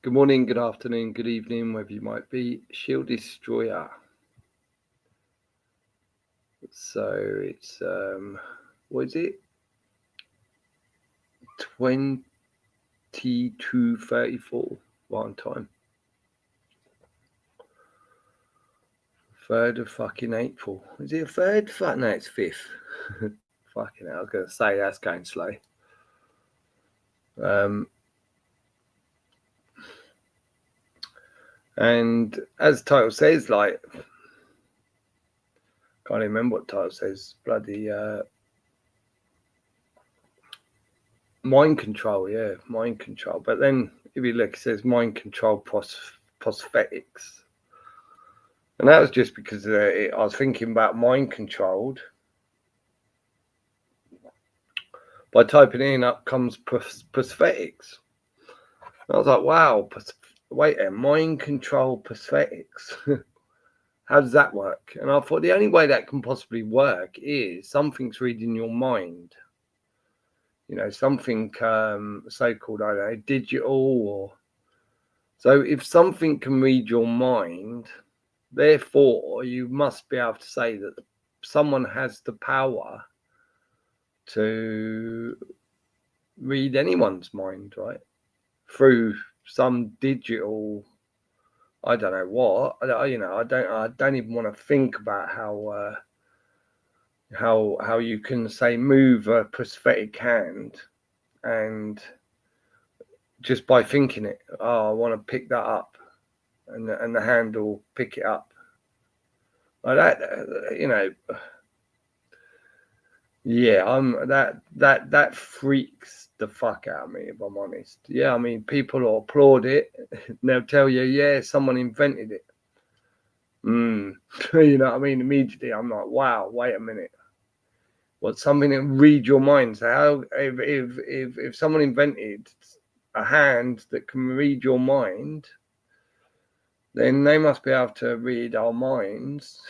Good morning, good afternoon, good evening, wherever you might be. Shield Destroyer. So it's what is it? 22:34 one time. 3rd of fucking April. Is it a third? Fuck no, it's 5th. Fucking hell, I was gonna say that's going slow. And as the title says, like, can't even remember what the title says. Bloody mind control, yeah, mind control. But then if you look, it says mind control prosthetics. And that was just because I was thinking about mind controlled. By typing in up comes prosthetics. I was like, wow, wait a mind control prosthetics. How does that work? And I thought the only way that can possibly work is something's reading your mind. You know, something so-called, I don't know, digital or... So if something can read your mind, therefore you must be able to say that someone has the power to read anyone's mind, right? Through some digital, I don't know what. I don't even want to think about how you can say move a prosthetic hand, and just by thinking it, oh, I want to pick that up, and the hand will pick it up like that. You know. Yeah, that freaks the fuck out of me, if I'm honest. Yeah, I mean, people will applaud it, and they'll tell you, yeah, someone invented it. You know what I mean? Immediately, I'm like, wow, wait a minute. What's something that read your mind? So how, if someone invented a hand that can read your mind, then they must be able to read our minds.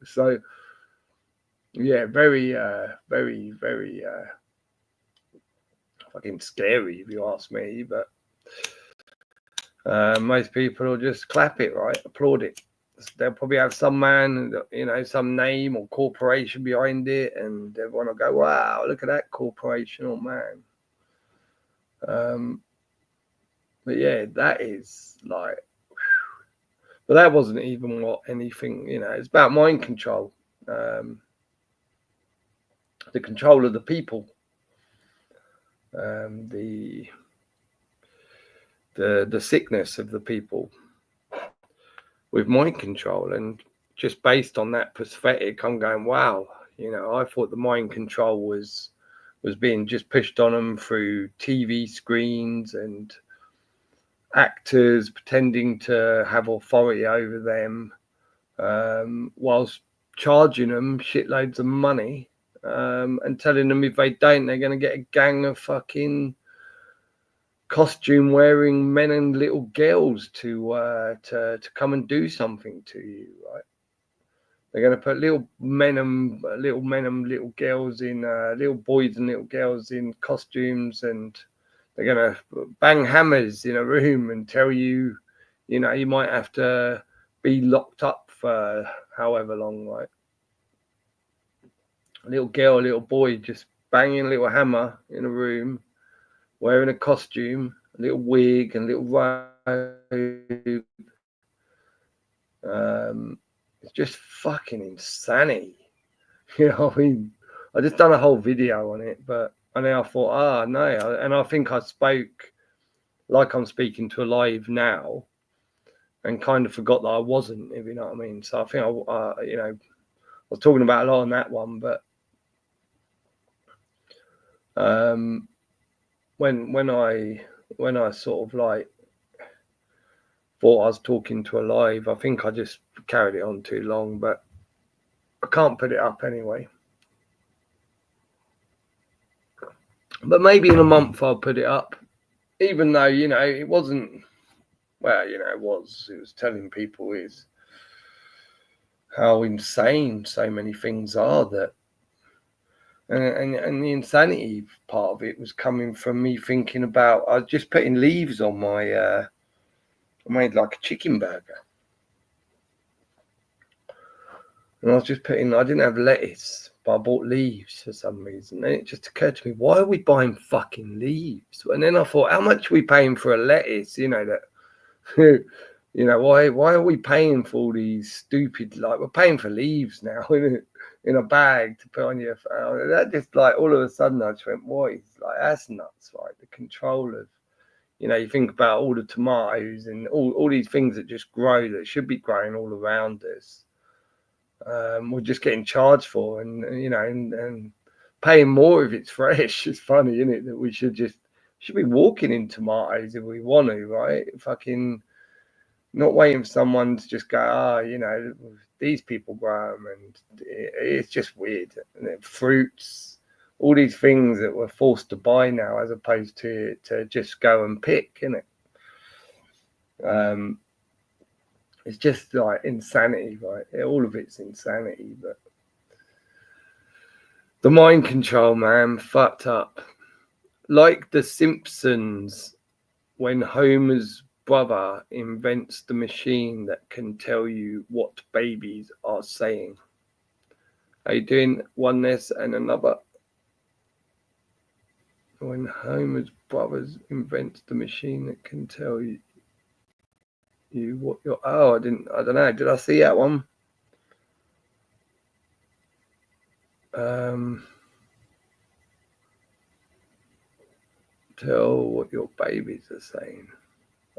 So yeah, very fucking scary if you ask me, but most people will just clap it, right? Applaud it. They'll probably have some man, you know, some name or corporation behind it, and everyone will go, wow, look at that corporation or man. But yeah, that is like, but that wasn't even what anything, you know, it's about mind control, the control of the people, the sickness of the people with mind control. And just based on that prosthetic, I'm going, wow, you know, I thought the mind control was being just pushed on them through TV screens and actors pretending to have authority over them, whilst charging them shitloads of money, and telling them if they don't, they're going to get a gang of fucking costume wearing men and little girls to come and do something to you, right? They're going to put little men and little girls in, little boys and little girls in costumes, and they're going to bang hammers in a room and tell you, you know, you might have to be locked up for however long, right? A little girl, a little boy just banging a little hammer in a room, wearing a costume, a little wig and a little robe. It's just fucking insanity. You know, I mean, I just done a whole video on it, but and then I thought, no, and I think I spoke like I'm speaking to a live now, and kind of forgot that I wasn't, if you know what I mean. So I think you know, I was talking about a lot on that one, but when I sort of like thought I was talking to a live, I think I just carried it on too long, but I can't put it up anyway. But maybe in a month I'll put it up, even though, you know, it wasn't, well, you know, it was telling people is how insane so many things are, that and the insanity part of it was coming from me thinking about, I was just putting leaves on my I made like a chicken burger. And I was just putting, I didn't have lettuce, but I bought leaves for some reason. And it just occurred to me, why are we buying fucking leaves? And then I thought, how much are we paying for a lettuce? You know, that, you know, why are we paying for all these stupid, like, we're paying for leaves now in a bag to put on your phone. That just, like, all of a sudden I just went, what is, like, that's nuts, right? The control of, you know, you think about all the tomatoes and all these things that just grow that should be growing all around us. We're just getting charged for, and you know, and paying more if it's fresh. It's funny, isn't it, that we should be walking in tomatoes if we want to, right? Fucking not waiting for someone to just go, you know, these people grow them, and it's just weird. And fruits, all these things that we're forced to buy now, as opposed to just go and pick, isn't it? It's just like insanity, right? All of it's insanity, but the mind control, man, fucked up. Like The Simpsons, when Homer's brother invents the machine that can tell you what babies are saying. Are you doing one this and another? When Homer's brothers invents the machine that can tell you what you're... Oh, I don't know. Did I see that one? Tell what your babies are saying.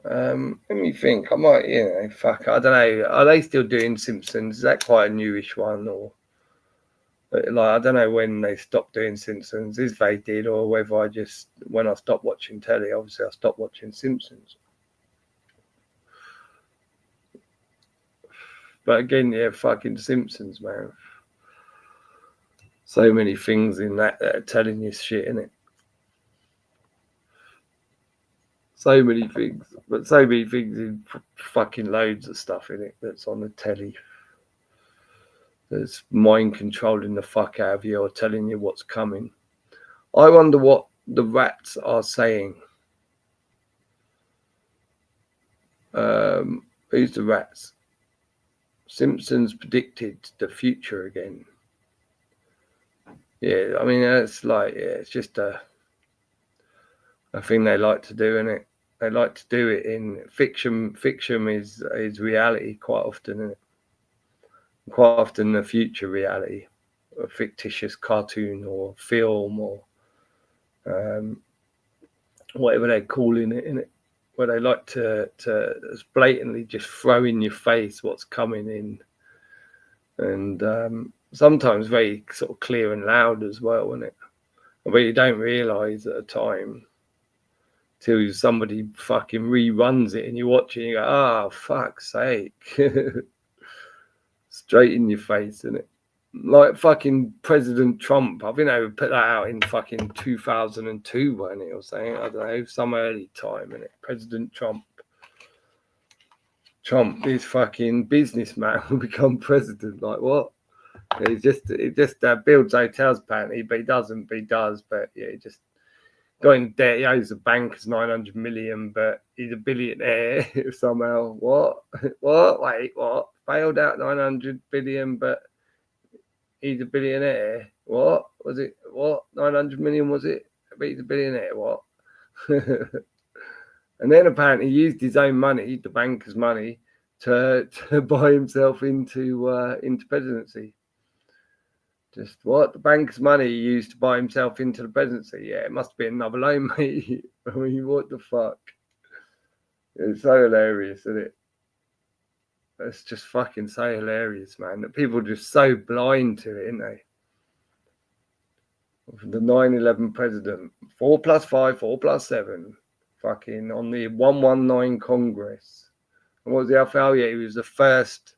Let me think. I might, you know, fuck. I don't know. Are they still doing Simpsons? Is that quite a newish one, or like I don't know when they stopped doing Simpsons? If they did, or whether I just when I stopped watching telly, obviously I stopped watching Simpsons. But again, yeah, fucking Simpsons, man. So many things in that are telling you shit, innit? So many things, but so many things in fucking loads of stuff in it that's on the telly. That's mind controlling the fuck out of you or telling you what's coming. I wonder what the rats are saying. Who's the rats? Simpsons predicted the future again. Yeah, I mean, it's like, yeah, it's just a thing they like to do, innit? They like to do it in fiction. Fiction is reality quite often, isn't it? Quite often the future reality, a fictitious cartoon or film or whatever they're calling it, innit? Where they like to blatantly just throw in your face what's coming in, and sometimes very sort of clear and loud as well, isn't it? But you don't realise at a time till somebody fucking reruns it and you watch it and you go, oh, fuck's sake. Straight in your face, isn't it? Like fucking President Trump. I think they would put that out in fucking 2002, wasn't it, or something? I don't know, some early time, innit? President Trump, this fucking businessman, will become president. Like what? It just builds hotels apparently, but he doesn't. But he does. But yeah, he just got in debt. He owes the bankers 900 million, but he's a billionaire somehow. What? What? Wait, what? Failed out 900 billion, but he's a billionaire. What was it? What 900 million was it? But he's a billionaire. What? And then apparently he used his own money, the bankers' money, to buy himself into presidency. Just what? The bank's money he used to buy himself into the presidency? Yeah, it must be another loan, mate. I mean, what the fuck? It's so hilarious, isn't it? It's just fucking so hilarious, man. That people are just so blind to it, aren't they? The 9/11 president, 4+5, 4+7, fucking on the 119 Congress. And what was the other? Oh yeah, he was the first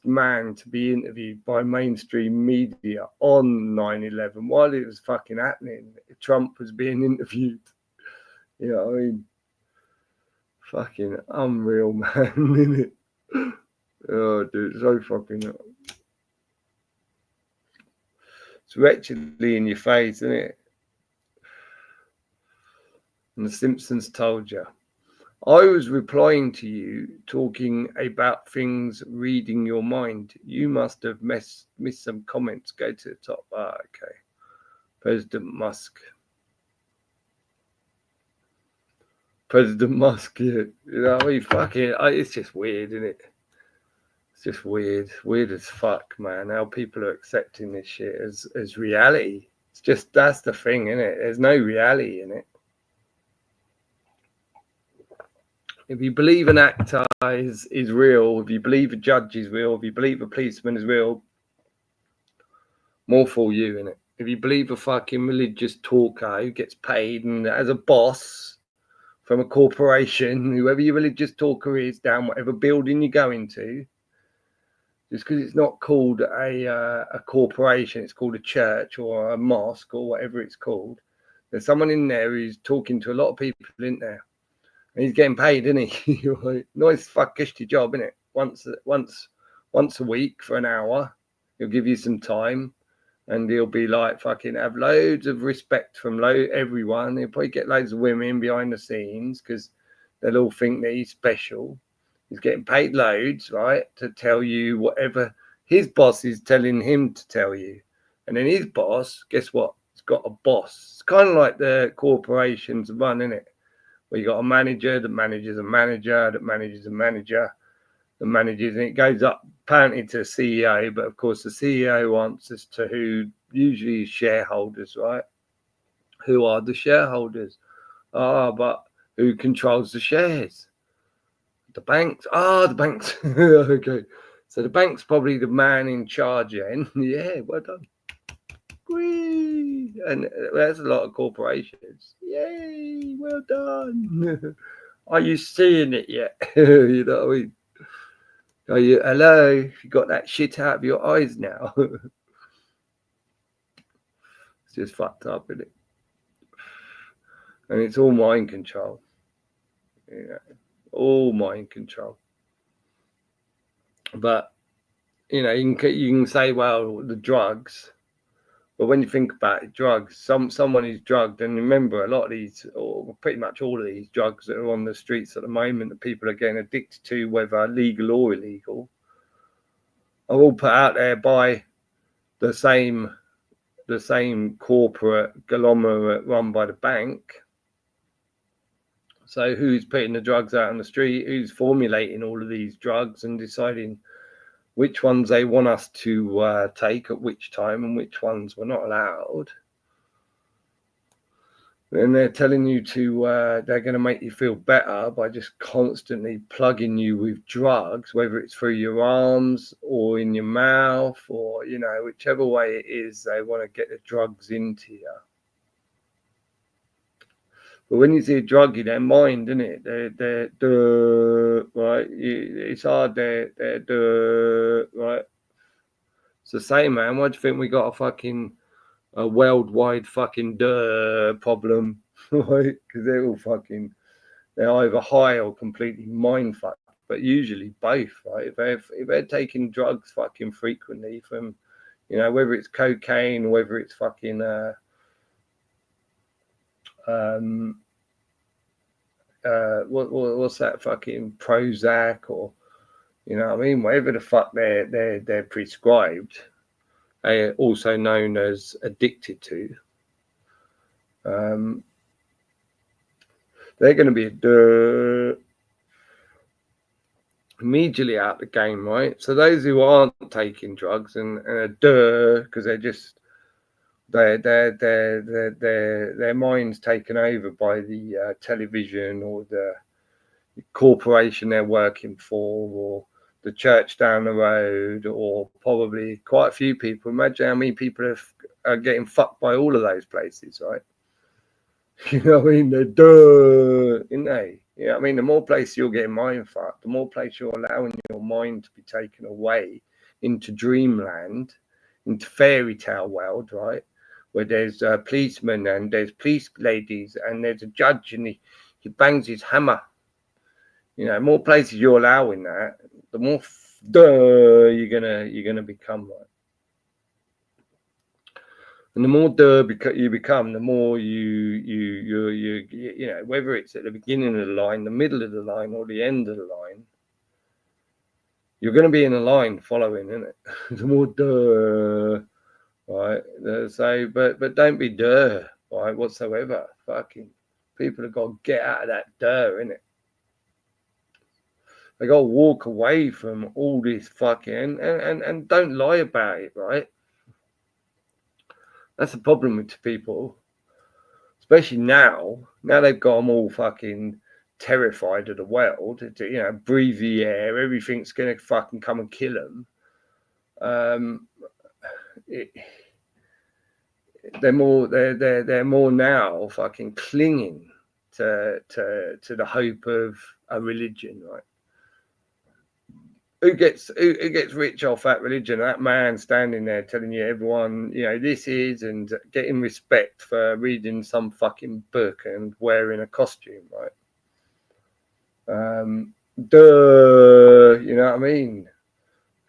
man to be interviewed by mainstream media on 9/11 while it was fucking happening. Trump was being interviewed. You know what I mean? Fucking unreal, man, isn't it? Oh, dude, so fucking... It's wretchedly in your face, isn't it? And The Simpsons told you. I was replying to you, talking about things, reading your mind. You must have missed some comments. Go to the top. Okay. President Musk. President Musk, yeah. You know, I mean, fucking, it's just weird, isn't it? It's just weird as fuck, man. How people are accepting this shit as reality. It's just, that's the thing, isn't it? There's no reality in it. If you believe an actor is real, if you believe a judge is real, if you believe a policeman is real, more for you, innit? If you believe a fucking religious talker who gets paid and as a boss from a corporation, whoever your religious talker is, down whatever building you go into, just because it's not called a corporation, it's called a church or a mosque or whatever it's called. There's someone in there who's talking to a lot of people, isn't there? And he's getting paid, isn't he? Nice fuckishty job, isn't it? Once a week for an hour, he'll give you some time, and he'll be like fucking have loads of respect from everyone. He'll probably get loads of women behind the scenes because they'll all think that he's special. He's getting paid loads, right, to tell you whatever his boss is telling him to tell you. And then his boss, guess what? He's got a boss. It's kind of like the corporations run, isn't it? Where you got a manager that manages a manager that manages a manager that manages, and it goes up apparently to the CEO, but of course the CEO answers to who? Usually shareholders, right? Who are the shareholders? But who controls the shares? The banks. The banks. Okay. So the bank's probably the man in charge then. Yeah, well done. Whee! And there's a lot of corporations. Yay, well done. Are you seeing it yet? You know what I mean? Are you, hello? You got that shit out of your eyes now? It's just fucked up, isn't it? And it's all mind control. Yeah, all mind control. But you know, you can say, well, the drugs. But when you think about it, drugs, someone is drugged, and remember, a lot of these, or pretty much all of these drugs that are on the streets at the moment that people are getting addicted to, whether legal or illegal, are all put out there by the same corporate conglomerate run by the bank. So who's putting the drugs out on the street? Who's formulating all of these drugs and deciding which ones they want us to take at which time and which ones we're not allowed? And they're telling you they're going to make you feel better by just constantly plugging you with drugs, whether it's through your arms or in your mouth, or, you know, whichever way it is, they want to get the drugs into you. But when you see a drug in their mind, isn't it? They're right. It's hard. They're right. It's the same, man. Why do you think we got a worldwide fucking problem, right? Because they're either high or completely mind fucked, but usually both, right? If they're taking drugs fucking frequently from, you know, whether it's cocaine, whether it's fucking what's that fucking Prozac, or, you know what I mean, whatever the fuck they're prescribed, also known as addicted to, they're going to be immediately out the game, right? So those who aren't taking drugs and because they're just their mind's taken over by the television or the corporation they're working for, or the church down the road, or probably quite a few people. Imagine how many people are getting fucked by all of those places, right? You know what I mean? They're isn't they? Yeah, I mean, the more places you're getting mind fucked, the more places you're allowing your mind to be taken away into dreamland, into fairy tale world, right? Where there's policemen and there's police ladies and there's a judge and he bangs his hammer. You know, more places you're allowing that, the more you're gonna become, right? And the more you become, the more you know, whether it's at the beginning of the line, the middle of the line, or the end of the line, you're going to be in a line following, isn't it? The more right? So, but don't be right, whatsoever. Fucking people have got to get out of that innit? They got to walk away from all this fucking and don't lie about it, right? That's the problem with people, especially now. Now they've got them all fucking terrified of the world. You know, breathe the air. Everything's gonna fucking come and kill them. They're more now fucking clinging to the hope of a religion, right? Who gets rich off that religion? That man standing there telling you, everyone, you know, this is, and getting respect for reading some fucking book and wearing a costume, right? You know what I mean?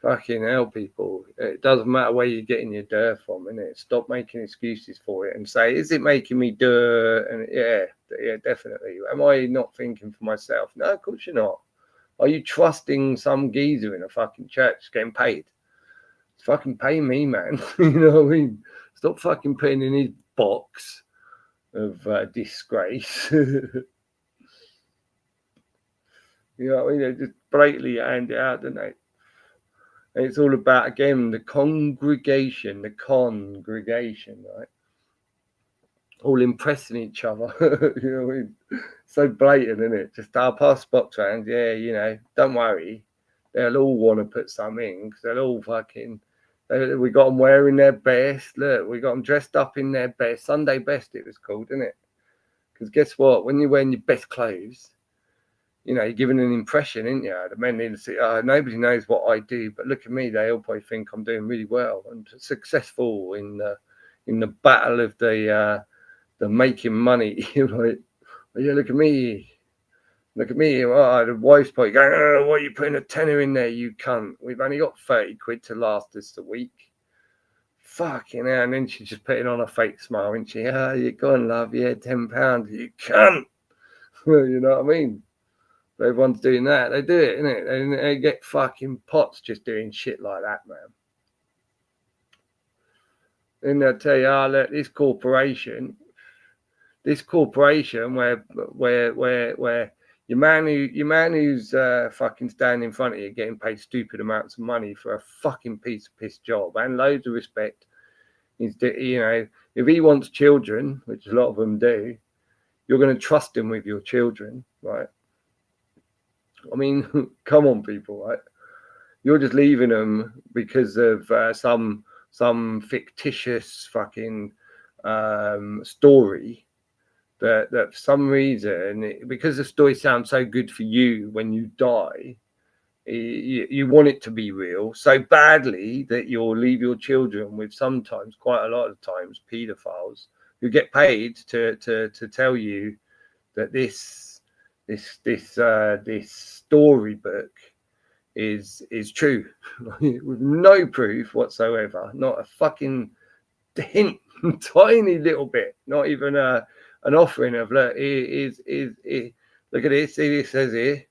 Fucking hell, people. It doesn't matter where you're getting your dirt from, innit? Stop making excuses for it and say, is it making me dirt? And yeah, definitely. Am I not thinking for myself? No, of course you're not. Are you trusting some geezer in a fucking church getting paid? Fucking pay me, man. You know what I mean? Stop fucking putting in his box of disgrace. You know what I mean? They just blatantly hand it out, don't they? And it's all about, again, the congregation, right? All impressing each other. You know what I mean? So blatant, isn't it? Just our passports around, yeah, you know, don't worry. They'll all want to put some in because they'll all fucking, we got them wearing their best. Look, we got them dressed up in their best. Sunday best, it was called, isn't it? Because guess what? When you're wearing your best clothes, you know, you're giving an impression, isn't you? The men need to see, nobody knows what I do, but look at me. They all probably think I'm doing really well and successful in the battle of the making money. Like, yeah, look at me. Look at me. Oh, the wife's probably going, oh, why are you putting a tenner in there, you cunt? We've only got 30 quid to last us a week. Fucking hell. And then she's just putting on a fake smile, isn't she? Oh, you're going, love. Yeah, £10. You cunt. You know what I mean? Everyone's doing that. They do it, innit? They get fucking pots just doing shit like that, man. Then they'll tell you, look, this corporation where your man who's fucking standing in front of you getting paid stupid amounts of money for a fucking piece of piss job and loads of respect, you know, if he wants children, which a lot of them do, you're going to trust him with your children, right? I mean, come on, people, right? You're just leaving them because of some fictitious fucking story that for some reason, because the story sounds so good for you when you die, you want it to be real so badly that you'll leave your children with, sometimes, quite a lot of times, paedophiles who get paid to tell you that this storybook is true, with no proof whatsoever, not a fucking hint, tiny little bit, not even an offering of, look, look at this. See, this says here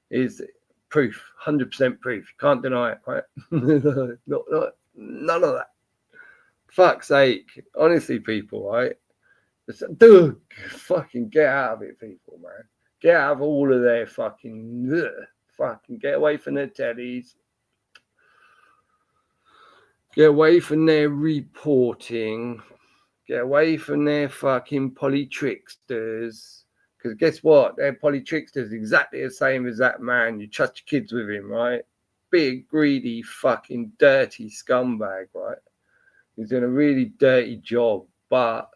is proof, 100% proof. You can't deny it, right? None of that. Fuck's sake, honestly, people, right? Fucking get out of it, people, man. Get out of all of their fucking get away from their tellies. Get away from their reporting. Get away from their fucking polytricksters. Because guess what? Their polytricksters exactly the same as that man. You trust your kids with him, right? Big, greedy, fucking dirty scumbag, right? He's doing a really dirty job. But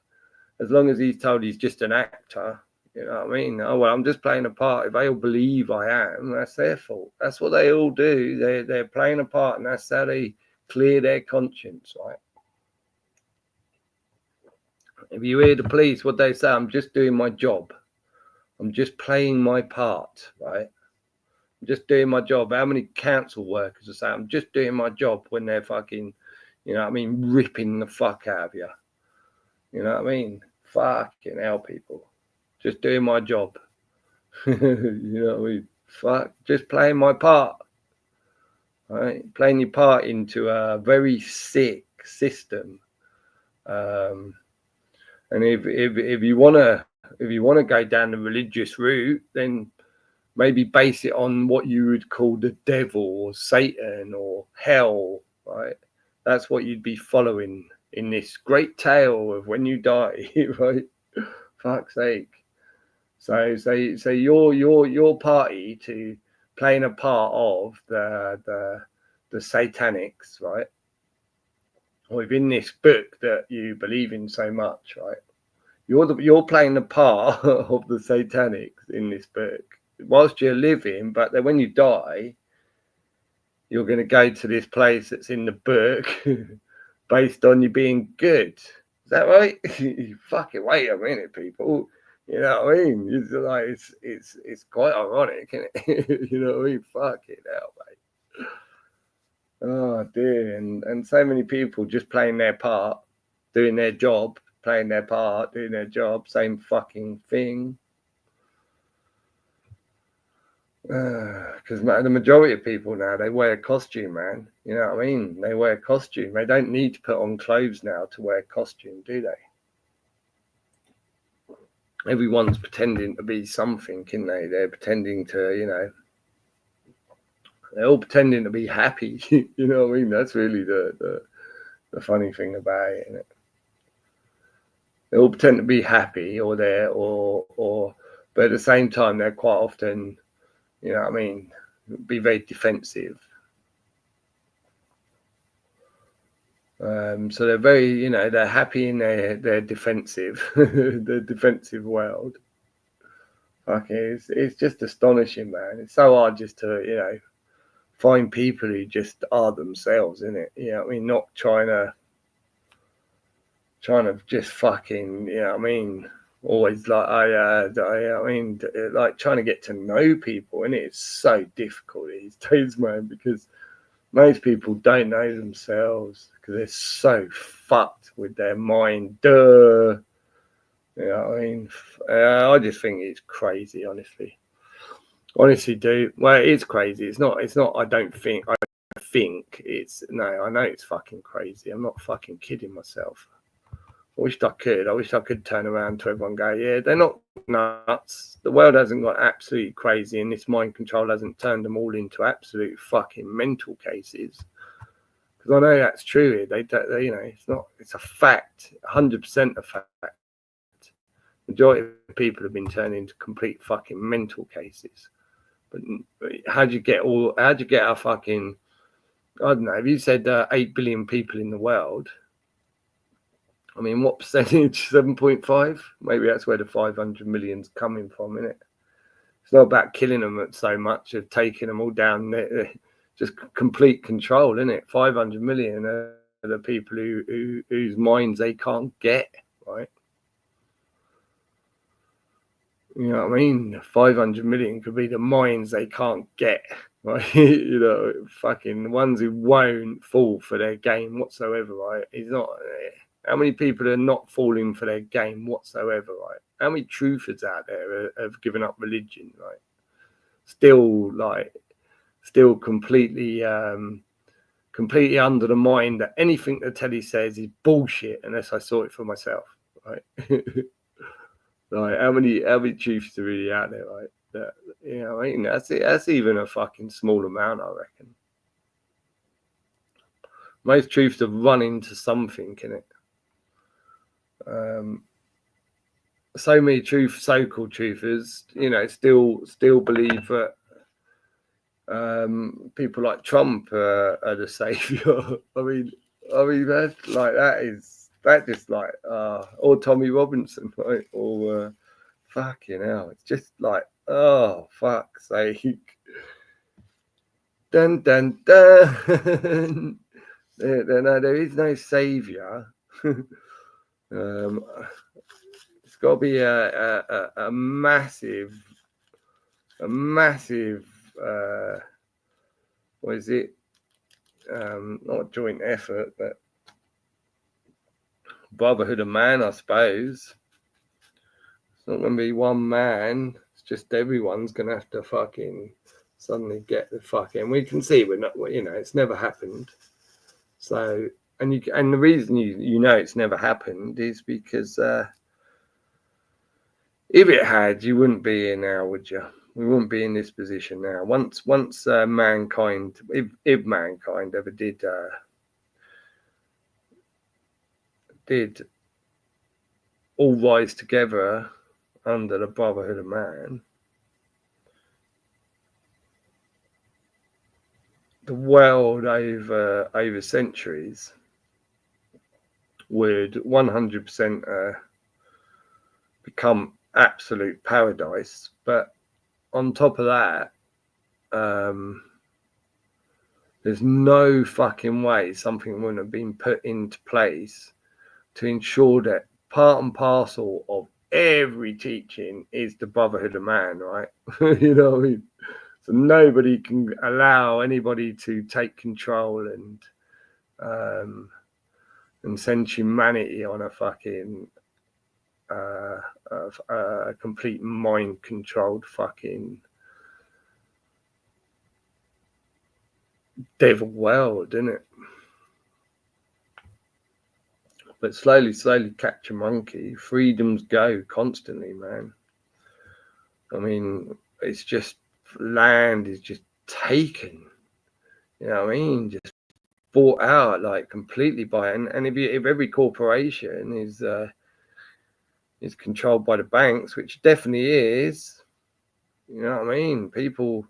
as long as he's told he's just an actor, you know what I mean? Oh, well, I'm just playing a part. If they all believe I am, that's their fault. That's what they all do. They're playing a part, and that's how they clear their conscience, right? If you hear the police, what they say, I'm just doing my job. I'm just playing my part, right? I'm just doing my job. How many council workers are saying, I'm just doing my job, when they're fucking, you know what I mean, ripping the fuck out of you? You know what I mean? Fucking hell, people. Just doing my job. You know what I mean? Fuck, just playing my part. Right? Playing your part into a very sick system. And if you wanna go down the religious route, then maybe base it on what you would call the devil or Satan or hell, right? That's what you'd be following in this great tale of when you die, right? Fuck's sake. So your party to playing a part of the satanics, right? Within this book that you believe in so much, right? You're playing the part of the satanics in this book whilst you're living, but then when you die, you're going to go to this place that's in the book based on you being good. Is that right? Fucking wait a minute, people. You know what I mean? It's like it's quite ironic, isn't it? You know what I mean? Fucking hell, mate. Oh dear, and so many people just playing their part, doing their job, playing their part, doing their job, same fucking thing. Because the majority of people now, they wear a costume, man. You know what I mean? They wear a costume. They don't need to put on clothes now to wear a costume, do they? Everyone's pretending to be something, isn't they? They're pretending to, you know, they're all pretending to be happy. You know what I mean? That's really the funny thing about it, isn't it? They all pretend to be happy or but at the same time, they're quite often, you know what I mean, be very defensive. So they're very, you know, they're happy in their defensive, their defensive world. Okay, it's just astonishing, man. It's so hard just to, you know, find people who just are themselves, isn't it? You know what I mean? Not trying to just fucking, you know what I mean? Always like I mean, like trying to get to know people, and it's so difficult these days, man, because most people don't know themselves because they're so fucked with their mind. Duh. You know what I mean? I just think it's crazy, honestly. Honestly, do. Well, it is crazy. It's not. I don't think. I think it's. No, I know it's fucking crazy. I'm not fucking kidding myself. I wished I could. I wish I could turn around to everyone and go, yeah, they're not nuts. The world hasn't got absolutely crazy, and this mind control hasn't turned them all into absolute fucking mental cases. Because I know that's true. They, you know, it's not. It's a fact. 100% a fact. Majority of people have been turned into complete fucking mental cases. But how'd you get a fucking, I don't know, if you said 8 billion people in the world, I mean, what percentage? 7.5? Maybe that's where the 500 million's coming from, isn't it? It's not about killing them so much, of taking them all down there. Just complete control, isn't it? 500 million are the people whose minds they can't get, right? You know what I mean? 500 million could be the minds they can't get, right? You know, fucking ones who won't fall for their game whatsoever, right? It's not. How many people are not falling for their game whatsoever, right? How many truthers out there have given up religion, right? Still completely under the mind that anything the telly says is bullshit unless I saw it for myself, right? Like how many truths are really out there, right? That, you know, I mean, that's even a fucking small amount, I reckon. Most truths have run into something in it. So many so-called truthers, you know, still believe that people like Trump are the savior. I mean, that's like that just like or Tommy Robinson, right? Or fucking hell, it's just like, oh fuck's sake. Dun dun dun. There is no savior. It's got to be a massive, what is it? Not a joint effort, but brotherhood of man, I suppose. It's not going to be one man. It's just everyone's going to have to fucking suddenly get the fucking. We can see we're not, it's never happened. So, and the reason you know it's never happened is because if it had, you wouldn't be here now, would you? We wouldn't be in this position now. Once mankind, if mankind ever did all rise together under the brotherhood of man, the world over centuries would 100% become absolute paradise. But on top of that, there's no fucking way something wouldn't have been put into place to ensure that part and parcel of every teaching is the brotherhood of man, right? You know what I mean? So nobody can allow anybody to take control and send humanity on a fucking a complete mind-controlled fucking devil world, isn't it? But slowly catch a monkey. Freedoms go constantly, man. I mean, it's just land is just taken. You know what I mean? Just bought out like completely by it. And if every corporation is controlled by the banks, which definitely is, you know what I mean? People,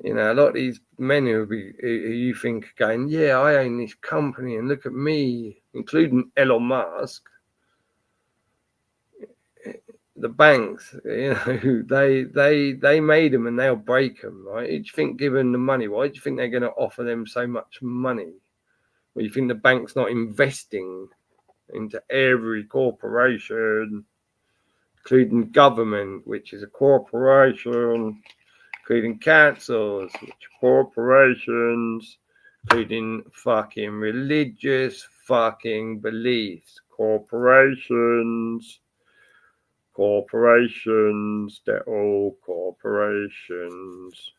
a lot of these men who you think are going, yeah, I own this company and look at me, including Elon Musk. The banks, they made them and they'll break them, right? Do you think, given the money, why do you think they're going to offer them so much money? Well, you think the bank's not investing into every corporation, including government, which is a corporation, including councils, which are corporations, including fucking religious fucking beliefs, corporations, they're all corporations.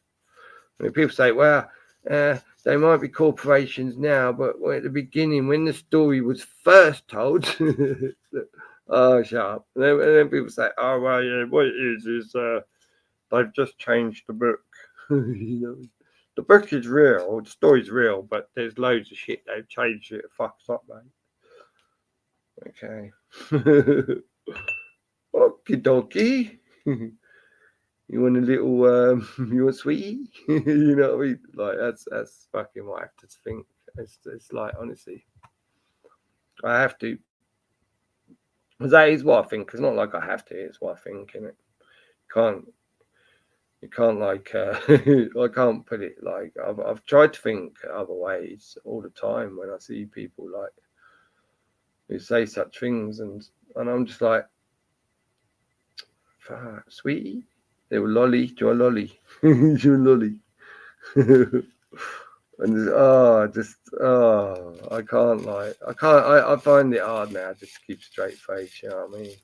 I mean, people say, well, they might be corporations now, but at the beginning, when the story was first told, oh, shut up. And then people say, oh, well, yeah, what it is they've just changed the book. The book is real, the story's real, but there's loads of shit they've changed it. It fucks up, mate. Okay. Okie dokie. You want a little, you want sweetie? You know what I mean? Like, that's fucking what I have to think. It's like, honestly, I have to. Because that is what I think. It's not like I have to, it's what I think, innit? You can't like, I can't put it like, I've tried to think other ways all the time when I see people like, who say such things, and I'm just like, sweetie, little lolly, do you want a lolly? Do you want a lolly? And I can't I find it hard now just to keep straight face, you know what I mean?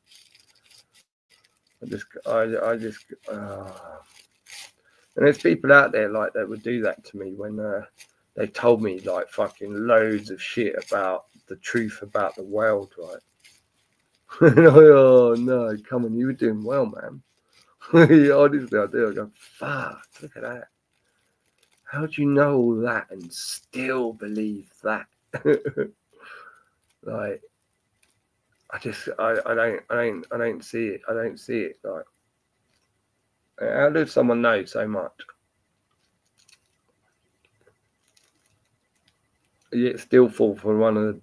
And there's people out there like that would do that to me when they told me like fucking loads of shit about the truth about the world, right? And oh no, come on, you were doing well, man. Honestly, I do. I go, fuck, look at that. How do you know all that and still believe that? Like, I don't see it. I don't see it. Like, how does someone know so much? Yet still fall for one of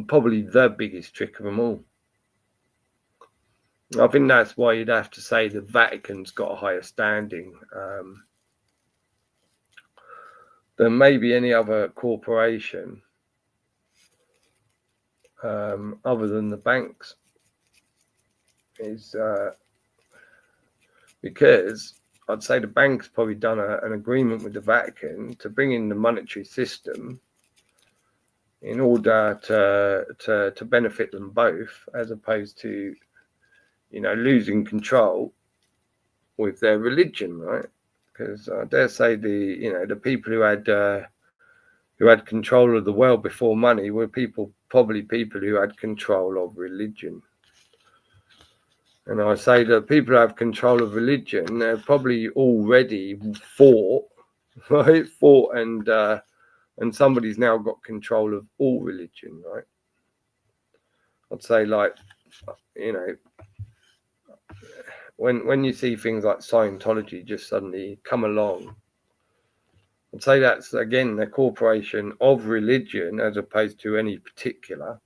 probably the biggest trick of them all. I think that's why you'd have to say the Vatican's got a higher standing than maybe any other corporation other than the banks. Is because I'd say the bank's probably done an agreement with the Vatican to bring in the monetary system in order to benefit them both, as opposed to, you know, losing control with their religion, right? Because I dare say the people who had control of the world before money were probably people who had control of religion. And I say that people who have control of religion, they're probably already fought, right? Fought, and somebody's now got control of all religion, right? I'd say, like, you know, when you see things like Scientology just suddenly come along, I'd say that's, again, the corporation of religion as opposed to any particular.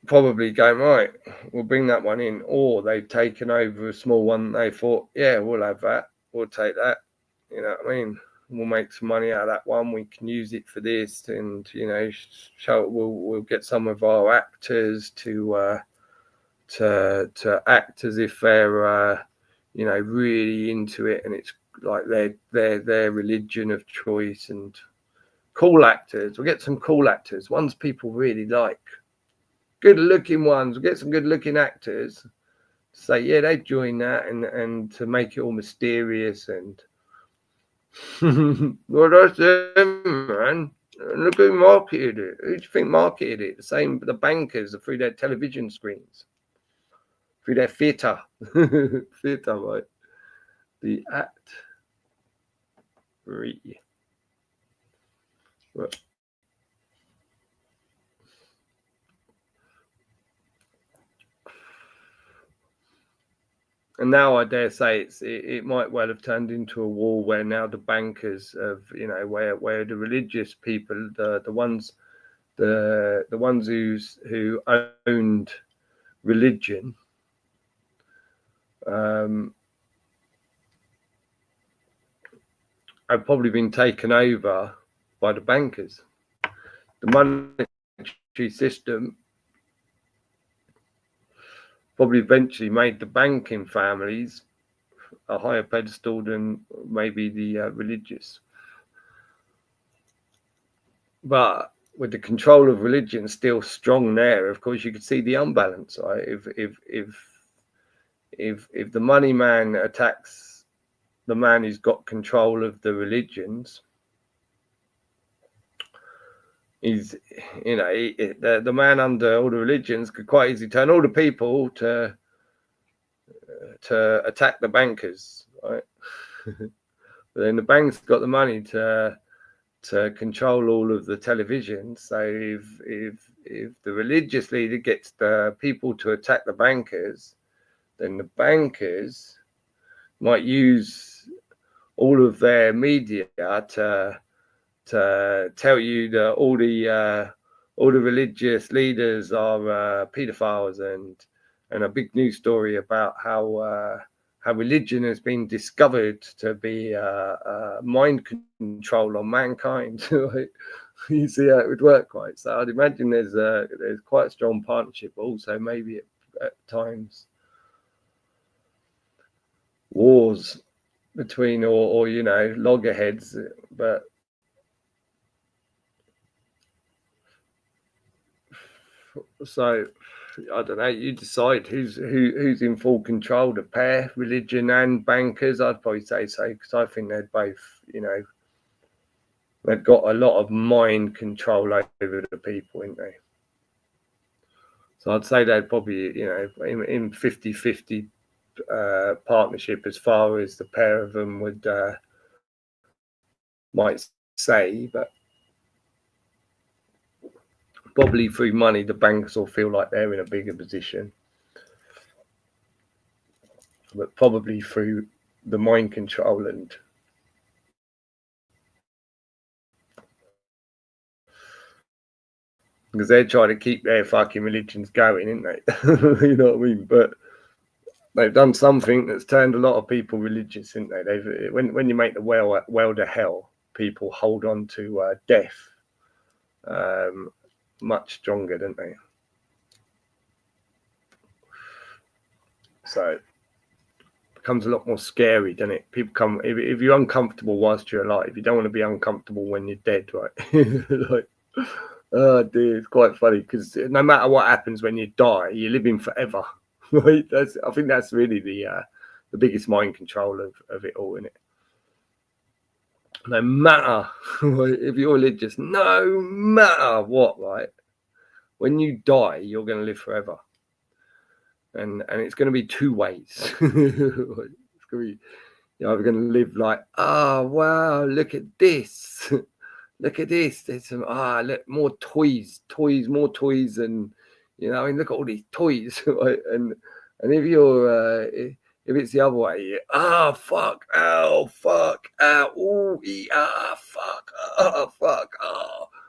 Probably going, right, we'll bring that one in. Or they've taken over a small one. They thought, yeah, we'll have that. We'll take that. You know what I mean? We'll make some money out of that one. We can use it for this, and, you know, we'll get some of our actors to act as if they're you know, really into it, and it's like their religion of choice. And cool actors, we'll get some cool actors, ones people really like, good looking ones. We'll get some good looking actors to say, yeah, they join that, and to make it all mysterious. And well, that's them, man. Look who marketed it. Who do you think marketed it? The bankers through their television screens, through their theatre. Theatre, right? The act. Right. And now I dare say it might well have turned into a war where now the bankers of, you know, where the religious people, the ones who owned religion, have probably been taken over by the bankers. The monetary system probably eventually made the banking families a higher pedestal than maybe the religious. But with the control of religion still strong there, of course, you could see the unbalance, right? If the money man attacks the man who's got control of the religions, he's, you know, the man under all the religions could quite easily turn all the people to attack the bankers, right? But then the bank's got the money to control all of the television. So if the religious leader gets the people to attack the bankers, then the bankers might use all of their media to tell you that all the religious leaders are paedophiles, and a big news story about how religion has been discovered to be mind control on mankind. You see how it would work, right? So I'd imagine there's quite a strong partnership, but also maybe at times wars between, or you know, loggerheads. But so I don't know. You decide who's in full control. The pair, religion and bankers. I'd probably say so, because I think they're both, you know, they've got a lot of mind control over the people, ain't they? So I'd say they'd probably, you know, in 50-50 partnership, as far as the pair of them would might say. But probably through money, the bankers will feel like they're in a bigger position. But probably through the mind control, and because they're trying to keep their fucking religions going, isn't they? You know what I mean? But they've done something that's turned a lot of people religious, isn't they? When you make the well to hell, people hold on to death much stronger, don't they? So becomes a lot more scary, doesn't it? People come, if you're uncomfortable whilst you're alive, you don't want to be uncomfortable when you're dead, right? Like, oh dear, it's quite funny because no matter what happens when you die, you're living forever, right? I think that's really the biggest mind control of it all, isn't it? No matter if you're religious, no matter what, right? When you die, you're going to live forever, and it's going to be two ways. It's going to be, you're either going to live like, oh wow, look at this, look at this. There's some look, more toys, more toys, and I mean, look at all these toys, right? And if you're if it's the other way, fuck, oh fuck, fuck, fuck,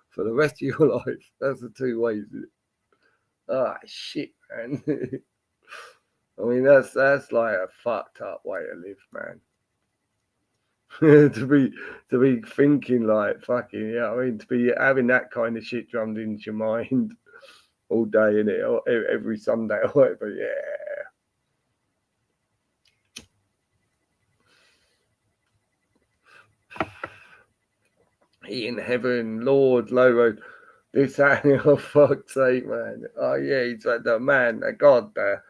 for the rest of your life. That's the two ways. Shit, man. I mean, that's like a fucked up way to live, man. to be thinking like fucking, I mean, to be having that kind of shit drummed into your mind all day, in it, or every Sunday or whatever. Yeah. He in heaven, Lord, low road. This happening, oh fuck's sake, man. Oh yeah, he's like the man, the God, the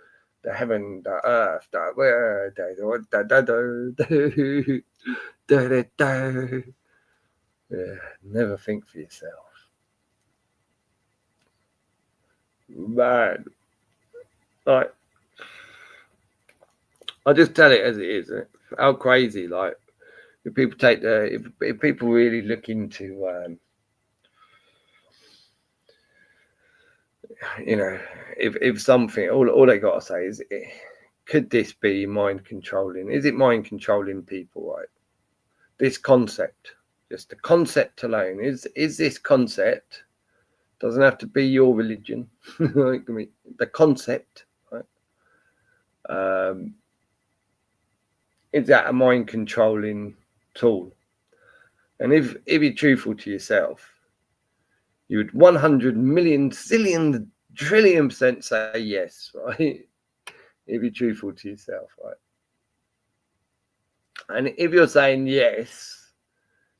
heaven, the earth, the where, yeah, never think for yourself, man. Like, I just tell it as it is. How crazy, like, if people take if people really look into if something, all they got to say is, could this be mind controlling? Is it mind controlling people, right? This concept, just the concept alone, is this concept, doesn't have to be your religion, the concept, right? Is that a mind controlling tool? And if you're truthful to yourself, you would 100 million zillion trillion% say yes, right? If you're truthful to yourself, right? And if you're saying yes,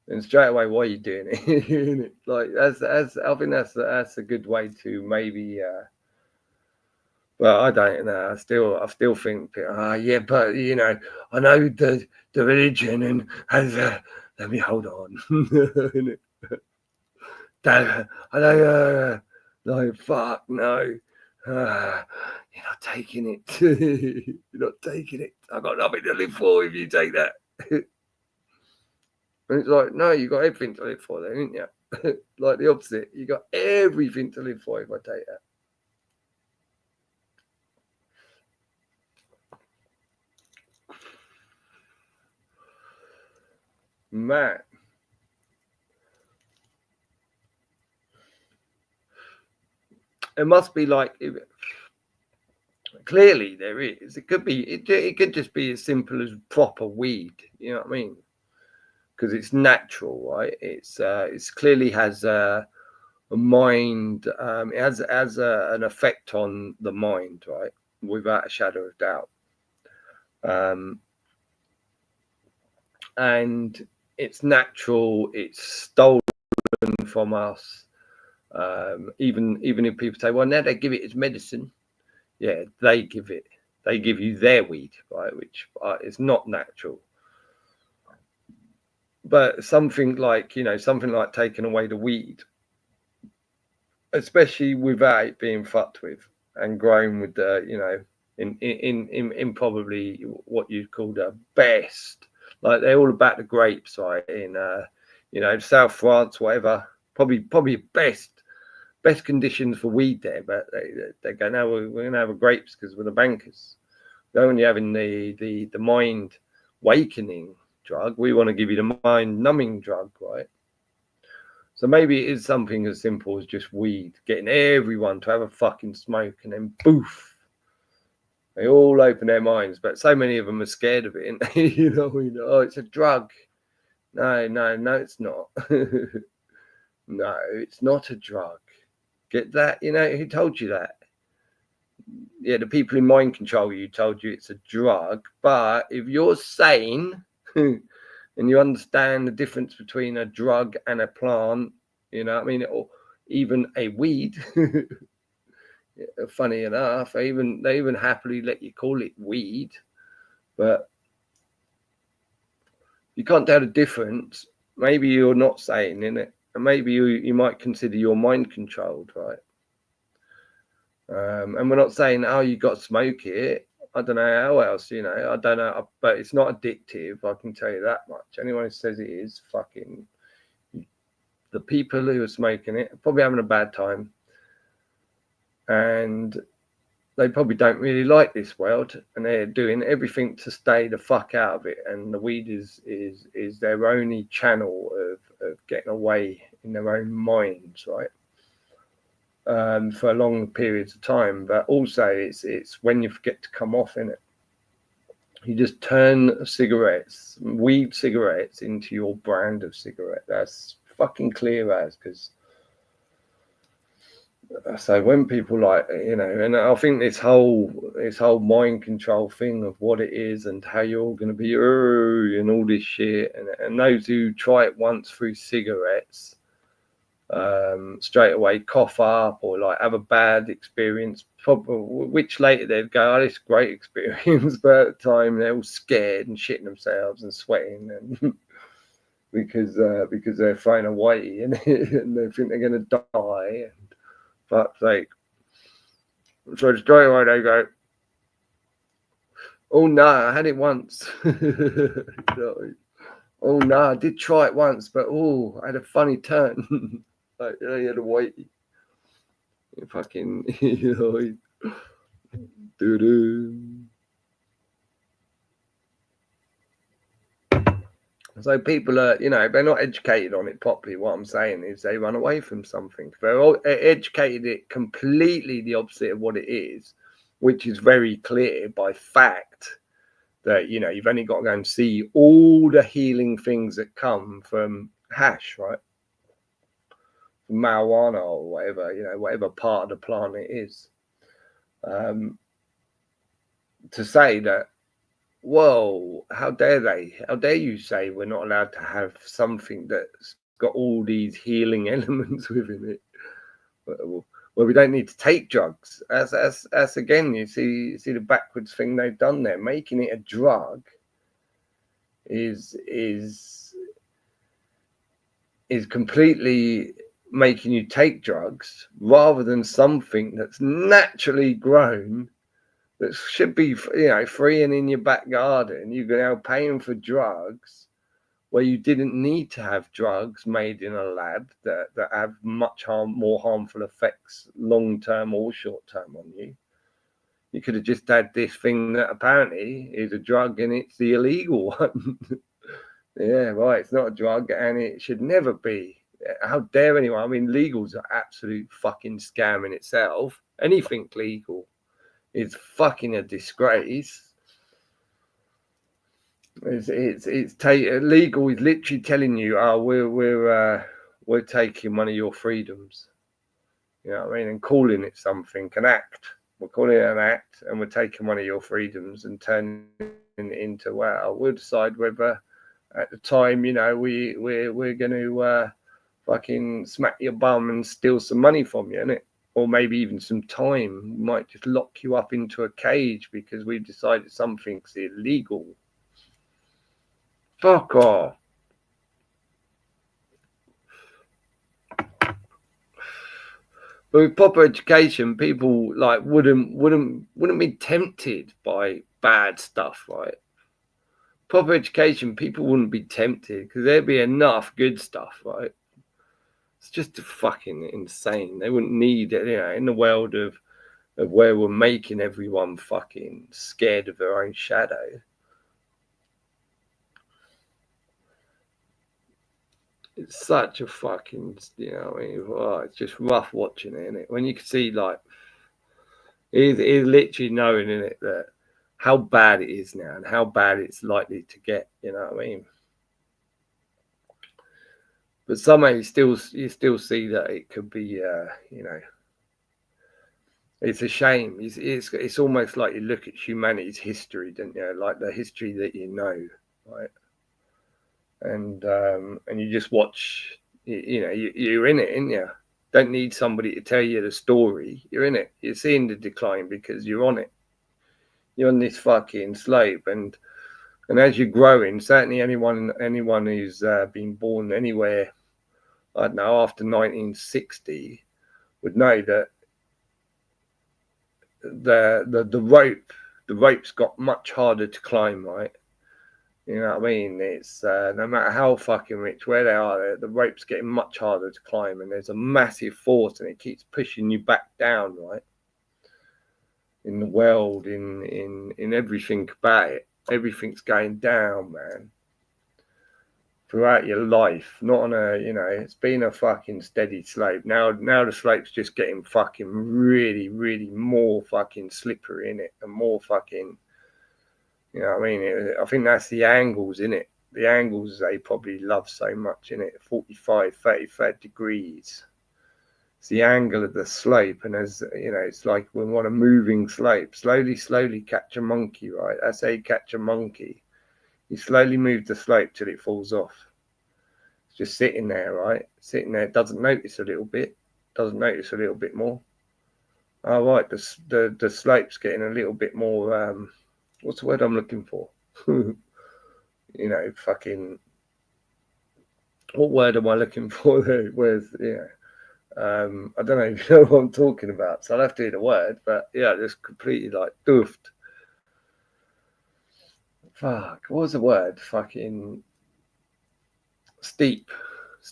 then straight away, why are you doing it? Like, that's I think that's a good way to maybe. Well, I don't know. I still think, yeah, but I know the religion and has. Let me hold on. I know. No, fuck no. You're not taking it. You're not taking it. I've got nothing to live for if you take that. And it's like, no, you got everything to live for then, ain't you? Like the opposite. You got everything to live for if I take that. Man. It must be like, clearly there is. It could be, it could just be as simple as proper weed. You know what I mean? Because it's natural, right? It's clearly has a mind. It has an effect on the mind, right? Without a shadow of doubt. And it's natural. It's stolen from us. Even if people say, well, now they give it as medicine. Yeah, they give you their weed, right? Which is not natural. But something like taking away the weed, especially without it being fucked with and grown with the, in probably what you'd call the best. Like, they're all about the grapes, right? In South France, whatever. Probably best conditions for weed there, but they go, no, we're gonna have a grapes because we're the bankers. They're only having the mind wakening drug. We want to give you the mind numbing drug, right? So maybe it is something as simple as just weed, getting everyone to have a fucking smoke, and then poof, they all open their minds. But so many of them are scared of it, and oh, it's a drug. No, it's not. No, it's not a drug. Get that? Who told you that? the people who mind control you told you it's a drug. But if you're sane and you understand the difference between a drug and a plant, you know what I mean, or even a weed, funny enough, they even happily let you call it weed. But you can't tell the difference. Maybe you're not sane in it, and maybe you might consider your mind controlled, right? And we're not saying, oh, you got to smoke it. I don't know how else, you know. I don't know, but it's not addictive. I can tell you that much. Anyone who says it is, fucking, the people who are smoking it are probably having a bad time, and they probably don't really like this world, and they're doing everything to stay the fuck out of it. And the weed is their only channel of getting away in their own minds, right? For long periods of time. But also it's when you forget to come off in it. You just turn weed cigarettes into your brand of cigarette. That's fucking clear as, because so when people, like, you know, and I think this whole mind control thing of what it is and how you're all going to be and all this shit, and those who try it once through cigarettes straight away cough up or like have a bad experience, which later they'd go, oh, this is a great experience, but at the time they're all scared and shitting themselves and sweating and because they're throwing away and they think they're going to die. Fuck's sake. So straight away they go, oh no, I had it once. Oh no, I did try it once, but I had a funny turn. Like, you know, you had to wait. You fucking, you know, doo-doo. So people are, you know, they're not educated on it properly. What I'm saying is they run away from something. They're all educated it completely the opposite of what it is, which is very clear by fact that, you know, you've only got to go and see all the healing things that come from hash, right? From marijuana or whatever, you know, whatever part of the plant it is. To say that, whoa, how dare they? How dare you say we're not allowed to have something that's got all these healing elements within it? Well, we don't need to take drugs. As again, you see the backwards thing they've done there. Making it a drug is completely making you take drugs rather than something that's naturally grown, that should be, you know, free and in your back garden. You're now paying for drugs where you didn't need to have drugs made in a lab that have much more harmful effects long term or short term on you. You could have just had this thing that apparently is a drug and it's the illegal one. Yeah, right. It's not a drug and it should never be. How dare anyone? I mean, legal's an absolute fucking scam in itself. Anything legal is fucking a disgrace. Legal is literally telling you, oh, we're taking one of your freedoms. You know what I mean? And calling it something, an act. We're calling it an act, and we're taking one of your freedoms and turning it into, well, we'll decide whether at the time, you know, we're going to fucking smack your bum and steal some money from you, innit? Or maybe even some time. We might just lock you up into a cage because we've decided something's illegal. Fuck off. But with proper education, people like wouldn't be tempted by bad stuff, right? Proper education, people wouldn't be tempted because there'd be enough good stuff, right? It's just fucking insane. They wouldn't need it, you know, in the world of where we're making everyone fucking scared of their own shadow. It's such a fucking, you know, I mean, it's just rough watching it, innit? When you can see, like, it's literally knowing, innit, that how bad it is now and how bad it's likely to get, you know what I mean? But somehow you still see that it could be, you know, It's a shame. It's almost like you look at humanity's history, don't you? Like the history that you know, right? And you just watch. You're in it, ain't you? Don't need somebody to tell you the story. You're in it. You're seeing the decline because you're on it. You're on this fucking slope, and as you're growing, certainly anyone who's been born anywhere, I don't know, after 1960 would know that the rope's got much harder to climb, right? You know what I mean? It's no matter how fucking rich where they are, the rope's getting much harder to climb, and there's a massive force, and it keeps pushing you back down, right? In the world, in everything about it, everything's going down, man. Throughout your life, not on a, it's been a fucking steady slope. Now the slope's just getting fucking really, really more fucking slippery in it, and more fucking, you know what I mean? I think that's the angles in it. The angles they probably love so much in it, 45, 35 degrees. It's the angle of the slope, and as it's like when on a moving slope, slowly catch a monkey, right? That's how you catch a monkey. You slowly move the slope till it falls off. It's just sitting there, right? Sitting there, doesn't notice a little bit, doesn't notice a little bit more. Oh, right, the slope's getting a little bit more, what's the word I'm looking for? Fucking, what word am I looking for there? Where's, I don't know if you know what I'm talking about, so I'll have to hear the word, but yeah, just completely like doofed. Fuck, what was the word? Fucking steep.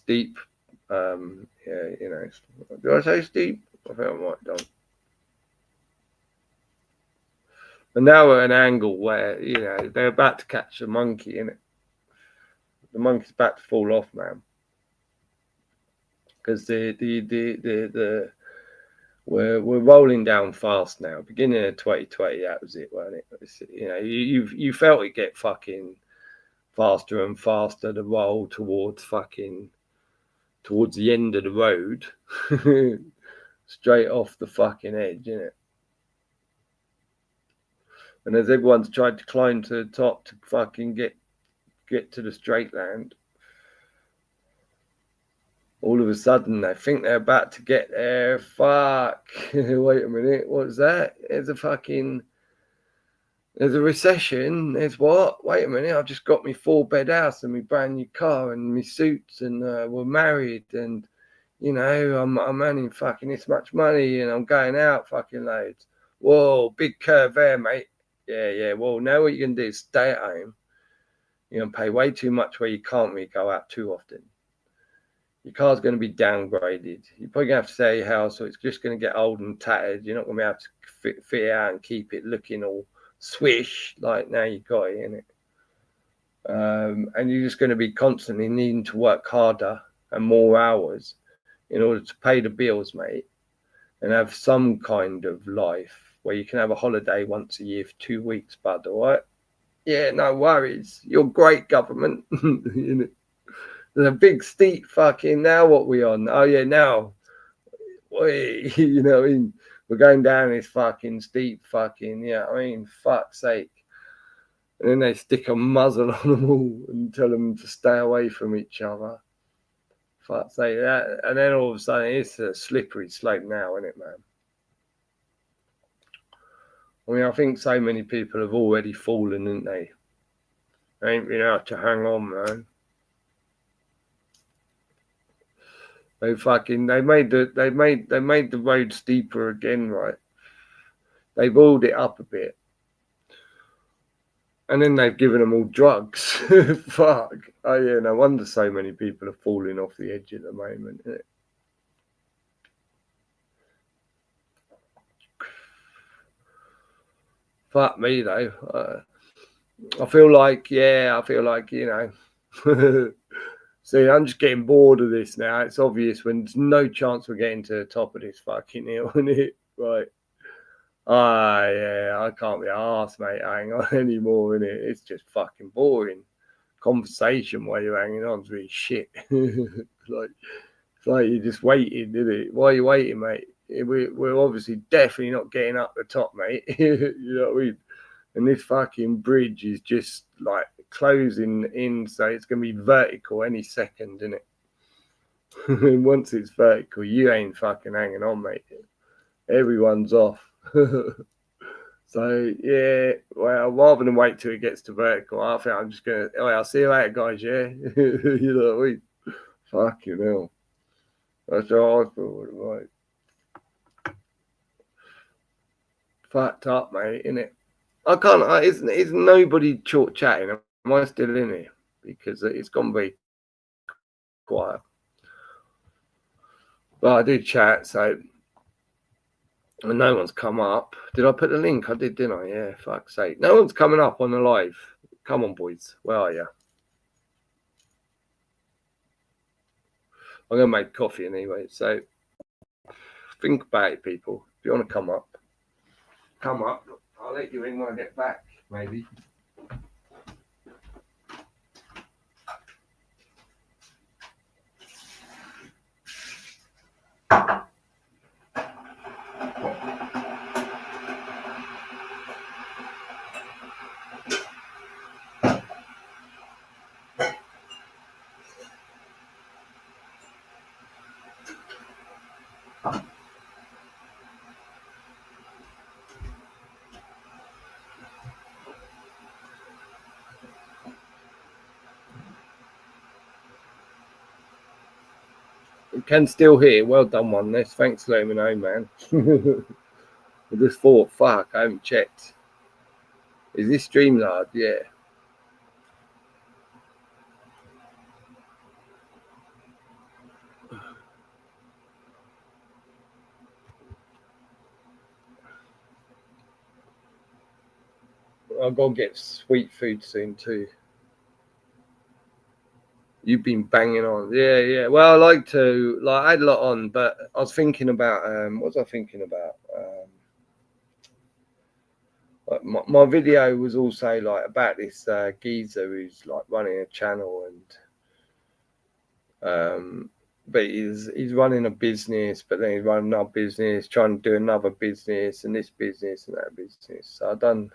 Yeah, did I say steep? I think I might have done. And now we're at an angle where, they're about to catch a monkey, in it. The monkey's about to fall off, man. Because we're rolling down fast now. Beginning of 2020, that was it, wasn't it? You felt it get fucking faster and faster, the roll towards the end of the road, straight off the fucking edge, innit? And as everyone's tried to climb to the top to fucking get to the straight land, all of a sudden they think they're about to get there. Fuck. Wait a minute, what's that? There's a recession. There's what? Wait a minute, I've just got me 4-bed house and my brand new car and my suits, and we're married, and I'm earning fucking this much money, and I'm going out fucking loads. Whoa, big curve there, mate. Yeah. Well, now what you're gonna do is stay at home. You're gonna pay way too much where you can't really go out too often. Your car's going to be downgraded. You're probably going to have to sell your house, so it's just going to get old and tattered. You're not going to be able to fit it out and keep it looking all swish like now you've got it in it. And you're just going to be constantly needing to work harder and more hours in order to pay the bills, mate, and have some kind of life where you can have a holiday once a year for 2 weeks, bud, all right? Yeah, no worries. You're great, government. There's a big steep fucking, now what we on? Oh yeah, now we're going down this fucking steep fucking, fuck's sake. And then they stick a muzzle on them all and tell them to stay away from each other. Fuck's sake, that, and then all of a sudden it's a slippery slope now, isn't it, man? I mean, I think so many people have already fallen, haven't they? They ain't been able to hang on, man. They made the road steeper again, right? They've oiled it up a bit. And then they've given them all drugs. Fuck. Oh yeah, no wonder so many people are falling off the edge at the moment, isn't it? Fuck me though. I feel like, see, I'm just getting bored of this now. It's obvious when there's no chance we're getting to the top of this fucking hill, isn't it? Right. Yeah, I can't be arsed, mate, hang on anymore, innit? It's just fucking boring. Conversation while you're hanging on is really shit. It's like you're just waiting, isn't it? Why are you waiting, mate? we're obviously definitely not getting up the top, mate. You know what I mean? And this fucking bridge is just like closing in, so it's going to be vertical any second, isn't it? And once it's vertical, you ain't fucking hanging on, mate. Everyone's off. So yeah, well, rather than wait till it gets to vertical, I think I'm just gonna. Oh, I'll see you later, guys. Yeah, you know what I mean? Fucking hell. That's how I feel, right? Fucked up, mate, innit? I can't. Is nobody short chatting? Am I still in here? Because it's gone very quiet. But I did chat, so no one's come up. Did I put the link? I did, didn't I? Yeah, fuck's sake. No one's coming up on the live. Come on, boys. Where are you? I'm going to make coffee anyway. So think about it, people. If you want to come up, come up. I'll let you in when I get back, maybe. You can still hear. Well done, one this. Thanks for letting me know, man. I just thought, fuck, I haven't checked. Is this StreamYard? Yeah. I've got to get sweet food soon too. You've been banging on. Yeah. Well, I like to, I had a lot on, but I was thinking about, what was I thinking about? My video was also about this geezer who's running a channel, and but he's running a business, but then he's running another business, trying to do another business, and this business and that business. So I've done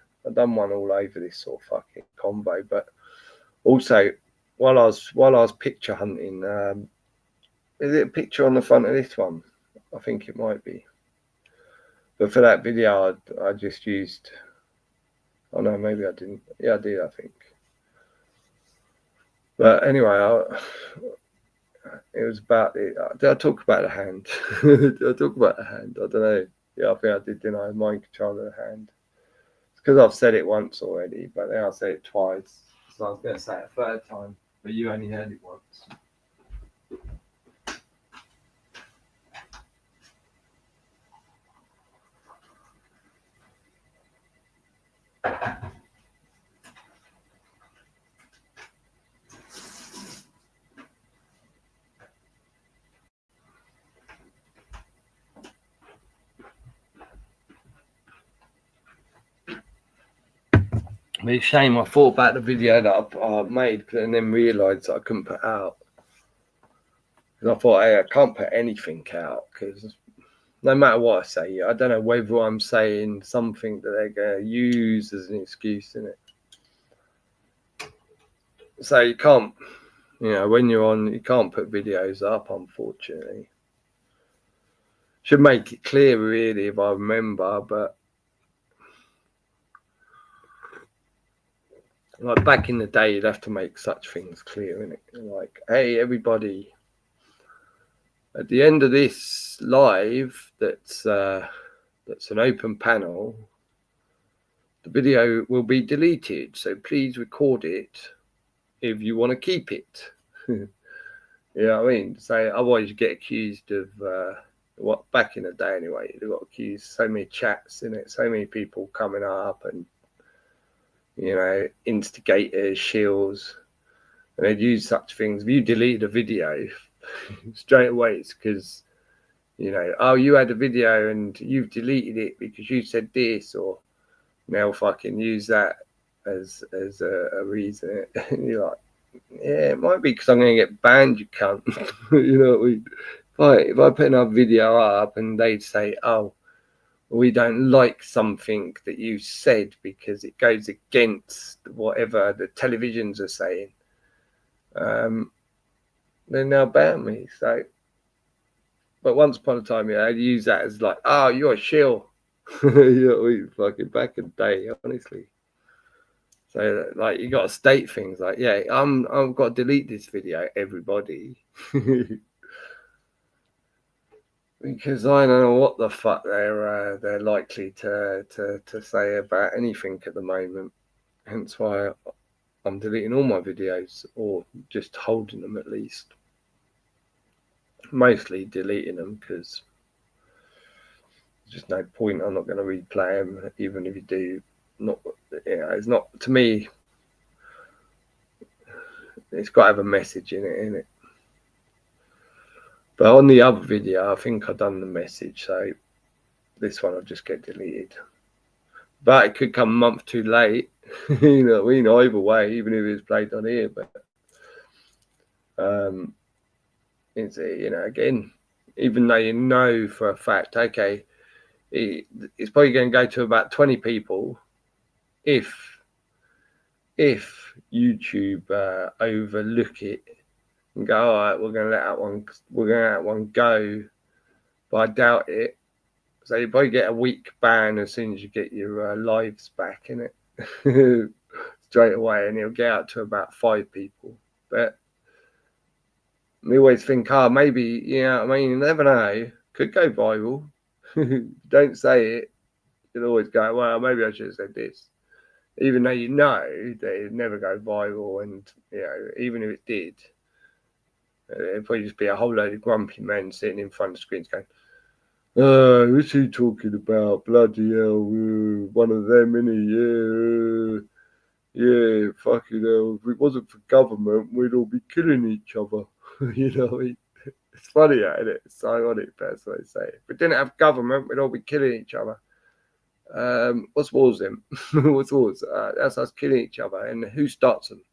one all over this sort of fucking combo. But also, while I was picture hunting, is it a picture on the front of this one? I think it might be. But for that video, I just used. Oh no, maybe I didn't. Yeah, I did, I think. But anyway, it was about it. Did I talk about the hand? Did I talk about the hand? I don't know. Yeah, I think I did, didn't I? Mind control of the hand. It's because I've said it once already, but then I said it twice. So I was going to say it a third time, but you only heard it once. It's a shame. I thought about the video that I made and then realised that I couldn't put out. Because I thought, hey, I can't put anything out because no matter what I say, I don't know whether I'm saying something that they're going to use as an excuse, isn't it? So you can't, when you're on, you can't put videos up, unfortunately. Should make it clear, really, if I remember, but back in the day, you'd have to make such things clear, innit? Hey, everybody, at the end of this live, that's an open panel, the video will be deleted, so please record it if you want to keep it. You know what I mean? So otherwise you get accused of what back in the day anyway, they got accused so many chats in it, so many people coming up and instigators, shills, and they'd use such things. If you delete a video straight away, it's because oh, you had a video and you've deleted it because you said this, or they'll fucking use that as a reason. You're like, yeah, it might be because I'm going to get banned, you cunt. You know what I mean? if I put another video up and they'd say, oh, we don't like something that you said because it goes against whatever the televisions are saying, then they'll ban me. So, but once upon a time, yeah, I'd use that as like, oh, you're a shill. You know, fucking back in the day, honestly. So, like, you got to state things like, yeah, I've got to delete this video, everybody. Because I don't know what the fuck they're likely to say about anything at the moment. Hence why I'm deleting all my videos, or just holding them at least. Mostly deleting them because there's just no point. I'm not going to replay them, even if you do. Not, it's not, to me. It's got to have a message in it. But on the other video, I think I've done the message, so this one will just get deleted. But it could come a month too late. You know, either way, even if it's played on here. But it's, again, even though you know for a fact, okay, it's probably going to go to about 20 people if YouTube overlook it and go, all right, we're going to let that one go, but I doubt it. So you probably get a week ban as soon as you get your lives back in it straight away, and it'll get out to about 5 people. But we always think, maybe, I mean, you never know, could go viral. Don't say it. You'll always go, well, maybe I should have said this. Even though you know that it'd never go viral, and even if it did, it'd probably just be a whole load of grumpy men sitting in front of screens going, what's he talking about? Bloody hell, one of them, innit? Yeah, fucking hell. If it wasn't for government, we'd all be killing each other. You know what I mean? It's funny, isn't it? It's ironic, that's what I say. If we didn't have government, we'd all be killing each other. What's wars then? What's wars? That's us killing each other. And who starts them?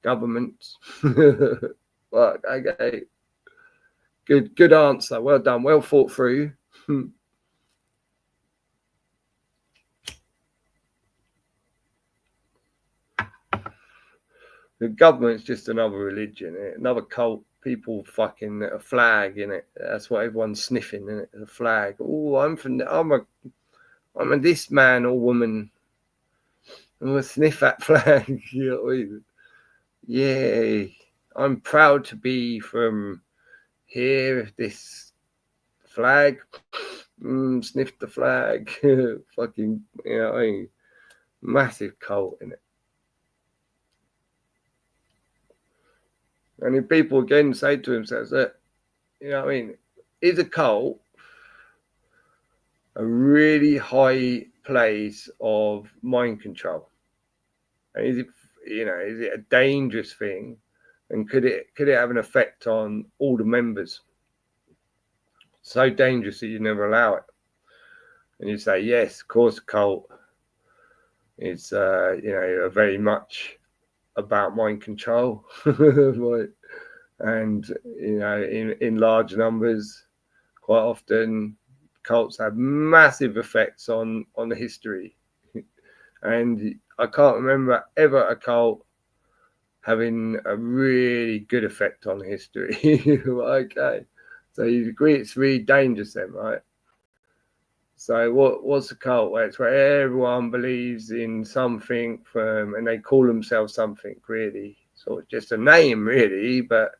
Governments. Well, okay. Good answer. Well done. Well thought through. The government's just another religion, another cult. People fucking a flag in it. That's what everyone's sniffing in it. A flag. Oh, I'm a this man or woman. I'm gonna sniff that flag. You know what I mean? Yeah, I'm proud to be from here. This flag. Sniff the flag. Fucking, what I mean? Massive cult in it. And if people again say to themselves that, what I mean, is a cult a really high place of mind control? And is it a dangerous thing? And could it have an effect on all the members? So dangerous that you never allow it. And you say, yes, of course, cult is, very much about mind control. Right? And, in large numbers, quite often, cults have massive effects on the history. And I can't remember ever a cult having a really good effect on history. Okay. So you agree it's really dangerous then, right? So what's a cult? Well, it's where everyone believes in something and they call themselves something really. Sort of just a name really, but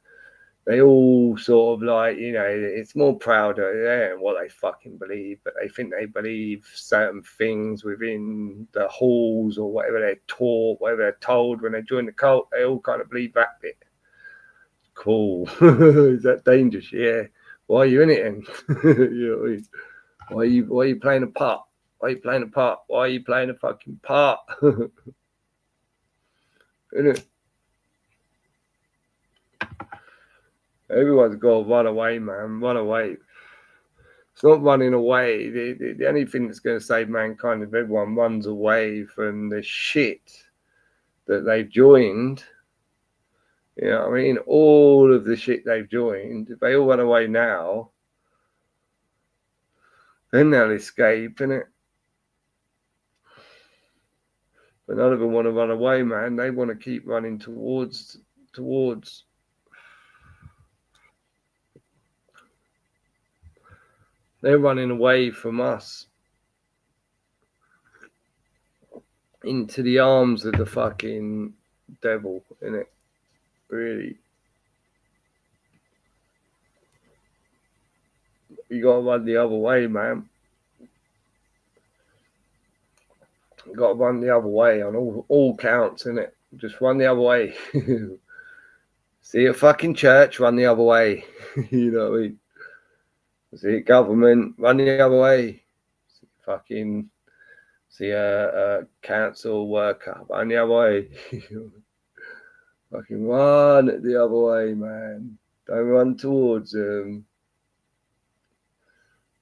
they all sort of like, it's more proud of what they fucking believe, but they think they believe certain things within the halls or whatever they're taught, whatever they're told when they join the cult. They all kind of believe that bit. Cool. Is that dangerous? Yeah. Why are you in it then? Why are you playing a part? Why are you playing a part? Why are you playing a fucking part? Isn't it? Everyone's got to run away, man. Run away. It's not running away. The only thing that's going to save mankind if everyone runs away from the shit that they've joined You know what I mean? All of the shit they've joined, if they all run away now, then they'll escape, innit? But none of them want to run away, man. They want to keep running towards. They're running away from us into the arms of the fucking devil, innit? Really. You gotta run the other way, man. You gotta run the other way on all counts, innit? Just run the other way. See a fucking church, run the other way. You know what I mean? See government, run the other way. See a council worker, run the other way. Fucking run the other way, man. Don't run towards them.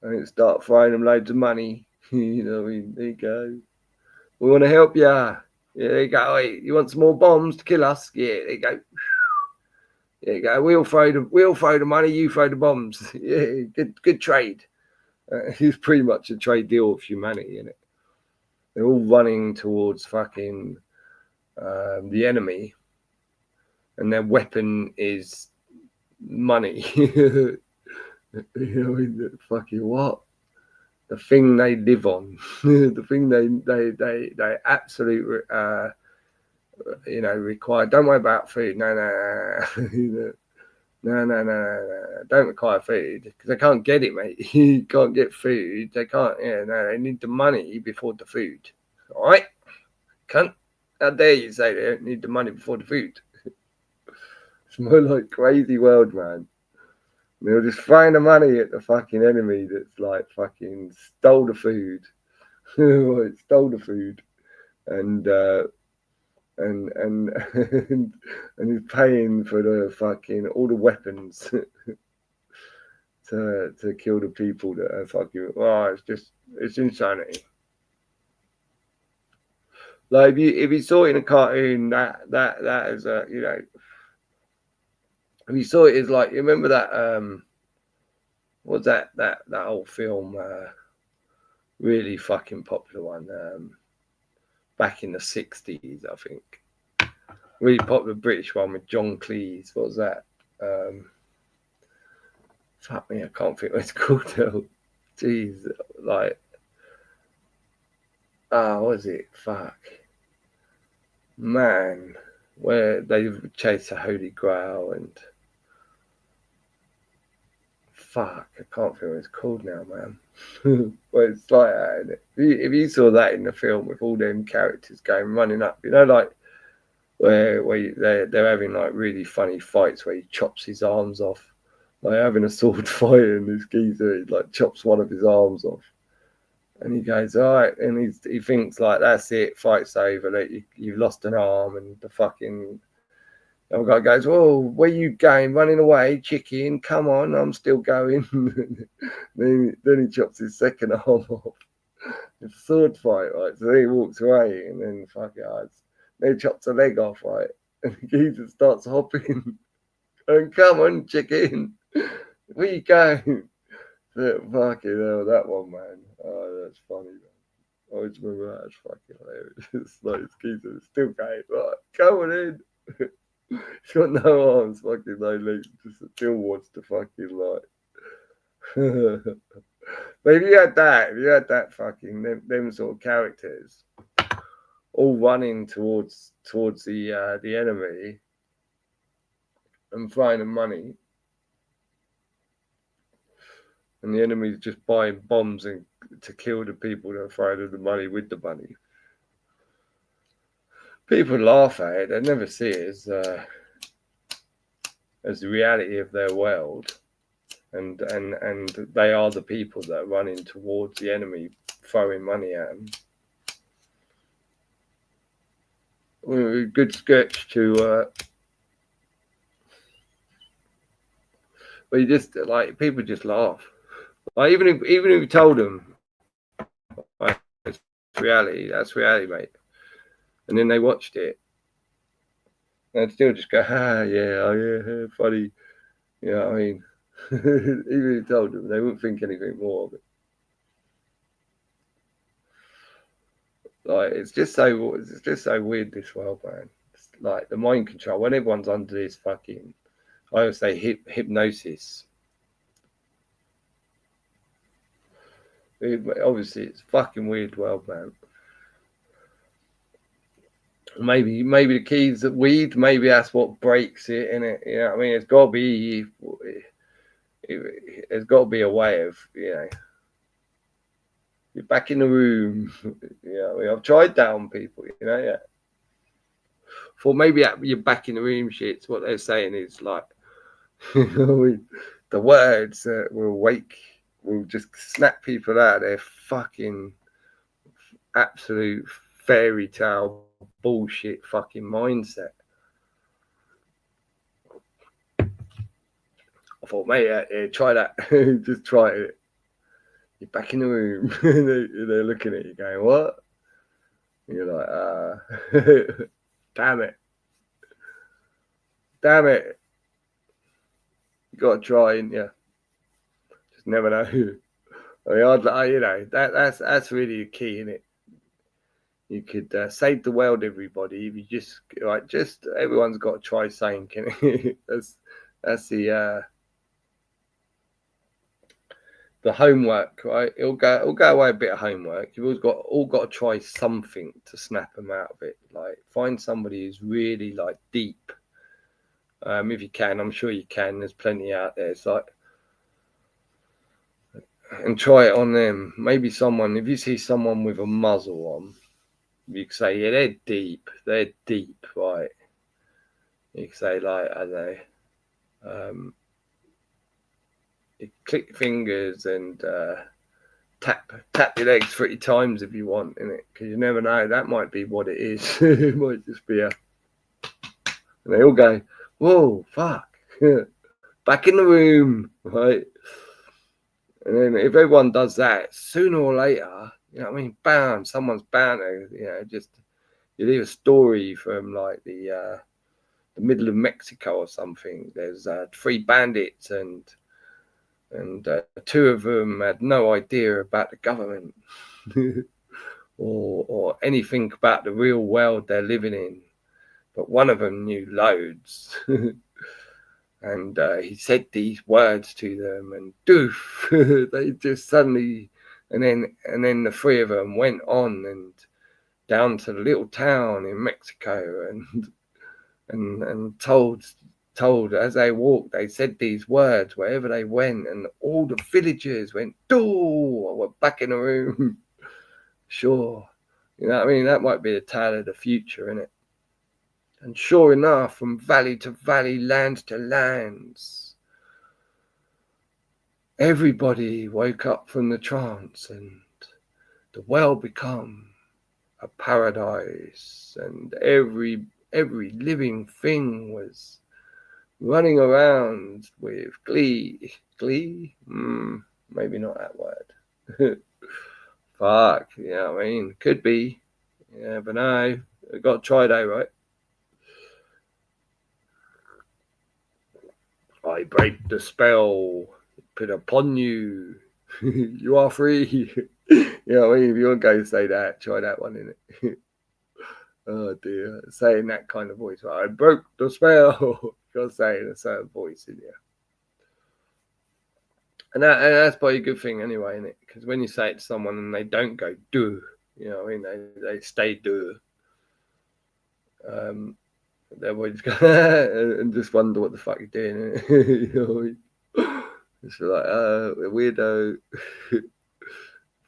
And start throwing them loads of money. You know what I mean? There you go. We want to help you. Yeah, there you go. Hey, you want some more bombs to kill us? Yeah, there you go. There you go. We'll throw the money. You throw the bombs. Yeah, good trade. It's pretty much a trade deal with humanity, isn't it? They're all running towards fucking the enemy, and their weapon is money. You know, fucking what? The thing they live on, the thing they absolutely require. Don't worry about food. No. No. Don't require food because they can't get it, mate. You can't get food. They can't. Yeah, no. They need the money before the food. All right, cunt. How dare you say they don't need the money before the food? It's more like crazy world, man. They'll just throwing the money at the fucking enemy that's like fucking stole the food. Stole the food, and he's paying for the fucking all the weapons to kill the people that are fucking. Oh, it's insanity. Like if you saw it in a cartoon, that is a if you saw it as like you remember that what's that old film really fucking popular one back in the 60s, I think. Really popular British one with John Cleese. What was that? Fuck me, I can't think what it's called now. Jeez, like, what was it? Fuck. Man, where they chase the Holy Grail and fuck, I can't think what it's called now, man. Well, it's like that, if you saw that in the film with all them characters going running up, like where they're having like really funny fights where he chops his arms off, like having a sword fight, and this geezer like chops one of his arms off, and he goes, all right, and he thinks like that's it, fight's over, like you've lost an arm, and the fucking other guy goes, whoa, where you going? Running away, chicken, come on, I'm still going. then he chops his second arm off. It's a sword fight, right? So then he walks away, and then then he chops a leg off, right? And the geezer starts hopping. And come on, chicken, where you going? Fucking hell, that one, man. Oh, that's funny, man. I always remember that's fucking hilarious. It's like this geezer is still going, right, come on in. He's got no arms, fucking no legs, just still wants to fucking like. But if you had that fucking them sort of characters all running towards the enemy and throwing them money, and the enemy's just buying bombs and to kill the people that are throwing the money with the money. People laugh at it; they never see it as the reality of their world, and they are the people that are running towards the enemy, throwing money at them. Good sketch to. But you just like people just laugh. Like even if you told them, like, that's reality, mate. And then they watched it, they'd still just go, yeah, oh, yeah, funny. You know what I mean? Even if you told them, they wouldn't think anything more of it. Like it's just so weird, this world, man. It's like the mind control when everyone's under this fucking, I always say hypnosis. Obviously, it's a fucking weird world, man. Maybe the key's that weed. Maybe that's what breaks it, in it. You know what I mean? It's got to be. There's got to be a way of, you're back in the room. Yeah, I mean, I've tried that on people. Yeah. For maybe you're back in the room shit. What they're saying is like, the words that will just snap people out of their fucking absolute fairy tale bullshit fucking mindset. I thought, mate, yeah, try that. Just try it. You're back in the room. They're looking at you going, what? And you're like, damn it. You got to try, and yeah. Just never know. I mean, that's really the key, isn't it? You could save the world, everybody. If you just everyone's got to try saying, that's the homework, right? It'll go away a bit of homework. You've all got to try something to snap them out of it. Like find somebody who's really like deep. If you can, I'm sure you can. There's plenty out there. It's like, and try it on them. Maybe if you see someone with a muzzle on, you can say, yeah, they're deep, right? You can say like, are they? You click your fingers and tap your legs 30 times if you want, in it, because you never know. That might be what it is. It might just be and they all go, whoa, fuck, back in the room, right? And then if everyone does that, sooner or later, you know what I mean, bam, someone's bound to, just you leave a story from like the middle of Mexico or something. There's 3 bandits and two of them had no idea about the government or anything about the real world they're living in, but one of them knew loads. And he said these words to them, and doof, they just suddenly, and then the 3 of them went on and down to the little town in Mexico and told as they walked, they said these words wherever they went, and all the villagers went, "Oh, we're back in the room." Sure, you know what I mean? That might be the tale of the future, innit? And sure enough, from valley to valley, lands to lands, everybody woke up from the trance, and the world become a paradise, and every living thing was running around with glee. Maybe not that word. Fuck, you know what I mean? Could be. Yeah, but no, I got to try though, right? I break the spell put upon you. You are free. You know what I mean? If you want to go say that, try that one, innit? Oh dear, saying that kind of voice. Right? I broke the spell. Got to say in a certain voice in you. And that's probably a good thing anyway, isn't it? Because when you say it to someone and they don't go do, you know what I mean? They stay do. They're always go and just wonder what the fuck you're doing. You know what I mean? It's like, a weirdo.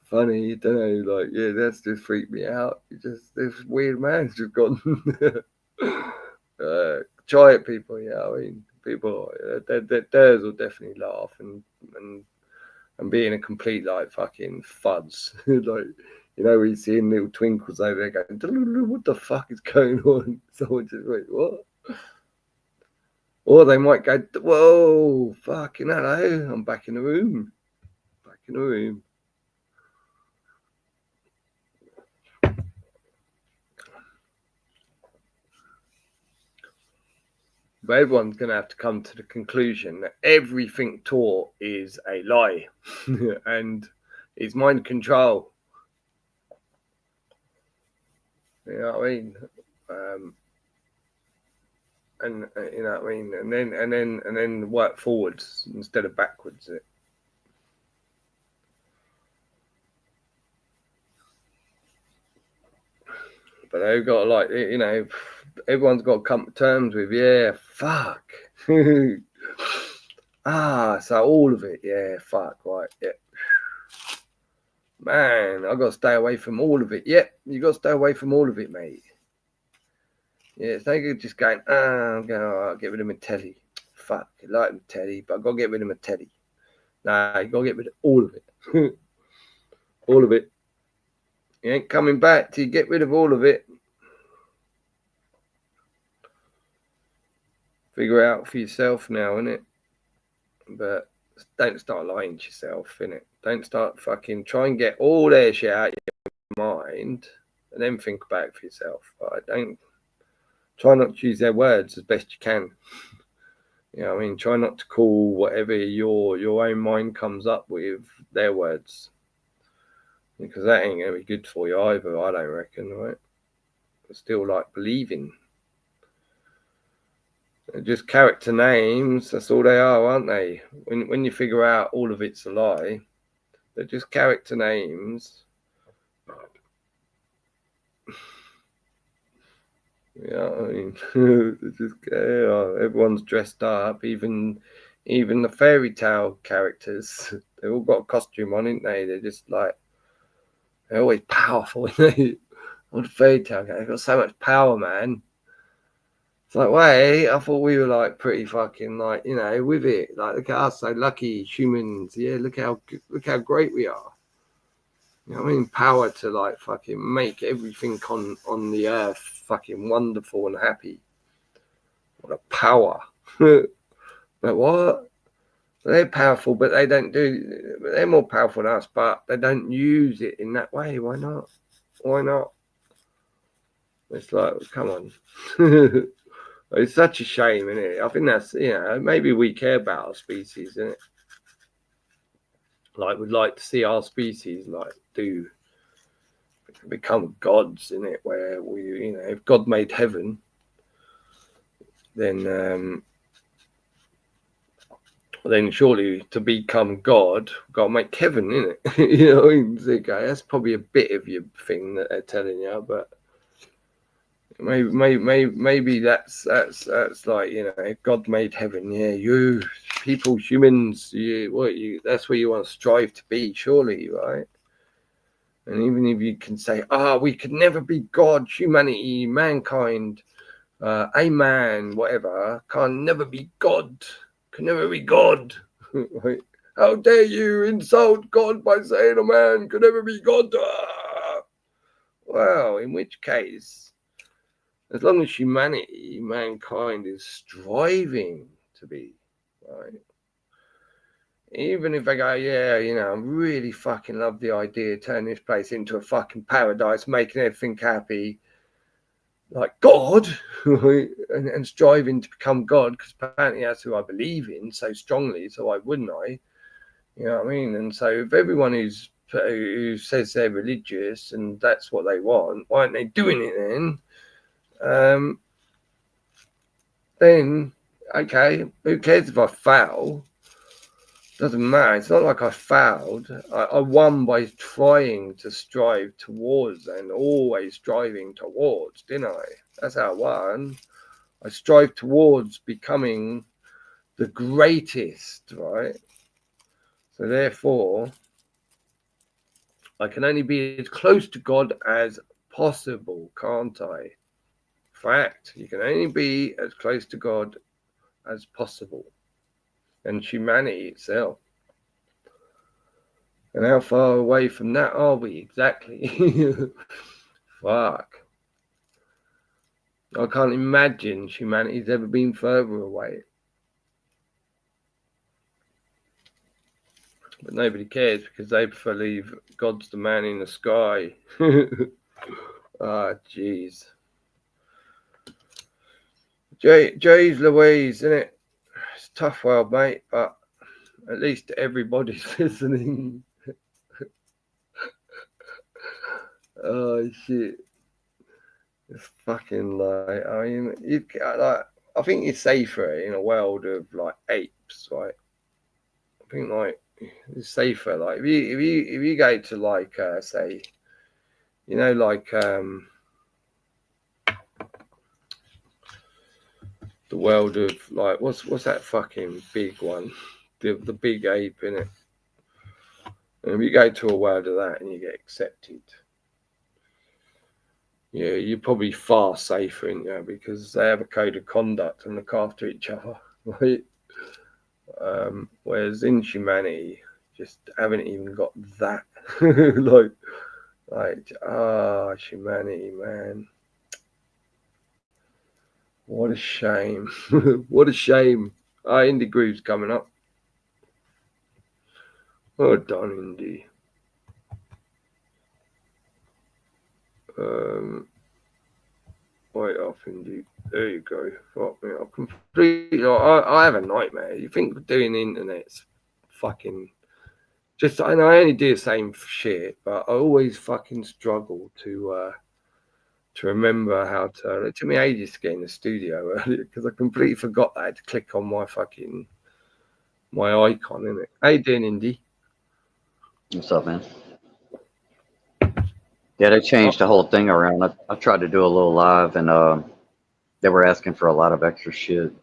Funny, you don't know, like, yeah, that's just freaked me out. This weird man's just gone. Try it, people. Yeah, I mean, people, theirs will definitely laugh and being a complete like fucking fudge. Like, we seeing little twinkles over there going, what the fuck is going on? Someone just went, what? Or they might go, whoa, fucking hello, I'm back in the room. Back in the room. But everyone's going to have to come to the conclusion that everything taught is a lie and is mind control. You know what I mean? And you know what I mean? And then work forwards instead of backwards. But they've got like, you know, everyone's got to come to terms with, yeah, fuck. So all of it, yeah, fuck, right, yeah. Man, I got to stay away from all of it. Yep, you got to stay away from all of it, mate. Yeah, it's no good just going, I'm going to get rid of my telly. Fuck, I like my telly, but I've got to get rid of my telly. Nah, you got to get rid of all of it. All of it. You ain't coming back till you get rid of all of it. Figure out for yourself now, innit? But don't start lying to yourself, innit? Don't start fucking try and get all their shit out of your mind and then think about it for yourself. Right? Don't try not to use their words as best you can. You know what I mean? Try not to call whatever your own mind comes up with their words. Because that ain't gonna be good for you either, I don't reckon, right? It's still like believing. They're just character names, that's all they are, aren't they? When you figure out all of it's a lie, they're just character names. Yeah, I mean, just, everyone's dressed up, even the fairy tale characters. They've all got a costume on, ain't they? They're just like, they're always powerful, ain't they? All the fairy tale characters, they've got so much power, man. It's like, wait, I thought we were like pretty fucking like, you know, with it. Like, look at us, so lucky humans. Yeah, look how great we are. You know what I mean? Power to like fucking make everything on the earth fucking wonderful and happy. What a power. But what? They're powerful, but they don't do. They're more powerful than us, but they don't use it in that way. Why not? Why not? It's like, come on. It's such a shame, isn't it? I think that's, you know, maybe we care about our species, isn't it? Like, we'd like to see our species like become gods, in it, where we, you know, if God made heaven, then surely to become God, we've got to make heaven, innit? You know, okay, that's probably a bit of your thing that they're telling you, but maybe that's like, you know, if God made heaven, yeah, you people, humans, that's where you want to strive to be, surely, right? And even if you can say, we could never be God, humanity, mankind, a man, whatever, can never be God. Right? How dare you insult God by saying a man could never be God? Well, in which case, as long as mankind is striving to be, right? Even if they go, yeah, you know, I really fucking love the idea of turning this place into a fucking paradise, making everything happy, like God, and striving to become God, because apparently that's who I believe in so strongly, so why wouldn't I? You know what I mean? And so if everyone who says they're religious and that's what they want, why aren't they doing it then? Then, okay, who cares if I fail? Doesn't matter. It's not like I failed. I won by trying to strive towards and always striving towards, didn't I? That's how I won. I strive towards becoming the greatest, right? So therefore, I can only be as close to God as possible, can't I? Fact, you can only be as close to God as possible. And humanity itself. And how far away from that are we exactly? Fuck. I can't imagine humanity's ever been further away. But nobody cares because they believe God's the man in the sky. Jeez. Jay's Louise, isn't it? It's a tough world, mate, but at least everybody's listening. Oh shit! It's fucking like, I mean, like, I think you're safer in a world of like apes, right? I think like it's safer. Like if you go to like say, you know, like the world of like what's that fucking big one, the big ape in it. And if you go to a world of that and you get accepted, yeah, you're probably far safer in there because they have a code of conduct and look after each other, right? Whereas in humanity, just haven't even got that. Humanity, man. What a shame. What a shame. Indie Groove's coming up. Well done, Indie. Right off, Indie. There you go. Fuck me. I have a nightmare. You think doing the internet's fucking just, I know I only do the same shit, but I always fucking struggle to remember how to. It took me ages to get in the studio earlier because I completely forgot that I had to click on my icon, innit? How you doing, Indy? What's up, man? Yeah, they changed the whole thing around. I tried to do a little live, and they were asking for a lot of extra shit.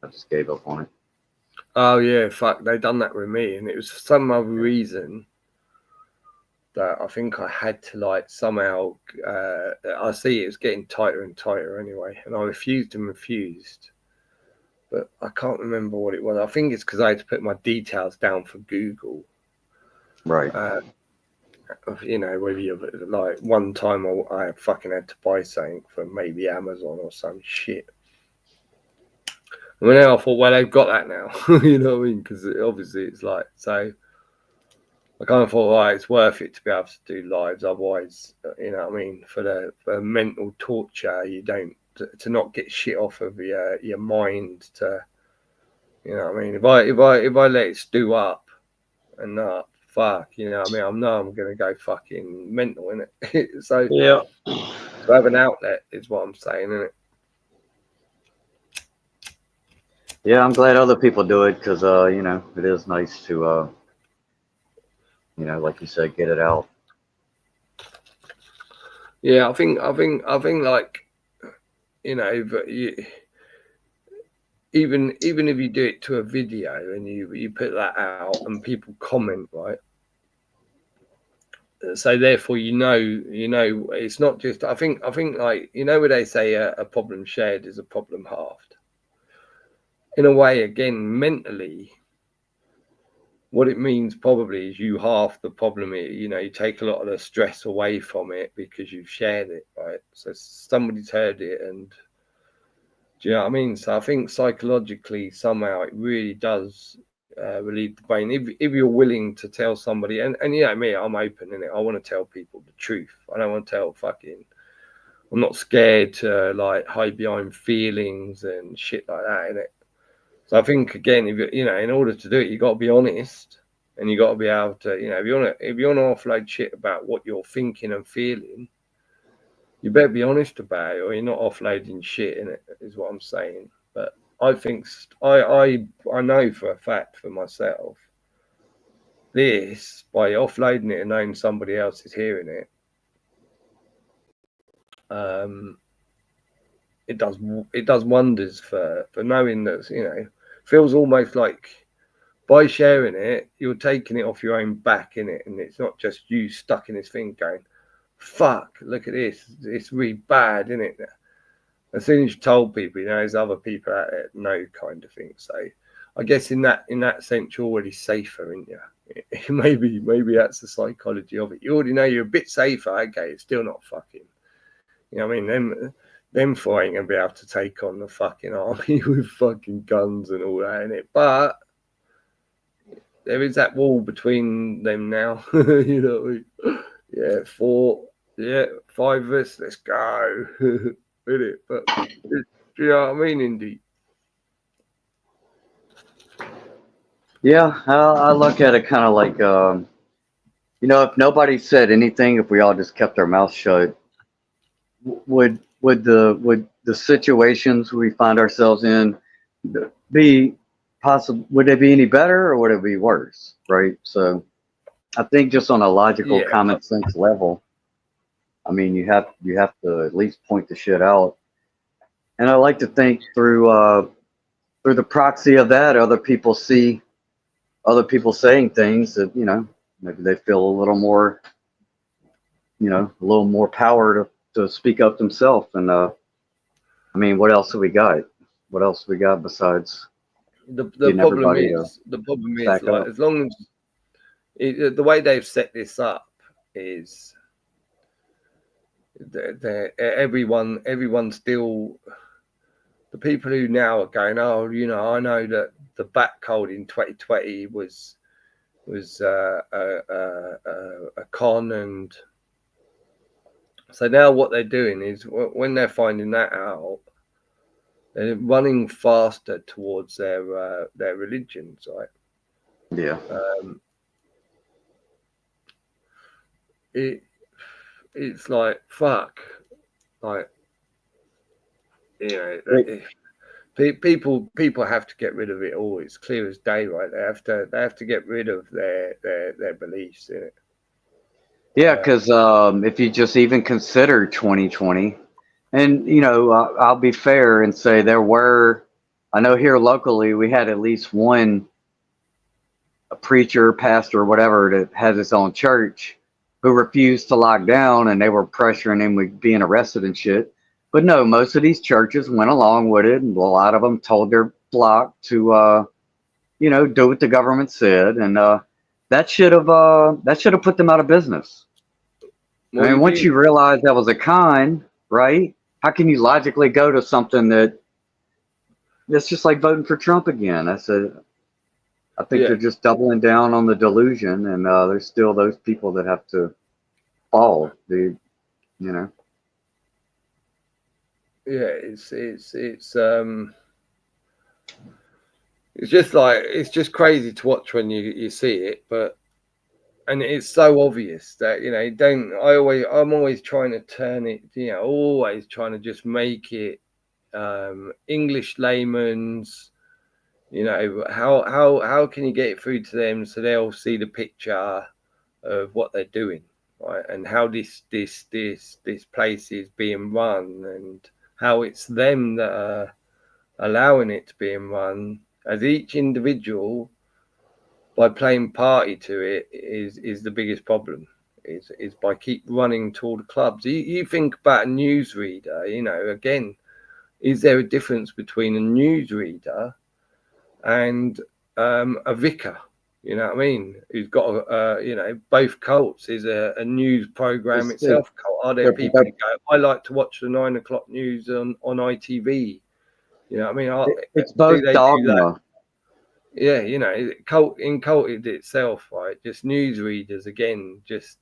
I just gave up on it. Oh yeah, fuck! They done that with me, and it was for some other reason that I think I had to like somehow. I see it was getting tighter and tighter anyway, and I refused and refused. But I can't remember what it was. I think it's because I had to put my details down for Google. Right. You know, whether you like one time I fucking had to buy something for maybe Amazon or some shit. And then I thought, well, they've got that now. You know what I mean? Because obviously it's like, so I kind of thought, right, it's worth it to be able to do lives. Otherwise, you know what I mean? For mental torture, you don't, to not get shit off of your mind to, you know what I mean? If I let it stew up and fuck, you know what I mean? I'm gonna go fucking mental in it. So Yeah. to have an outlet is what I'm saying, isn't it? Yeah, I'm glad other people do it because, it is nice to, like you said, get it out. Yeah, I think like, you know, but even if you do it to a video and you put that out and people comment, right? So therefore, you know, it's not just. I think like, you know, where they say a problem shared is a problem halved. In a way, again, mentally, what it means probably is you half the problem. You know, you take a lot of the stress away from it because you've shared it, right? So somebody's heard it, and do you know what I mean? So I think psychologically, somehow, it really does relieve the pain if you're willing to tell somebody. And you know me, I'm open in it. I want to tell people the truth. I don't want to tell fucking. I'm not scared to like hide behind feelings and shit like that in it. So I think again, if you know, in order to do it, you got to be honest, and you got to be able to, you know, if you want to offload shit about what you're thinking and feeling, you better be honest about it, or you're not offloading shit in it. Is what I'm saying. But I think I know for a fact for myself, this by offloading it and knowing somebody else is hearing it, um, it does wonders for knowing that, you know, feels almost like by sharing it, you're taking it off your own back in it, and it's not just you stuck in this thing going, "Fuck, look at this, it's really bad, isn't it?" As soon as you told people, you know, there's other people out there that know kind of thing. So I guess in that sense, you're already safer, aren't you? maybe that's the psychology of it. You already know you're a bit safer. Okay, it's still not fucking. You know what I mean? Them four ain't gonna be able to take on the fucking army with fucking guns and all that in it. But there is that wall between them now. You know what I mean? Yeah, four. Yeah, five of us. Let's go. With it, but Do you know what I mean, Indy? Yeah, I look at it kind of like, if nobody said anything, if we all just kept our mouths shut, would the situations we find ourselves in be possible? Would they be any better or would it be worse? Right. So I think just on a logical, Yeah, common sense level, I mean, you have to at least point the shit out. And I like to think through the proxy of that, other people see other people saying things that maybe they feel a little more a little more power to speak up themselves. And I mean, what else have we got? What else have we got besides the getting problem everybody to is back like up? as long as the way they've set this up is everyone still, the people who now are going, oh, I know that the bat cold in 2020 was a con, and so now what they're doing is when they're finding that out, they're running faster towards their religions, right? Yeah. It's like fuck, like people have to get rid of it all. It's clear as day, right? They have to get rid of their beliefs in it. Yeah, because if you just even consider 2020, and I'll be fair and say I know here locally we had at least one a preacher, pastor, whatever that has his own church who refused to lock down, and they were pressuring him with being arrested and shit. But no, most of these churches went along with it, and a lot of them told their flock to do what the government said, and that should have put them out of business. I mean, once you realize that was a con, right? How can you logically go to something that's just like voting for Trump again? I think they're just doubling down on the delusion, and there's still those people that have to fall, dude. Yeah, it's just crazy to watch when you see it, and it's so obvious that I'm always trying to turn it, always trying to just make it English layman's. How can you get it through to them so they'll see the picture of what they're doing, right? And how this place is being run, and how it's them that are allowing it to be run as each individual by playing party to it is the biggest problem. Is by keep running to all the clubs. You think about a newsreader, again, is there a difference between a newsreader and a vicar? You know what I mean? Who's got both cults is a news program itself. Are there people who go, I like to watch the 9 o'clock news on ITV? You know what I mean? It's both dogma. Yeah, culted itself, right? Just newsreaders again, just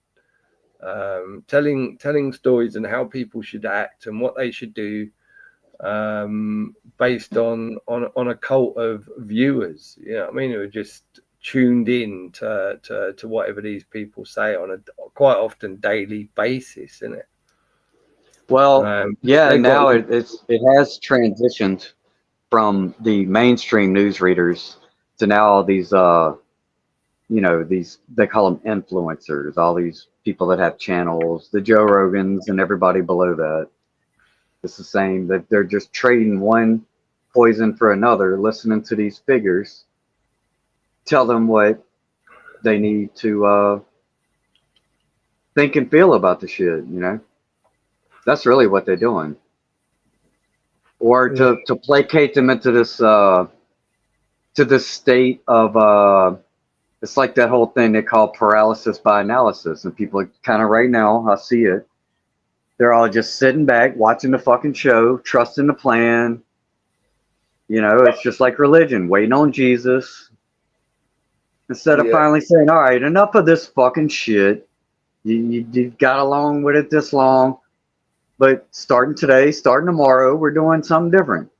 telling stories and how people should act and what they should do, based on a cult of viewers. You know what I mean? Who are just tuned in to whatever these people say on a quite often daily basis, isn't it? Well, now it has transitioned from the mainstream newsreaders to now all these these, they call them influencers, all these people that have channels, the Joe Rogans and everybody below that. It's the same, that they're just trading one poison for another, listening to these figures tell them what they need to think and feel about the shit. That's really what they're doing. Or to placate them into this to this state of it's like that whole thing they call paralysis by analysis, and people kind of right now, I see it, they're all just sitting back watching the fucking show, trusting the plan. It's just like religion, waiting on Jesus, instead of finally saying, all right, enough of this fucking shit. You got along with it this long. But starting today, starting tomorrow, we're doing something different.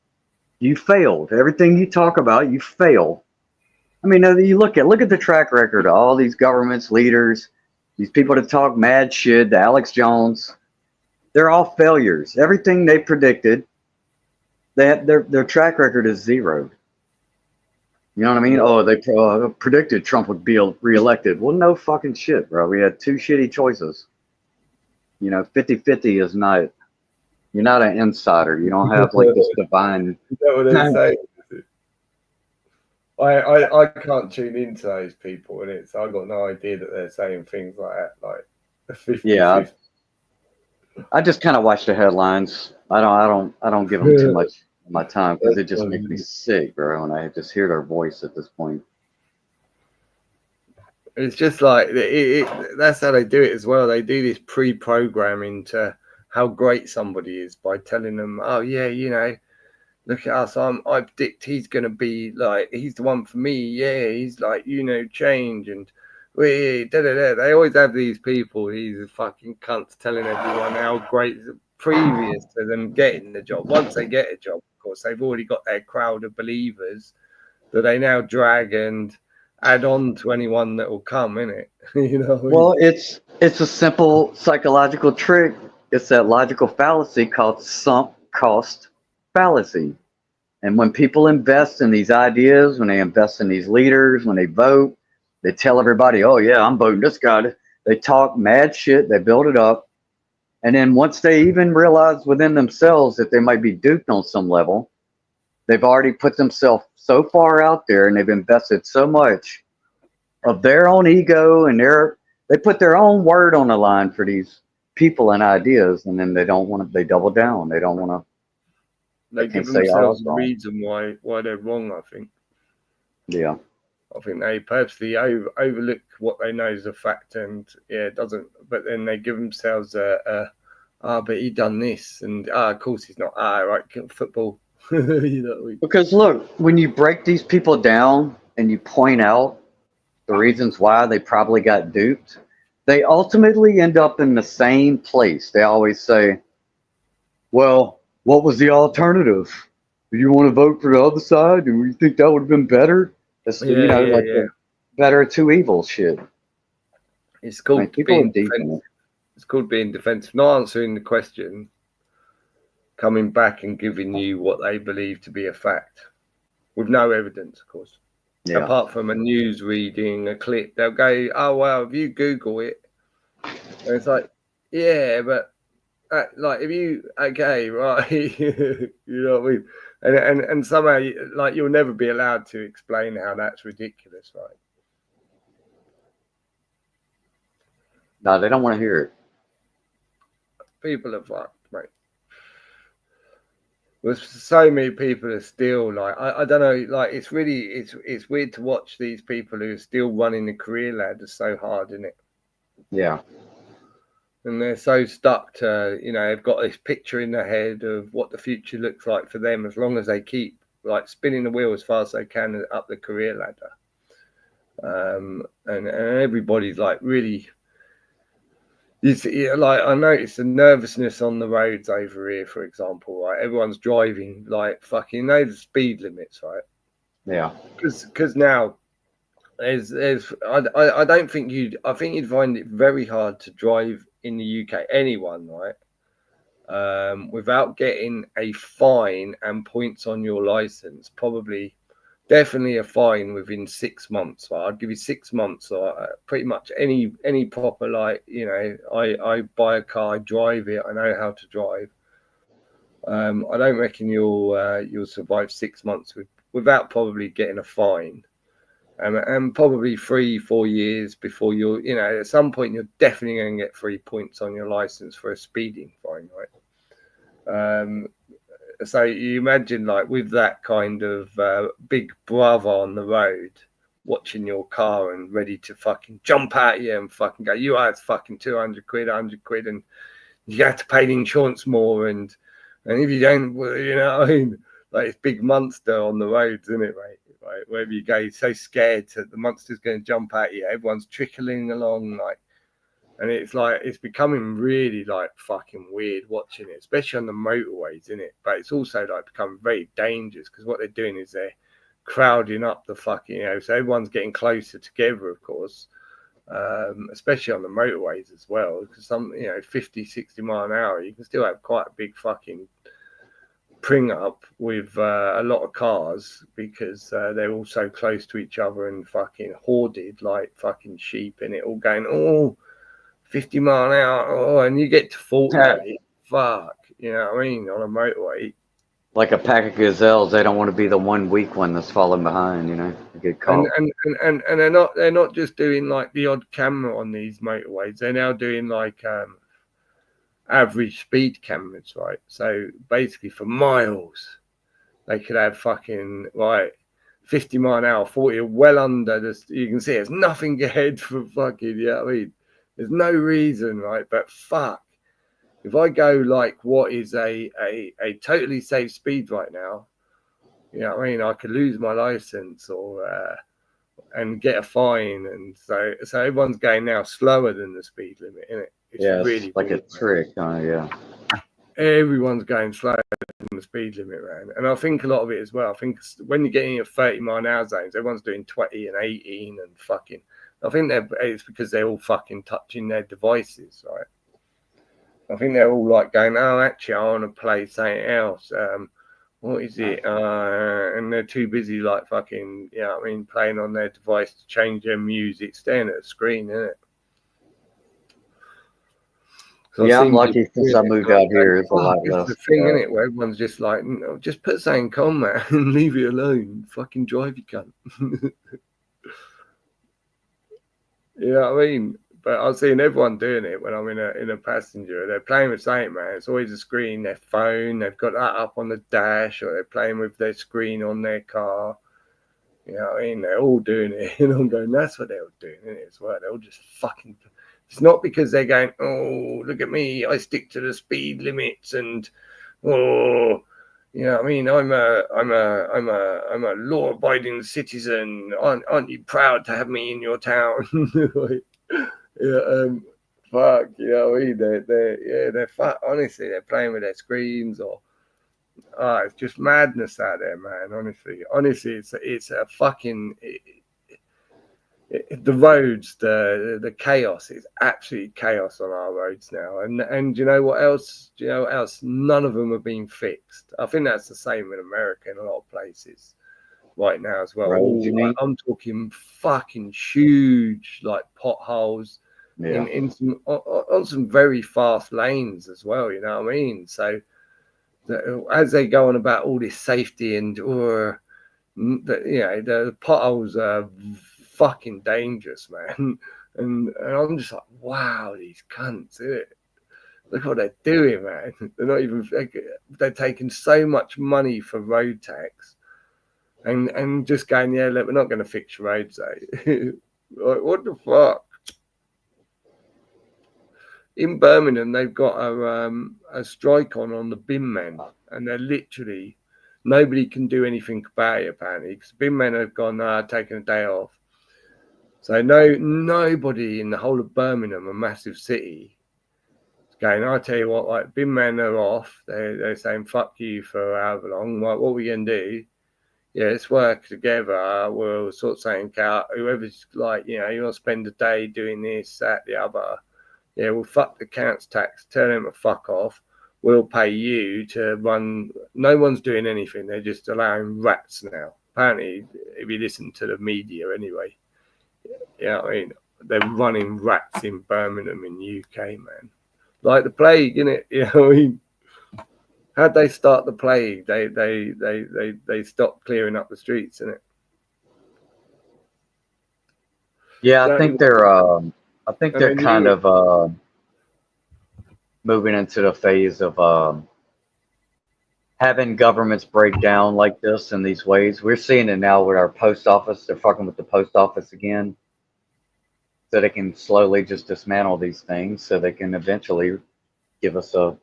You failed. Everything you talk about, you fail. I mean, you look at the track record of all these governments, leaders, these people that talk mad shit, the Alex Jones, they're all failures. Everything they predicted, their track record is zero. You know what I mean? Oh, they predicted Trump would be reelected. Well, no fucking shit, bro. We had two shitty choices. 50-50 is not, you're not an insider. You don't have like this divine. Is that what they say? I can't tune into those people, and I got no idea that they're saying things like that, like 50-50. Yeah, I just kind of watch the headlines. I don't give them too much of my time because it just makes me sick, bro. And I just hear their voice at this point. It's just like that's how they do it as well. They do this pre-programming to how great somebody is by telling them, oh yeah, look at us. I predict he's going to be like, he's the one for me. Yeah, he's like, change. And they always have these people, these fucking cunts telling everyone how great previous to them getting the job. Once they get a job, of course, they've already got their crowd of believers that they now drag and add on to anyone that will come, innit? Well, it's a simple psychological trick. It's that logical fallacy called sunk cost fallacy. And when people invest in these ideas, when they invest in these leaders, when they vote, they tell everybody, oh, yeah, I'm voting this guy. They talk mad shit. They build it up. And then once they even realize within themselves that they might be duped on some level, they've already put themselves so far out there and they've invested so much of their own ego and they put their own word on the line for these people and ideas. And then they double down. They don't want to. They give themselves a reason why they're wrong, I think. Yeah. I think they purposely overlook what they know is a fact, and it doesn't. But then they give themselves but he done this, and of course he's not. Right, football. Because look, when you break these people down and you point out the reasons why they probably got duped, they ultimately end up in the same place. They always say, well, what was the alternative? Do you want to vote for the other side? Do you think that would have been better? That's the better of two evils shit. It's called being defensive. It's called being defensive, not answering the question, coming back and giving you what they believe to be a fact, with no evidence, of course. Yeah. Apart from a news reading, a clip, they'll go, "Oh well, if you Google it," and it's like, yeah, but like if you right, you know what I mean, and somehow like you'll never be allowed to explain how that's ridiculous, right? No, they don't want to hear it. People are fucked, mate. There's so many people are still like I don't know, like it's weird to watch these people who are still running the career ladder so hard, isn't it? Yeah. And they're so stuck to, they've got this picture in their head of what the future looks like for them as long as they keep like spinning the wheel as fast as they can up the career ladder. And everybody's like really, like I noticed the nervousness on the roads over here, for example, right? Everyone's driving like fucking the speed limits, right? Yeah. Because now I don't think I think you'd find it very hard to drive in the UK, anyone, right? Without getting a fine and points on your license, definitely a fine within 6 months. Right? I'd give you 6 months, or pretty much any proper, like, I buy a car, I drive it, I know how to drive. I don't reckon you'll survive 6 months without probably getting a fine. And probably 3-4 years before at some point you're definitely going to get 3 points on your license for a speeding fine, right? So you imagine, like, with that kind of big brother on the road watching your car and ready to fucking jump at you and fucking go, you are, it's fucking 200 quid, 100 quid, and you have to pay the insurance more, and if you don't, I mean, like, it's big monster on the roads, isn't it, mate? Right, wherever you go, you're so scared that the monster's going to jump at you. Everyone's trickling along, like And it's like, it's becoming really like fucking weird watching it, especially on the motorways, isn't it? But it's also like become very dangerous because what they're doing is they're crowding up the fucking, so everyone's getting closer together, of course, especially on the motorways as well. Because 50, 60 mile an hour, you can still have quite a big fucking pring up with a lot of cars because they're all so close to each other and fucking hoarded like fucking sheep, and it all going 50 mile an hour, and you get to 40, fuck, you know what I mean, on a motorway. Like a pack of gazelles, they don't want to be the one weak one that's falling behind, they get caught. And they're not just doing like the odd camera on these motorways. They're now doing like average speed cameras, right? So basically for miles, they could have fucking like 50 mile an hour, 40, well under this. You can see there's nothing ahead for fucking, you know what I mean? There's no reason, right? But fuck, if I go like what is a totally safe speed right now, you know what I mean? I could lose my license or and get a fine, and so everyone's going now slower than the speed limit, isn't it? It's really like weird, a trick, yeah. Everyone's going slower than the speed limit, man. And I think a lot of it as well. I think when you're getting in 30 mile an hour zones, everyone's doing 20 and 18 and fucking. I think it's because they're all fucking touching their devices, right? I think they're all like going, oh, actually, I want to play something else. What is it? And they're too busy, like fucking, playing on their device to change their music, staring at the screen, isn't it? Yeah, I'm lucky since I moved out here. It's a lot less. It's the thing, isn't it, where everyone's just like, no, just put something on, man, and leave it alone. Fucking drive, you cunt. You know what I mean? But I've seen everyone doing it when I'm in a passenger. They're playing with something, man. It's always a screen, their phone. They've got that up on the dash, or they're playing with their screen on their car. You know what I mean? They're all doing it. And I'm going, that's what they're all doing, isn't it, as well? They're all just fucking... It's not because they're going, oh, look at me, I stick to the speed limits, and you know what I mean? I'm a law-abiding citizen. Aren't you proud to have me in your town? Yeah, fuck, you know what I mean? They're fuck. Honestly, they're playing with their screens, or it's just madness out there, man. Honestly, it's a fucking. The roads, the chaos is absolute chaos on our roads now, and you know what else? None of them are being fixed. I think that's the same in America in a lot of places right now as well. I'm talking fucking huge like potholes in some on some very fast lanes as well. You know what I mean? So as they go on about all this safety and the potholes are fucking dangerous, man. And I'm just like, wow, these cunts, isn't it? Look what they're doing, man. They're taking so much money for road tax and just going, yeah, look, we're not going to fix roads, eh? Like, what the fuck? In Birmingham, they've got a strike on the bin men, and they're literally, nobody can do anything about it, apparently, because bin men have gone, taking a day off. So nobody in the whole of Birmingham, a massive city, is going, I tell you what, like, bin men are off. They're saying, fuck you for however long. Like, what are we going to do? Yeah, let's work together. We'll sort something out. Whoever's like, you want to spend a day doing this, that, the other. Yeah, we'll fuck the council tax, tell them to fuck off. We'll pay you to run. No one's doing anything. They're just allowing rats now. Apparently, if you listen to the media anyway. Yeah, I mean, they're running rats in Birmingham in the UK, man. Like the plague, innit? You know what I mean? How'd they start the plague? They stopped clearing up the streets, innit? Yeah, I think they're kind of moving into the phase of having governments break down like this in these ways. We're seeing it now with our post office. They're fucking with the post office again. So they can slowly just dismantle these things so they can eventually give us the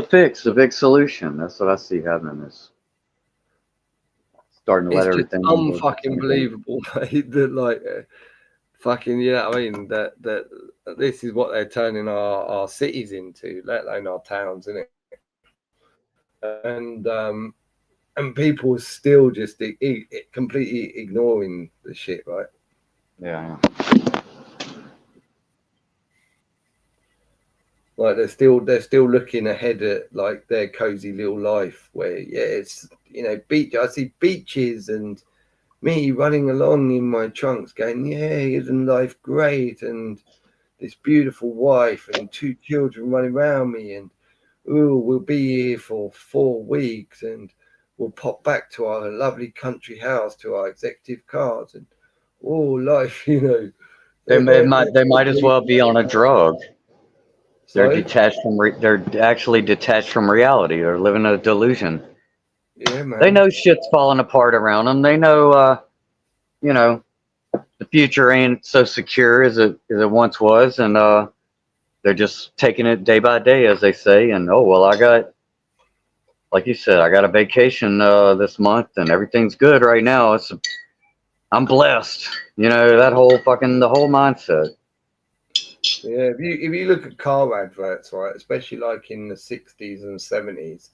fix, the big solution. That's what I see happening is starting to let everything. It's unfucking believable, mate, that like fucking, you know what I mean? That this is what they're turning our cities into, let alone our towns, isn't it? And people are still just completely ignoring the shit, right? Yeah. Like they're still looking ahead at like their cozy little life where it's, you know, beach. I see beaches and me running along in my trunks going, yeah, isn't life great? And this beautiful wife and 2 children running around me, and ooh, we'll be here for 4 weeks and we'll pop back to our lovely country house to our executive cars, and oh, life, you know. They might as well be on a drug. They're Sorry? detached from they're actually detached from reality. They're living a delusion. Yeah, They man. know shit's falling apart around them. They know, you know, the future ain't so secure as it once was, and they're just taking it day by day, as they say. And oh well, like you said, I got a vacation this month, and everything's good right now. I'm blessed. You know, the whole mindset. Yeah, if you look at car adverts, right, especially like in the 60s and 70s,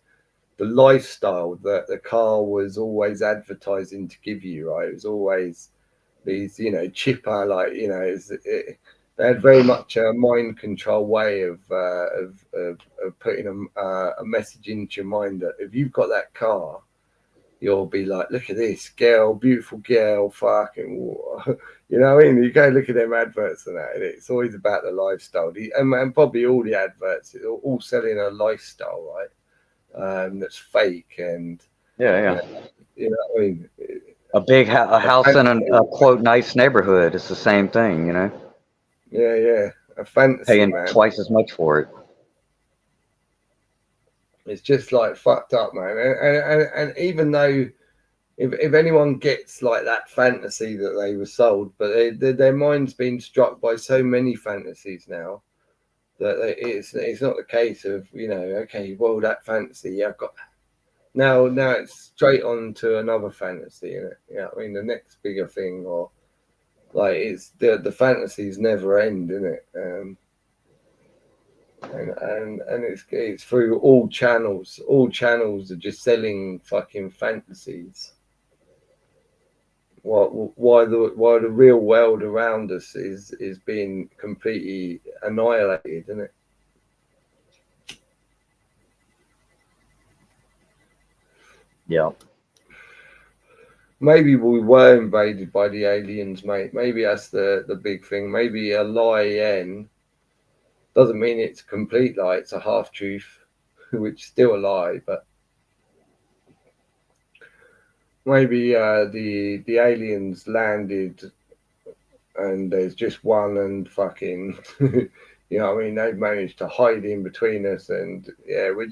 the lifestyle that the car was always advertising to give you, right? It was always these, you know, chipper, like, you know, they had very much a mind control way of putting a message into your mind that if you've got that car, you'll be like, look at this girl, beautiful girl, fucking, you know what I mean? You go look at them adverts and that, and it's always about the lifestyle. And probably all the adverts, it's all selling a lifestyle, right? That's fake, and Yeah, you yeah. know, you know what I mean? A A house in fantasy, a quote nice neighborhood. It's the same thing, you know. yeah, yeah, a fantasy, Paying man. twice as much for it. It's just like fucked up, man. And even though if anyone gets like that fantasy that they were sold, but their mind's been struck by so many fantasies now that it's not the case of, you know, okay, well, that fantasy, yeah, I've got now it's straight on to another fantasy, isn't it? Yeah, I mean the next bigger thing, or like it's the fantasies never end, isn't it? And it's through all channels. All channels are just selling fucking fantasies. Why the real world around us is being completely annihilated, isn't it? Yeah. Maybe we were invaded by the aliens, mate. Maybe that's the big thing. Maybe a lie in doesn't mean it's a complete lie. It's a half truth, which is still a lie. But maybe the aliens landed and there's just one, and fucking, you know what I mean? They've managed to hide in between us, and yeah, we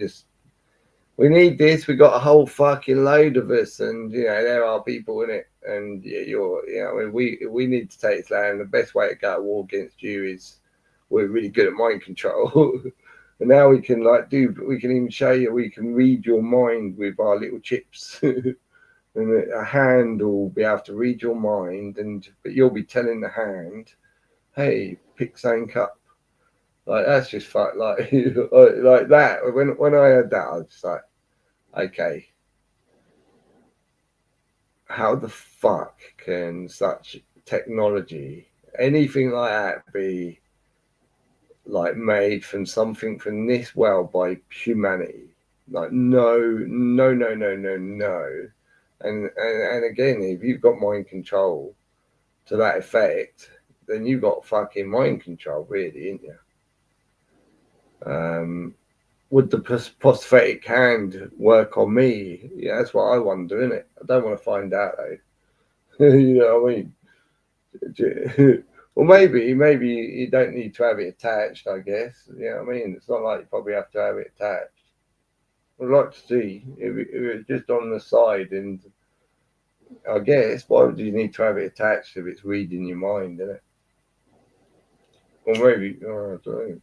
need this. We got a whole fucking load of us, and you know there are people in it, and you know, we need to take this land. The best way to go to war against you is we're really good at mind control. And now we can we can even show you, we can read your mind with our little chips. And a hand will be able to read your mind, but you'll be telling the hand, "Hey, pick something up." Like that's just fuck, like like that. When I heard that, I was just like, okay, how the fuck can such technology, anything like that, be like made from something from this well by humanity? Like no, no, no, no, no, no. And again, if you've got mind control to that effect, then you've got fucking mind control, really, ain't you? Would the prosthetic hand work on me? Yeah, that's what I wonder, innit? I don't want to find out though. You know what I mean? Well, maybe you don't need to have it attached, I guess. You know what I mean? It's not like you probably have to have it attached. I'd like to see if it's just on the side, and I guess why would you need to have it attached if it's reading your mind, isn't it? Or maybe, oh, I don't know.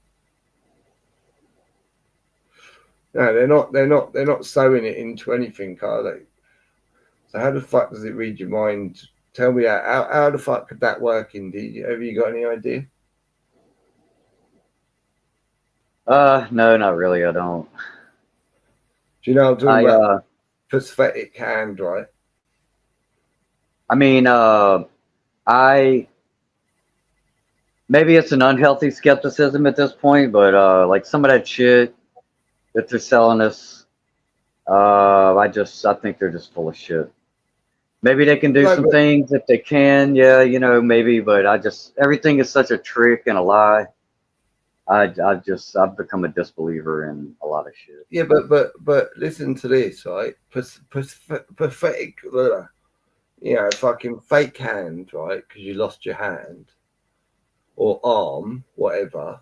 No, they're not sewing it into anything, are they? So how the fuck does it read your mind Tell me how the fuck could that work, Indy? Have you got any idea? No, not really. I don't. Do you know what I'm talking about? I Prosthetic hand, right? I mean, I maybe it's an unhealthy skepticism at this point, but like some of that shit that they're selling us, I think they're just full of shit. Maybe they can do No, some but things if they can, yeah, maybe, but everything is such a trick and a lie. I've become a disbeliever in a lot of shit. yeah, but listen to this, right? Pathetic, fucking fake hand, right? Because you lost your hand or arm, whatever,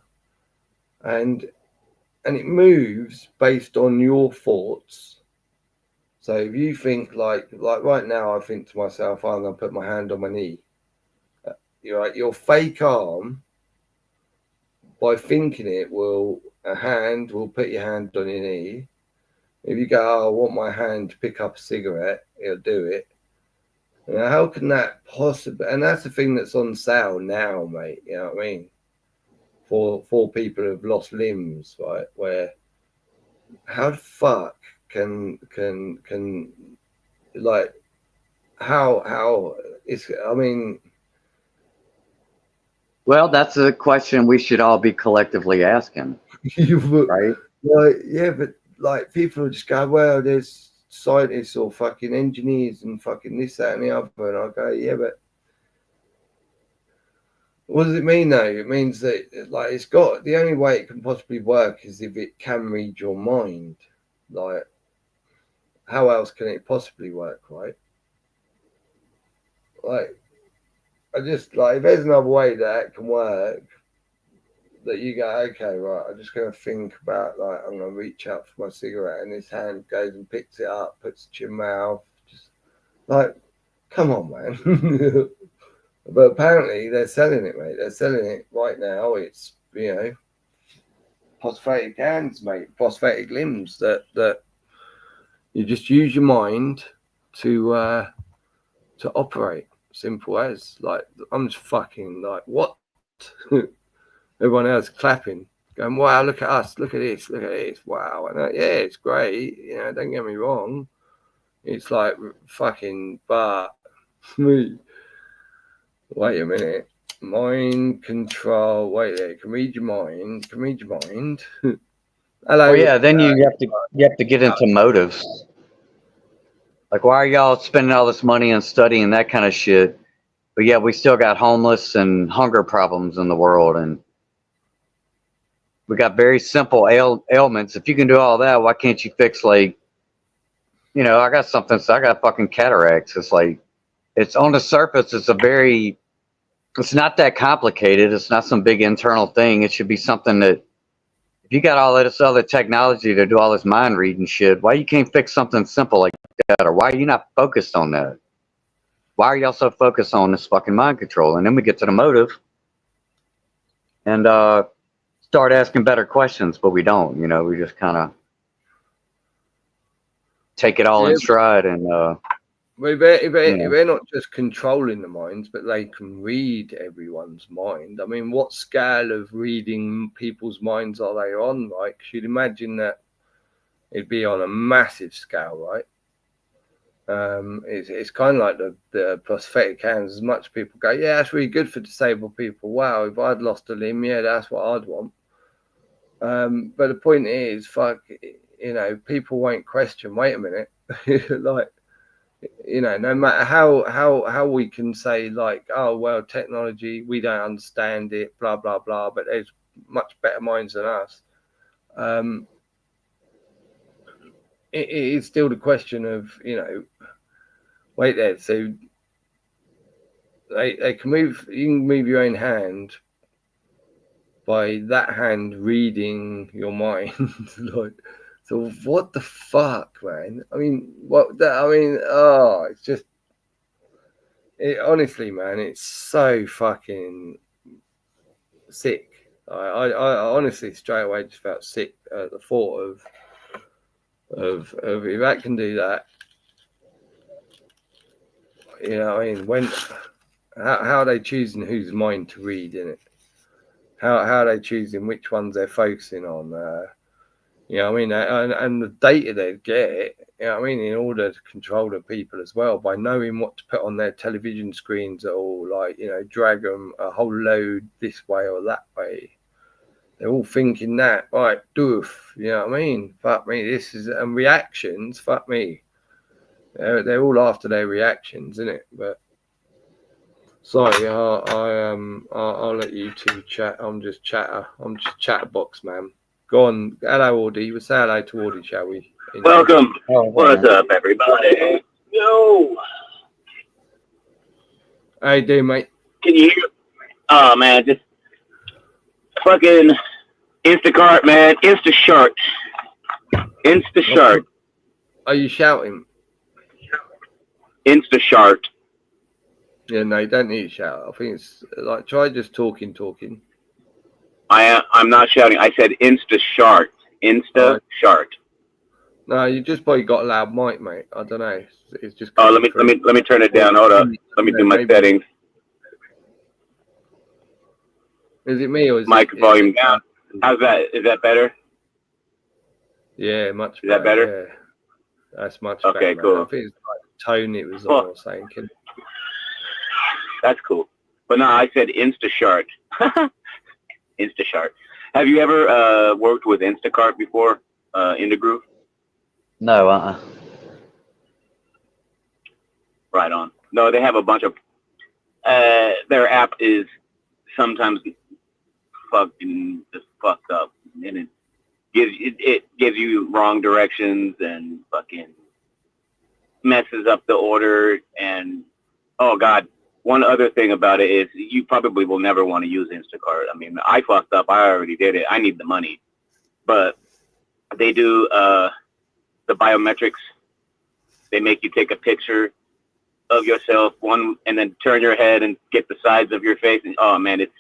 and it moves based on your thoughts. So if you think like right now, I think to myself, I'm gonna put my hand on my knee. You're right. Your fake arm, by thinking it, a hand will put your hand on your knee. If you go, oh, I want my hand to pick up a cigarette, it'll do it. Now, how can that possibly? And that's the thing that's on sale now, mate. You know what I mean? For people who've lost limbs, right? Where how the fuck can like how it's? I mean, Well, that's a question we should all be collectively asking, you right? like yeah, but like people will just go, well, there's scientists or fucking engineers and fucking this, that, and the other, and I go, yeah, but what does it mean though? It means that like it's got the only way it can possibly work is if it can read your mind. Like how else can it possibly work, right? Like I just like if there's another way that can work, that you go, okay, right, I'm just gonna think about like I'm gonna reach out for my cigarette and his hand goes and picks it up, puts it to your mouth, just like come on, man. But apparently they're selling it, mate. They're selling it right now. It's prosthetic hands, mate, prosthetic limbs that you just use your mind to operate. Simple as like I'm just fucking like what? Everyone else clapping, going, wow, look at us, look at this, wow. And yeah, it's great. Don't get me wrong. It's like fucking, but wait a minute. Mind control. Wait there. Can read your mind. Can read your mind. Well, Hello. yeah, then you have to get into motives. Like, why are y'all spending all this money on studying that kind of shit? But yeah, we still got homeless and hunger problems in the world, and we got very simple ailments. If you can do all that, why can't you fix like, I got something. So I got fucking cataracts. It's like, it's on the surface. It's not that complicated. It's not some big internal thing. It should be something that if you got all this other technology to do all this mind reading shit, why you can't fix something simple like that? Or why are you not focused on that? Why are y'all so focused on this fucking mind control? And then we get to the motive and start asking better questions, but we don't. We just kind of take it all Yeah, in stride and if they're not just controlling the minds, but they can read everyone's mind. I mean, what scale of reading people's minds are they on? Right? 'Cause you'd imagine that it'd be on a massive scale, right? It's kind of like the prosthetic hands. As much people go, yeah, that's really good for disabled people. Wow, if I'd lost a limb, yeah, that's what I'd want. But the point is, fuck, people won't question. Wait a minute, like, no matter how we can say like, oh well, technology, we don't understand it, blah blah blah. But there's much better minds than us. It is still the question of wait there. So they can move. You can move your own hand by that hand reading your mind. Like, so what the fuck, man? I mean, it's just honestly, man, it's so fucking sick. I honestly straight away just felt sick at the thought of if that can do that. You know what I mean? How are they choosing whose mind to read in it? How are they choosing which ones they're focusing on? You know what I mean? And the data they get, you know what I mean, in order to control the people as well, by knowing what to put on their television screens or like, you know, drag them a whole load this way or that way. They're all thinking that, right, doof, you know what I mean? Fuck me, this is, and reactions, fuck me. They're all after their reactions, isn't it? But sorry, I'll let you two chat. I'm just chatterbox, man. Go on. Hello, Audie. We'll say hello to Audie, shall we? Welcome. What's up, everybody? Yo. How you doing, mate? Can you hear? Oh, man, just fucking Instacart, man. Instashart. Instashart. Are you shouting? Instashart. Yeah, no, you don't need to shout. I think it's like, try just talking. I'm not shouting. I said Instashart. Instashart. No, you just probably got a loud mic, mate. I don't know. It's just. Oh, let me turn it down. Hold up. Let me do my settings. Is it me or is mic volume down? How's that? Is that better? Yeah, much better. Is that better? Yeah. That's much better. Okay, cool. I think it's like the tone it was on or something. That's cool. But no, I said Instashart. Instashart. Have you ever worked with Instacart before, in the group? No, Right on. No, they have a bunch of. Their app is sometimes fucking just fucked up, and it gives you wrong directions and fucking messes up the order. And oh god, one other thing about it is you probably will never want to use Instacart. I mean, I fucked up. I already did it. I need the money, but they do the biometrics. They make you take a picture of yourself, and then turn your head and get the sides of your face. And, oh man, it's.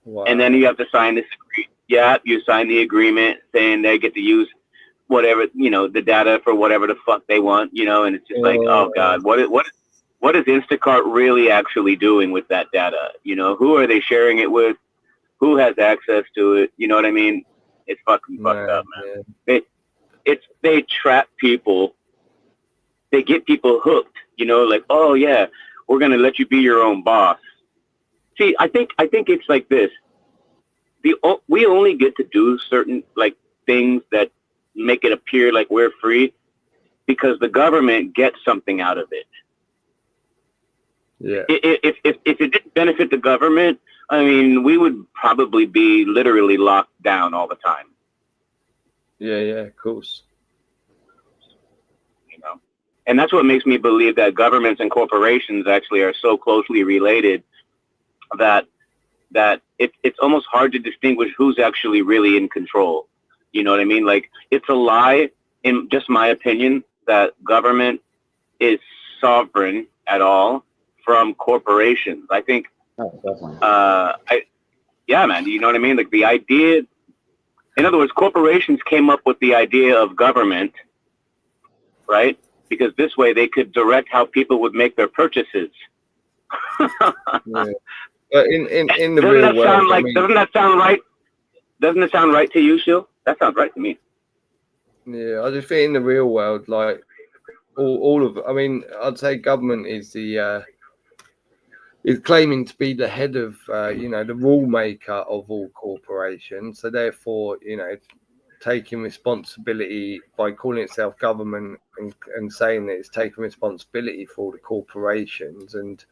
Wow. And then you have to sign this. Yeah, you sign the agreement saying they get to use whatever, the data for whatever the fuck they want, and it's just like, oh god, what is Instacart really actually doing with that data? Who are they sharing it with? Who has access to it? You know what I mean? It's fucking fucked up, man. They trap people. They get people hooked, like, oh yeah, we're gonna let you be your own boss. See, I think it's like this. We only get to do certain like things that make it appear like we're free because the government gets something out of it. Yeah. If it didn't benefit the government, I mean, we would probably be literally locked down all the time. Yeah, of course. And that's what makes me believe that governments and corporations actually are so closely related that it's almost hard to distinguish who's actually really in control. You know what I mean? Like, it's a lie, in just my opinion, that government is sovereign at all from corporations. I think, yeah, man, you know what I mean? Like, the idea, in other words, corporations came up with the idea of government, right? Because this way they could direct how people would make their purchases. Yeah. But in the real world, doesn't that sound right? Doesn't it sound right to you, Shil? That sounds right to me. Yeah, I just think in the real world, like all of, I mean, I'd say government is is claiming to be the head of, the rule maker of all corporations. So therefore, taking responsibility by calling itself government and saying that it's taking responsibility for the corporations and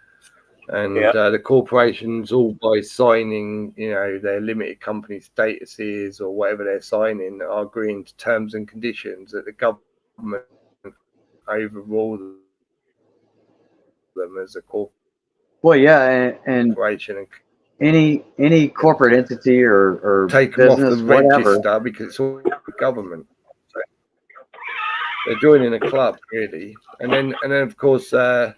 the corporations all by signing, their limited company statuses or whatever they're signing are agreeing to terms and conditions that the government overrule them as a corporation. Well, yeah, and any corporate entity or take them off the register because it's all government. So they're joining a club, really, and then of course the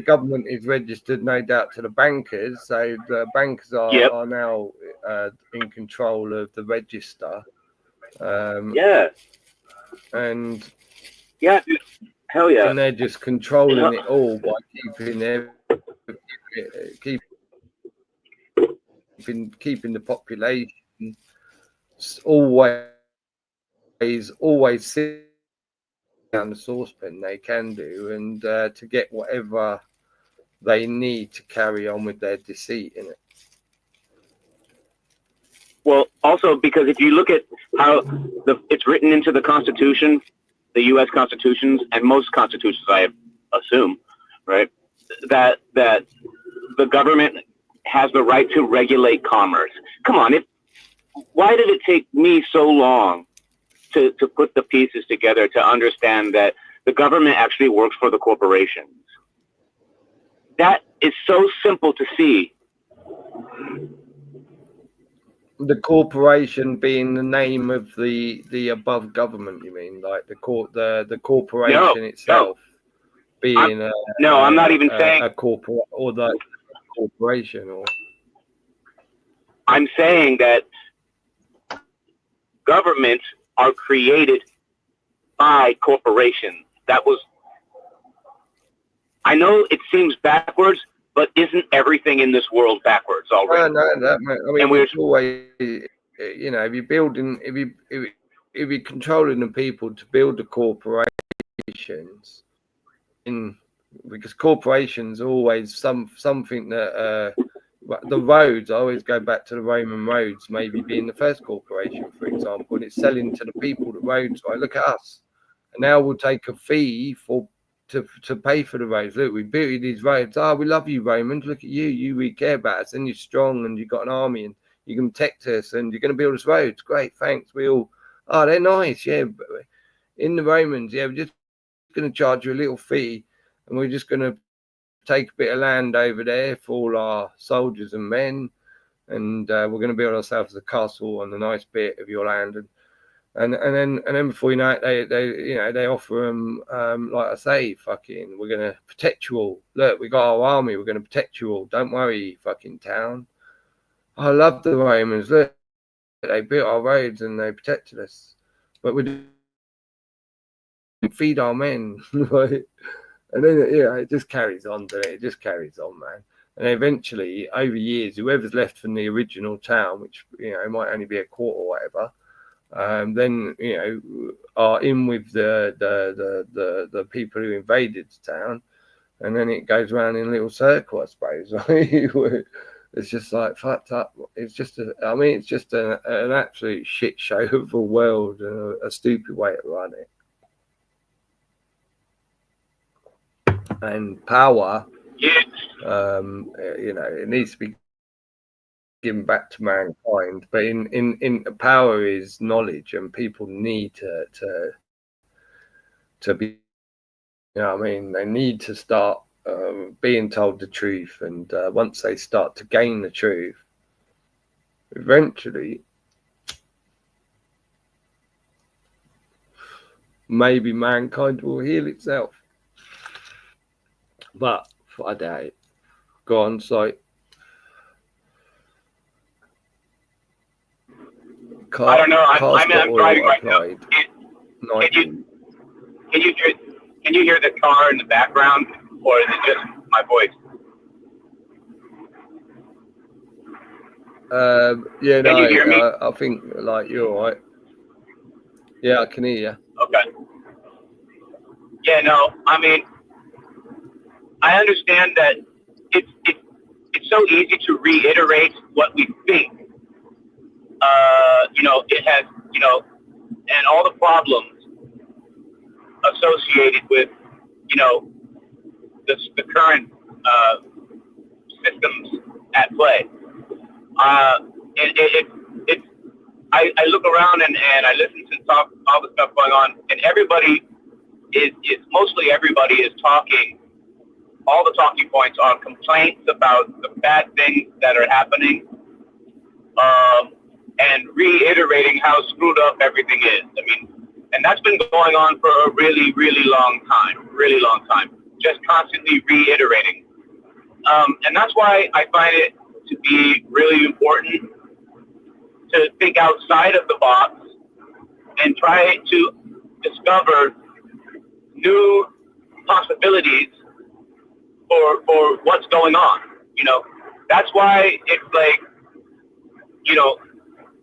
government is registered, no doubt, to the bankers. So the bankers are now in control of the register. Yeah. And yeah. Hell yeah. and they're just controlling it all by keeping the population always sit down the saucepan they can do, and to get whatever they need to carry on with their deceit in it. Well, also because if you look at how it's written into the Constitution, the U.S. constitutions, and most constitutions, I assume, right, that the government has the right to regulate commerce. Come on, why did it take me so long to put the pieces together to understand that the government actually works for the corporations? That is so simple to see. The corporation being the name of the above government, you mean, like the corporation itself being I'm not even saying a corporate or the corporation, or I'm saying that governments are created by corporations. I know it seems backwards, but isn't everything in this world backwards already? No, I mean, it's always, you know, if you're controlling the people to build the corporations, because corporations are always something that the roads. I always go back to the Roman roads, maybe being the first corporation, for example, and it's selling to the people the roads. Right, look at us, and now we'll take a fee to pay for the roads. Look, we built you these roads. We love you, Raymond. Look at you really care about us, and you're strong, and you've got an army, and you can protect us, and you're going to build us roads. Great, thanks. They're nice, yeah. But in the Romans, yeah, we're just going to charge you a little fee, and we're just going to take a bit of land over there for all our soldiers and men, and we're going to build ourselves a castle on the nice bit of your land, and then before you know it, they offer them, like I say, fucking, we're going to protect you all. Look, we got our army, we're going to protect you all. Don't worry, fucking town. I love the Romans. Look, they built our roads and they protected us, but we didn't feed our men. Right? And then, it just carries on, doesn't it? It just carries on, man. And eventually, over years, whoever's left from the original town, which, might only be a quarter or whatever, then, are in with the people who invaded the town. And then it goes around in a little circle, I suppose. It's just like fucked up. It's just an absolute shit show of a world and a stupid way to run it. And power, it needs to be given back to mankind. But in power is knowledge, and people need to be, they need to start being told the truth. And once they start to gain the truth, eventually, maybe mankind will heal itself. But I doubt it. Go on, site. I don't know. I'm driving right now. Can you hear the car in the background, or is it just my voice? Yeah, can you hear me? I think you're all right. Yeah, I can hear you. Okay. Yeah, no, I understand that it's so easy to reiterate what we think. It has, and all the problems associated with, the current systems at play. I look around and I listen to all the stuff going on, and mostly everybody is talking. All the talking points are complaints about the bad things that are happening, and reiterating how screwed up everything is. And that's been going on for a really, really long time, just constantly reiterating. And that's why I find it to be really important to think outside of the box and try to discover new possibilities for what's going on. You know, that's why it's like, you know,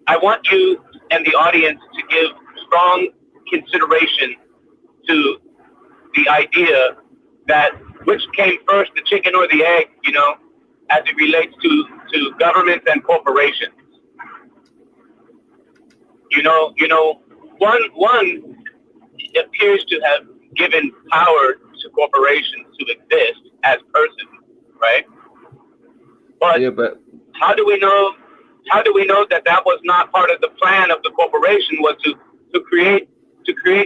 I want you and the audience to give strong consideration to the idea that which came first, the chicken or the egg, you know, as it relates to governments and corporations. You know, one appears to have given power to corporations to exist as persons, right? But, Yeah, but how do we know that was not part of the plan of the corporation, was to create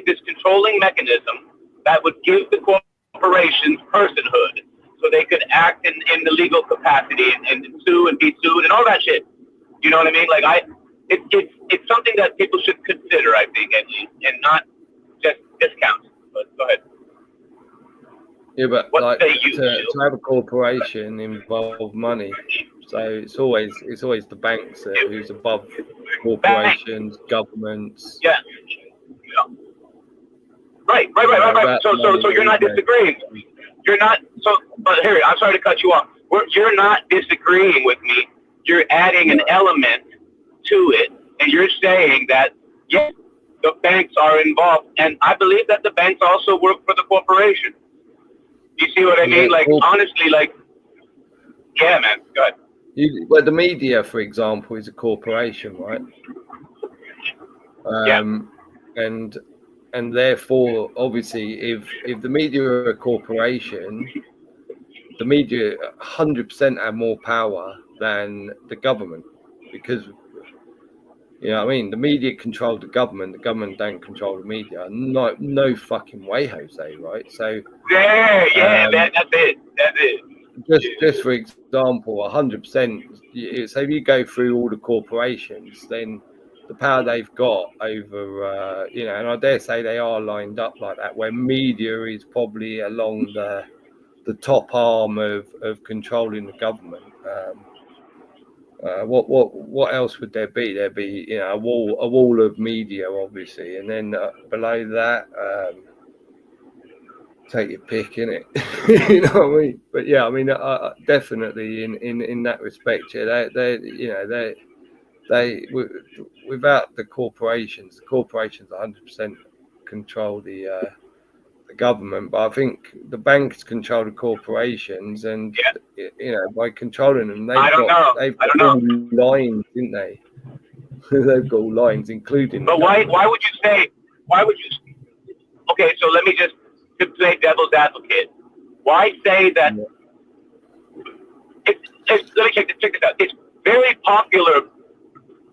this controlling mechanism that would give the corporations personhood, so they could act in the legal capacity and sue and be sued and all that shit. You know what I mean? Like it's something that people should consider, I think, at least, and not just discount. But go ahead. yeah, but What like say you, to have a corporation involve money, so it's always the banks who's above corporations, governments. Yeah. Right. So you're not disagreeing. You're not. So, but here, I'm sorry to cut you off. You're not disagreeing with me. You're adding an element to it, and you're saying that yes, the banks are involved, and I believe that the banks also work for the corporation. You see what I mean? Like, honestly, like, yeah, man. Go ahead. Well, the media, for example, is a corporation, right? And therefore, obviously, if the media are a corporation, the media 100% have more power than the government, because you know what I mean, the media control the government don't control the media. No fucking way, Jose, right? So That's it. Just for example, 100%. So if you go through all the corporations, then the power they've got over, you know, and I dare say they are lined up like that, where media is probably along the top arm of controlling the government. What else would there be? There'd be, you know, a wall of media, obviously, and then below that, take your pick, innit? You know what I mean? But yeah, I mean, definitely in that respect, yeah, they without the corporations 100% control the government, but I think the banks control the corporations, and you know, by controlling them, they've got all lines, didn't they? They've got all lines, including. But why would you? Okay, so let me just, to play devil's advocate. Why say that? Let me check this out. It's very popular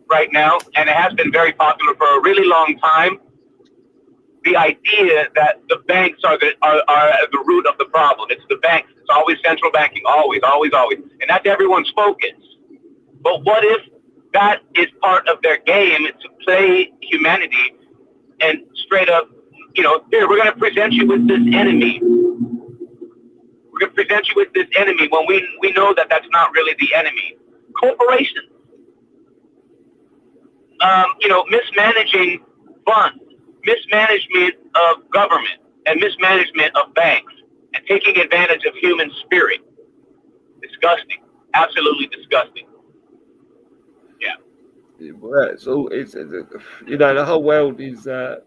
right now, and it has been very popular for a really long time. The idea that the banks are the root of the problem. It's the banks. It's always central banking. Always. And that's everyone's focus. But what if that is part of their game to play humanity and straight up, you know, here, we're going to present you with this enemy. We're going to present you with this enemy when we know that that's not really the enemy. Corporations. You know, mismanaging funds, mismanagement of government, and mismanagement of banks, and taking advantage of human spirit. Disgusting. Absolutely disgusting. Yeah. Well, it's you know, the whole world is the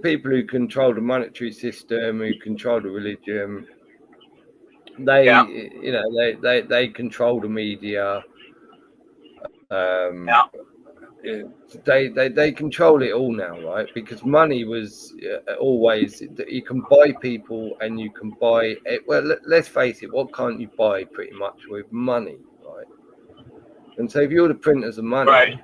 people who control the monetary system, who control the religion. You know, they control the media. They control it all now, right? Because money was always, you can buy people, and you can buy it. Well, let's face it, what can't you buy pretty much with money, right? And so if you're the printers of money,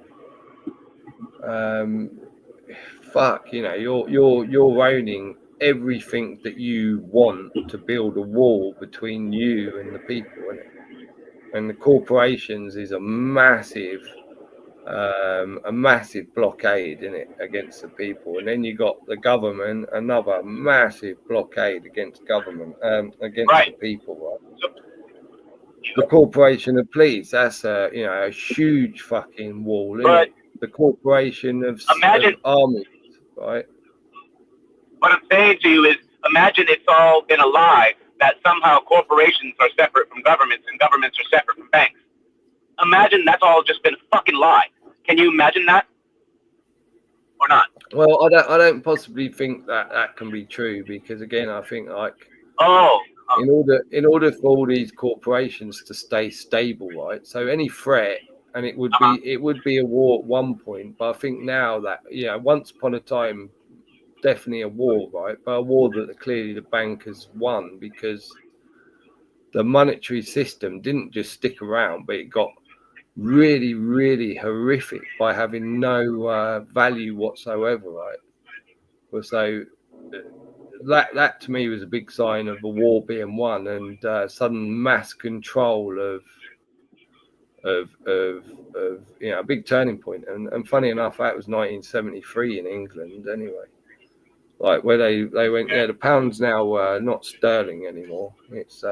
fuck, you know, you're owning everything that you want to build a wall between you and the people, isn't it? And the corporations is a massive blockade in it against the people, and then you got the government, another massive blockade against government, against the people, right? The corporation of police, that's a huge fucking wall, isn't it? The corporation of armies, right? What I'm saying to you is, Imagine it's all been a lie, that somehow corporations are separate from governments and governments are separate from banks. Imagine that's all just been a fucking lie. Can you imagine that? Or not? Well, I don't possibly think that that can be true, because again, I think like Oh, in order for all these corporations to stay stable, right? So any threat, and it would be a war at one point, but I think now that once upon a time, definitely a war, right? But a war that clearly the bankers won, because the monetary system didn't just stick around, but it got really, really horrific by having no value whatsoever, right? Well, so that to me was a big sign of a war being won, and sudden mass control of a big turning point. And funny enough, that was 1973 in England anyway. Like where they went, the pound's now not sterling anymore. It's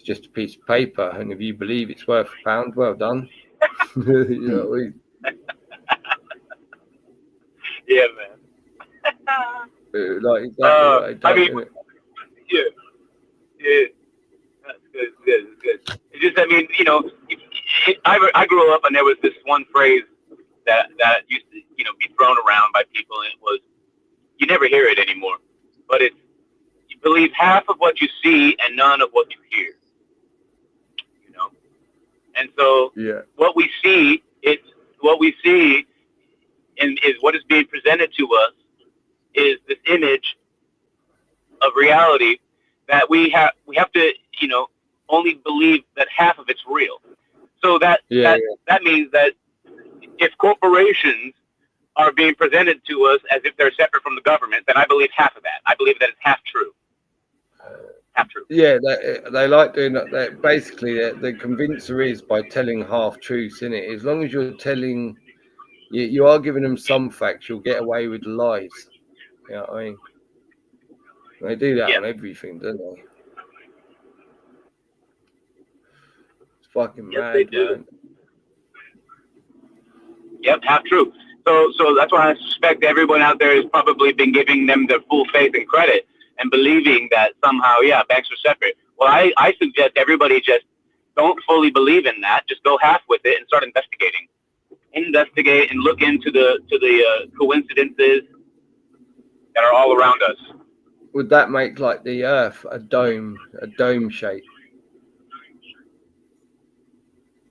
just a piece of paper, and if you believe it's worth a pound, well done. You know what I mean? yeah, man. Like exactly what they done, I mean, innit? yeah. That's good. It's just, I mean, I grew up and there was this one phrase that used to, be thrown around by people, and it was, you never hear it anymore, but it's, you believe half of what you see and none of what you hear. And so what we see and is what is being presented to us is this image of reality that we have to, only believe that half of it's real. So that means that if corporations are being presented to us as if they're separate from the government, then I believe half of that. I believe that it's half true. Half true. Yeah, they like doing that. Basically, the convincer is by telling half truths, in it. As long as you're telling, you are giving them some facts, you'll get away with lies. You know what I mean? They do that on everything, don't they? It's fucking mad, they do. man. Yep, half true. So that's why I suspect everyone out there has probably been giving them their full faith and credit and believing that somehow, banks are separate. Well, I suggest everybody just don't fully believe in that. Just go half with it and start investigating. Investigate and look into the coincidences that are all around us. Would that make like the Earth a dome shape?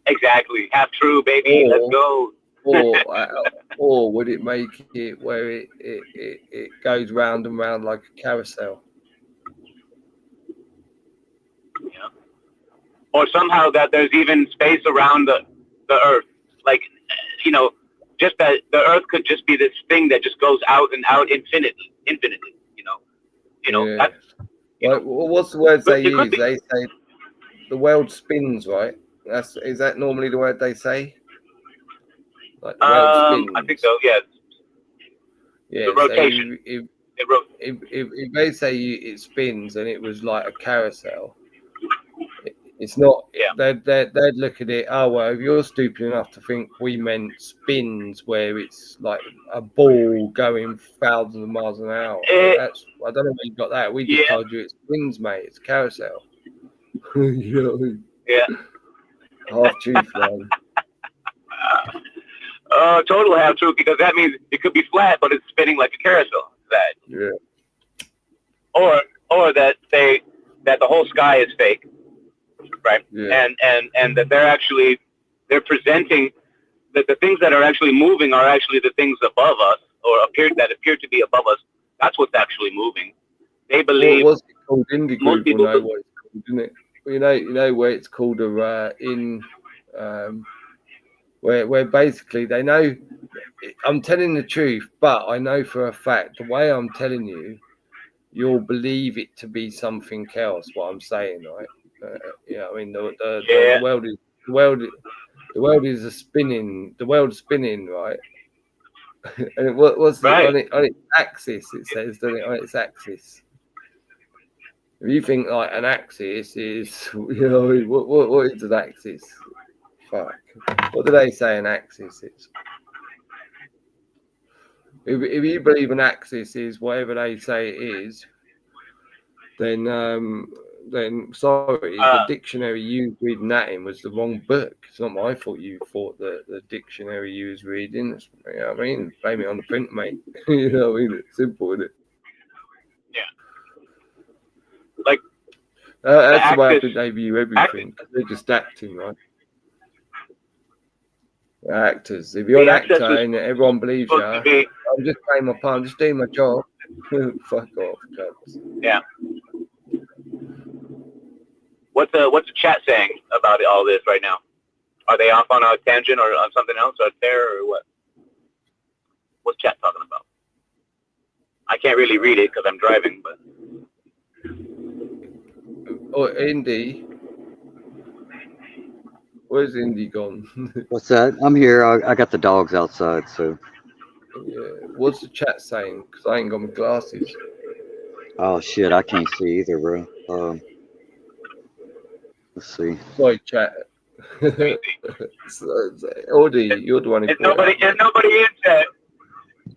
Exactly, half true, baby. Let's go. Or would it make it where it goes round and round like a carousel? Yeah. Or somehow that there's even space around the Earth, like just that the Earth could just be this thing that just goes out and out infinitely. Yeah. That's, what's the words they use? They say the world spins, right? Is that normally the word they say? Like the world spins. I think so. Yes. Yeah. The rotation. So if they say it spins and it was like a carousel, it's not. Yeah. They'd look at it. Oh well, if you're stupid enough to think we meant spins, where it's like a ball going thousands of miles an hour. I don't know where you got that. We just told you it spins, mate. It's a carousel. You know what I mean? Yeah. Half truth, man. Total half truth, because that means it could be flat, but it's spinning like a carousel. Yeah. Or that the whole sky is fake, right? Yeah. And that they're presenting that the things that are actually moving are actually the things above us, or appear to be above us. That's what's actually moving. They believe. What's it called? Indie most Group will know people what it's called, isn't it? You know where it's called where basically they know I'm telling the truth, but I know for a fact the way I'm telling you, you'll believe it to be something else. What I'm saying, right? I mean the world is a spinning. The world's spinning, right? And what's right. on its axis? It says, doesn't it? On its axis. If you think like an axis is, what is an axis? Fuck. What do they say an axis is? If you believe an axis is whatever they say it is, then sorry, the dictionary you was reading that in was the wrong book. It's not my fault you thought that the dictionary you was reading. You know what I mean? Blame it on the print, mate. You know what I mean? It's simple, isn't it? Yeah. Like that's the way I think they view everything. They're just acting, right? Actors. If you're an actor and everyone believes you, I'm just playing my part. I'm just doing my job. Fuck off, cubs. Yeah. What's the chat saying about all this right now? Are they off on a tangent or on something else, or terror, or what? What's chat talking about? I can't really read it because I'm driving, but. Oh, Indy. Where's Indy gone? What's that? I'm here. I got the dogs outside, so. Yeah. What's the chat saying? Because I ain't got my glasses. Oh shit, I can't see either, bro. Let's see. Sorry, chat. Audi, you're the one who. There's nobody in chat.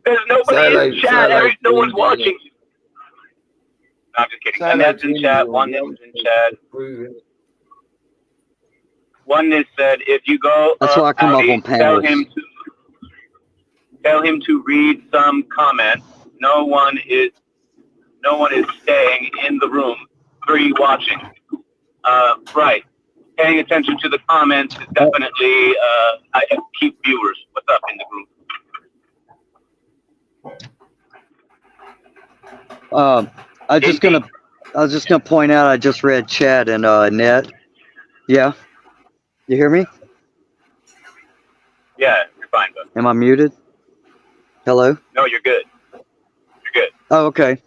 There's nobody in chat. No one's watching. No, I'm just kidding. Annette's in chat. Oneness in chat. Oneness said, if you go that's why I come up on panels. Tell him to read some comments. No one is staying in the room. 3 watching. Right. Paying attention to the comments is definitely keep viewers. What's up in the group? I was just gonna point out I just read chat and Net. Yeah. You hear me? Yeah, you're fine, bud. Am I muted? Hello? No, you're good. You're good. Oh, okay.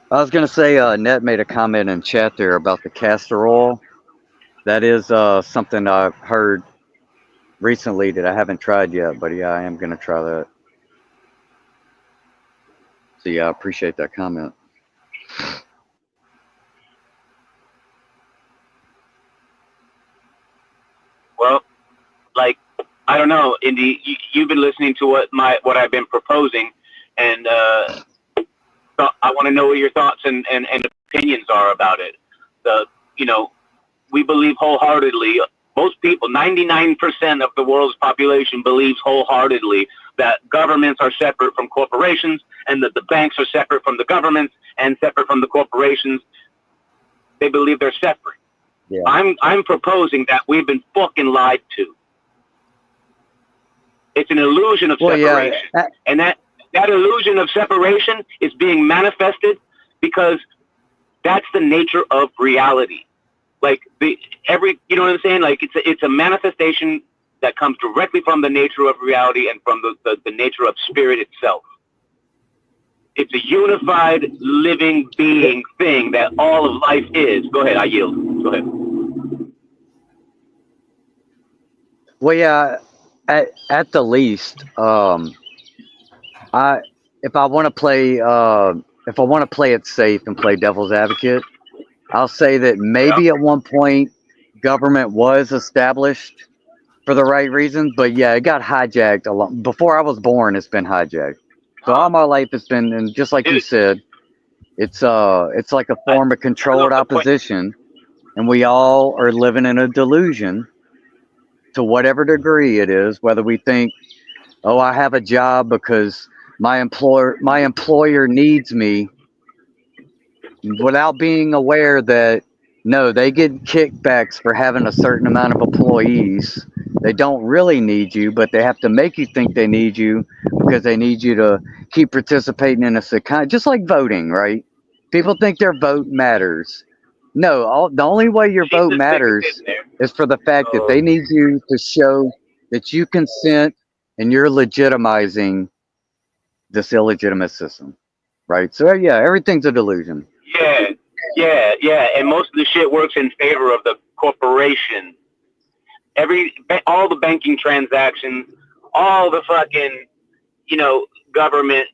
I was gonna say Net made a comment in chat there about the castor oil. That is something I've heard recently that I haven't tried yet, but yeah, I am gonna try that. So yeah, I appreciate that comment. Well, like, I don't know, Indy, you've been listening to what I've been proposing, and so I want to know what your thoughts and opinions are about it. We believe wholeheartedly, most people, 99% of the world's population believes wholeheartedly that governments are separate from corporations, and that the banks are separate from the governments and separate from the corporations. They believe they're separate. Yeah. I'm proposing that we've been fucking lied to. It's an illusion of separation. Yeah. And that illusion of separation is being manifested because that's the nature of reality. Like you know what I'm saying? Like it's a manifestation that comes directly from the nature of reality and from the nature of spirit itself. It's a unified living being thing that all of life is. Go ahead, I yield. Go ahead. Well, yeah, at the least, if I want to play it safe and play devil's advocate, I'll say that maybe at one point government was established for the right reasons, but yeah, it got hijacked a lot. Before I was born, it's been hijacked. So all my life it's been, and just like you said, it's like a form of controlled opposition, and we all are living in a delusion to whatever degree it is, whether we think, oh, I have a job because my employer needs me, without being aware that no, they get kickbacks for having a certain amount of employees. They don't really need you, but they have to make you think they need you because they need you to keep participating in a kind, just like voting, right? People think their vote matters. No, the only way your vote matters is for the fact that they need you to show that you consent and you're legitimizing this illegitimate system, right? So yeah, everything's a delusion. Yeah. And most of the shit works in favor of the corporation. All the banking transactions, all the fucking, government,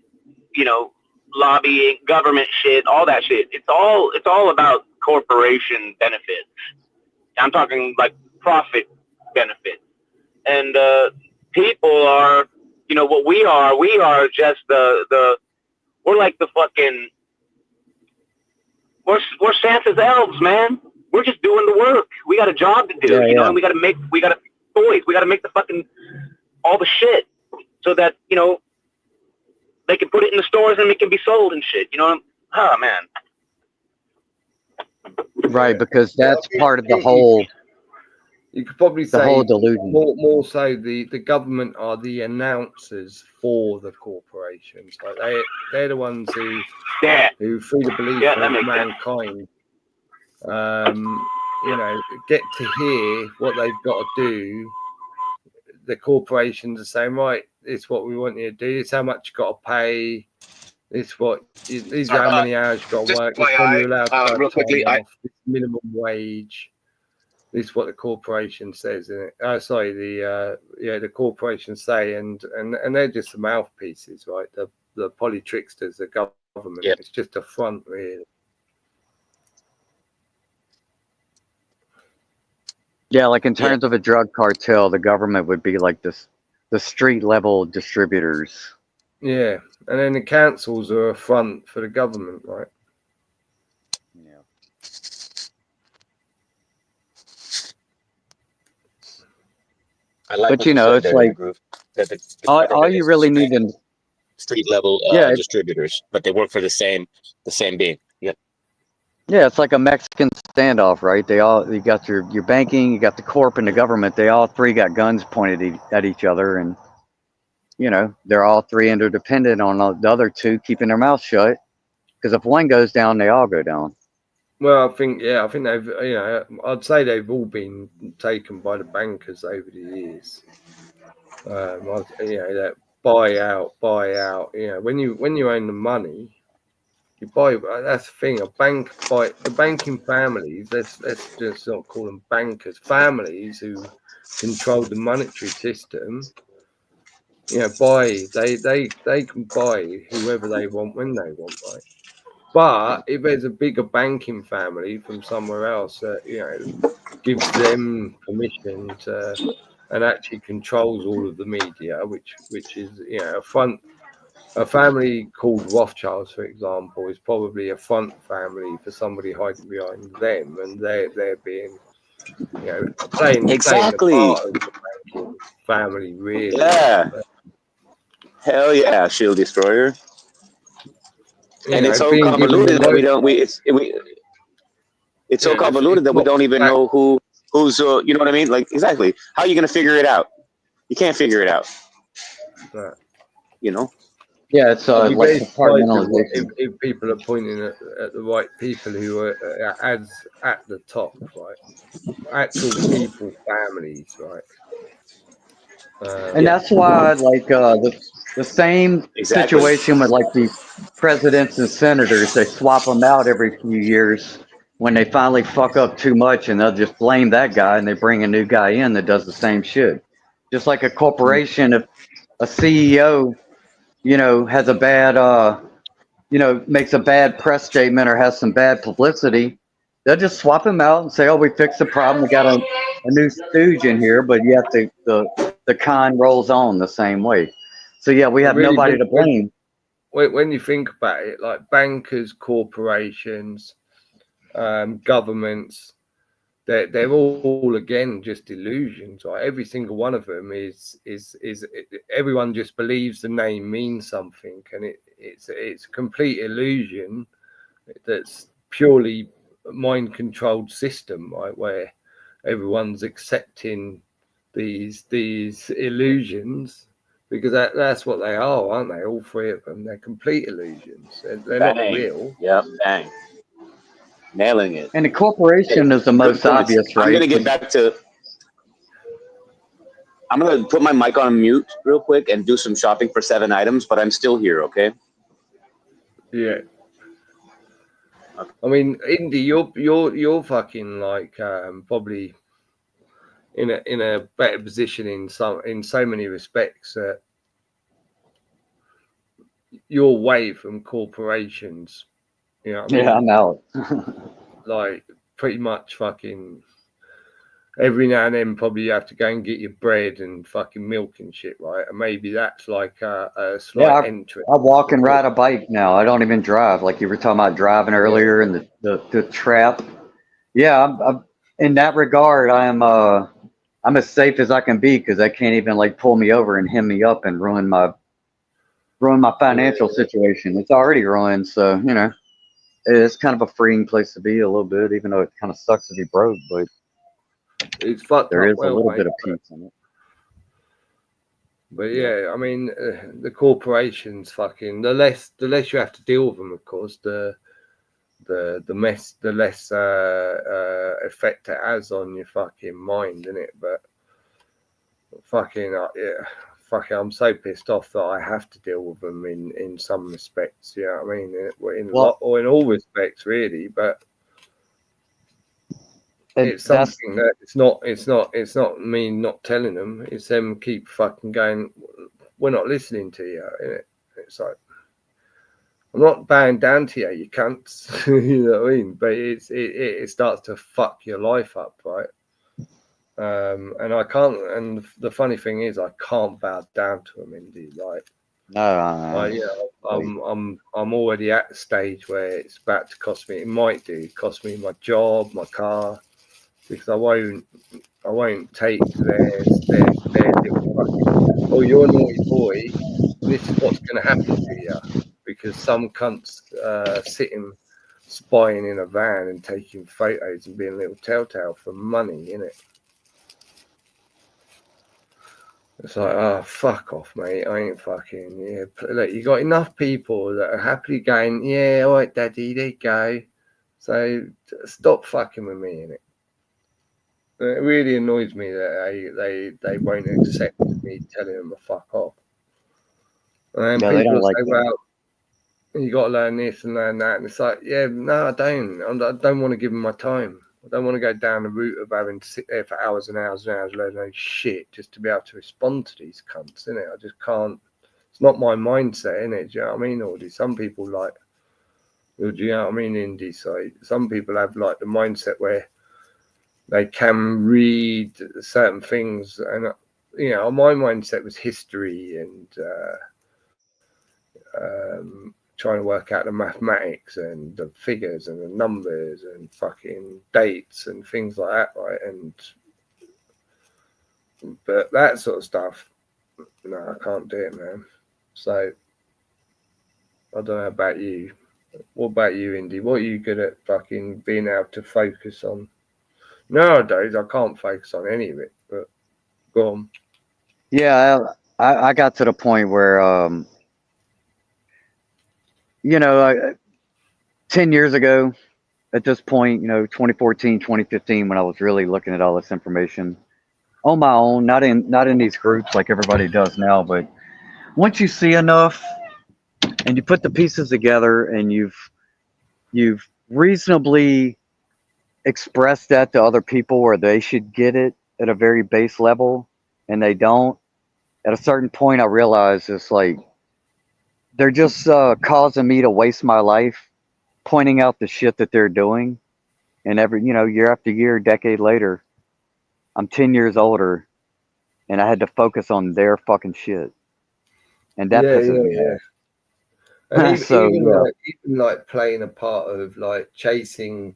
lobbying, government shit, all that shit. It's all about corporation benefits. I'm talking like profit benefits. And people are, what we are just we're like the fucking, we're Santa's elves, man. We're just doing the work. We got a job to do, you know, and we got to make toys. We got to make the fucking all the shit so that, you know, they can put it in the stores and it can be sold and shit. You know, oh man. Right, because that's part of the whole. You could probably The say whole delusion. more so the government are the announcers for the corporations. Like they're the ones who through the belief of mankind, you know, get to hear what they've got to do. The corporations are saying, right, it's what we want you to do. It's how much you got to pay. It's what. These are how many hours you got to work. It's when you're allowed to have real quickly, time off. It's minimum wage. This is what the corporation says, isn't it? Oh, sorry, the corporations say, and they're just the mouthpieces, right? The polytricksters, the government. Yep. It's just a front, really. Yeah, like in terms of a drug cartel, the government would be like the street level distributors. Yeah, and then the councils are a front for the government, right? Yeah. I like But what you know, said it's there, like Groove, that the all government you is really just need to. street level Yeah, distributors, but they work for the same being. Yep. yeah, it's like a Mexican standoff, right? You got your banking, you got the corp, and the government. They all three got guns pointed at each other, and you know they're all three interdependent on the other two, keeping their mouth shut. Because if one goes down, they all go down. Well, I think they've, you know, I'd say they've all been taken by the bankers over the years. You know, that buy out. You know, when you own the money, you buy. That's the thing. The banking families. Let's just not call them bankers. Families who control the monetary system. You know, they can buy whoever they want when they want, right? But if there's a bigger banking family from somewhere else that, you know, gives them permission to and actually controls all of the media, which is, you know, a family called Rothschilds, for example, is probably a front family for somebody hiding behind them, and they're being, you know, playing the Exactly. part of the banking family, really. Yeah. Hell yeah, Shield Destroyer. And it's so convoluted that it's so convoluted that we don't even know who's you know what I mean? Like, exactly. How are you gonna figure it out? You can't figure it out. Right. You know? Yeah, it's like compartmentalization. If people are pointing at the right people who are at the top, right? Actual people, families, right? And that's why, like, the same situation with like these presidents and senators, they swap them out every few years when they finally fuck up too much, and they'll just blame that guy, and they bring a new guy in that does the same shit. Just like a corporation, if a CEO, you know, has a bad, you know, makes a bad press statement or has some bad publicity, they'll just swap him out and say, "Oh, we fixed the problem. We got a new stooge in here," but yet the con rolls on the same way. So yeah, we have really, nobody to blame. When you think about it, like bankers, corporations, governments, they're all again just illusions, right? Every single one of them is everyone just believes the name means something, and it's a complete illusion that's purely mind controlled system, right? Where everyone's accepting these illusions because that's what they are, aren't they? All three of them, they're complete illusions. They're not real. Yep, bang. Nailing it. And the corporation is the most obvious, right? I'm gonna get back to. I'm gonna put my mic on mute real quick and do some shopping for 7 items, but I'm still here. Okay. Yeah. I mean, Indy, you're fucking like probably in a better position in so many respects. You're away from corporations. You know what I mean? Yeah, I'm out. Like pretty much fucking every now and then probably you have to go and get your bread and fucking milk and shit, right? And maybe that's like a slight entry. I walk and ride a bike now. I don't even drive. Like you were talking about driving earlier and the trap. Yeah, I'm in that regard. I'm as safe as I can be because they can't even like pull me over and hem me up and ruin my financial situation. It's already ruined, so you know it's kind of a freeing place to be a little bit, even though it kind of sucks to be broke. But it's fucked there up is a little mate, bit of peace in it. But yeah, I mean, the corporations fucking the less you have to deal with them, of course, the less effect it has on your fucking mind, innit? But fucking yeah, fucking, I'm so pissed off that I have to deal with them in some respects. You know what I mean? In all respects, really. But it's something that it's not me not telling them. It's them keep fucking going. We're not listening to you, innit? It's like, I'm not bowing down to you, you cunts. You know what I mean? But it starts to fuck your life up, right? And I can't. And the funny thing is, I can't bow down to them, Indy. Like, I'm already at the stage where it's about to cost me. It might cost me my job, my car, because I won't take their little fucking, oh, you're a naughty boy. This is what's going to happen to you, because some cunts sitting spying in a van and taking photos and being a little telltale for money, innit? It's like, oh, fuck off, mate. I ain't fucking, yeah. Look, you got enough people that are happily going, yeah, all right, daddy, there you go. So stop fucking with me, innit? It really annoys me that they won't accept me telling them to fuck off. And Yeah, they don't people like say, that. well, you got to learn this and learn that. And it's like, yeah, no, I don't. I don't want to give them my time. I don't want to go down the route of having to sit there for hours and hours and hours learning shit just to be able to respond to these cunts, innit? I just can't. It's not my mindset, innit? Do you know what I mean? Or some people like, do you know what I mean, Indy? So some people have like the mindset where they can read certain things. And, you know, my mindset was history and trying to work out the mathematics and the figures and the numbers and fucking dates and things like that, right? But that sort of stuff, no, I can't do it, man. So I don't know about you. What about you, Indy? What are you good at fucking being able to focus on? Nowadays, I can't focus on any of it, but go on. Yeah, I got to the point where, you know, 10 years ago, at this point, you know, 2014, 2015, when I was really looking at all this information on my own, not in these groups like everybody does now, but once you see enough and you put the pieces together and you've reasonably expressed that to other people where they should get it at a very base level and they don't, at a certain point I realized it's like they're just causing me to waste my life pointing out the shit that they're doing. And every, you know, year after year, decade later, I'm 10 years older and I had to focus on their fucking shit. And that pisses me off. And So, even like playing a part of like chasing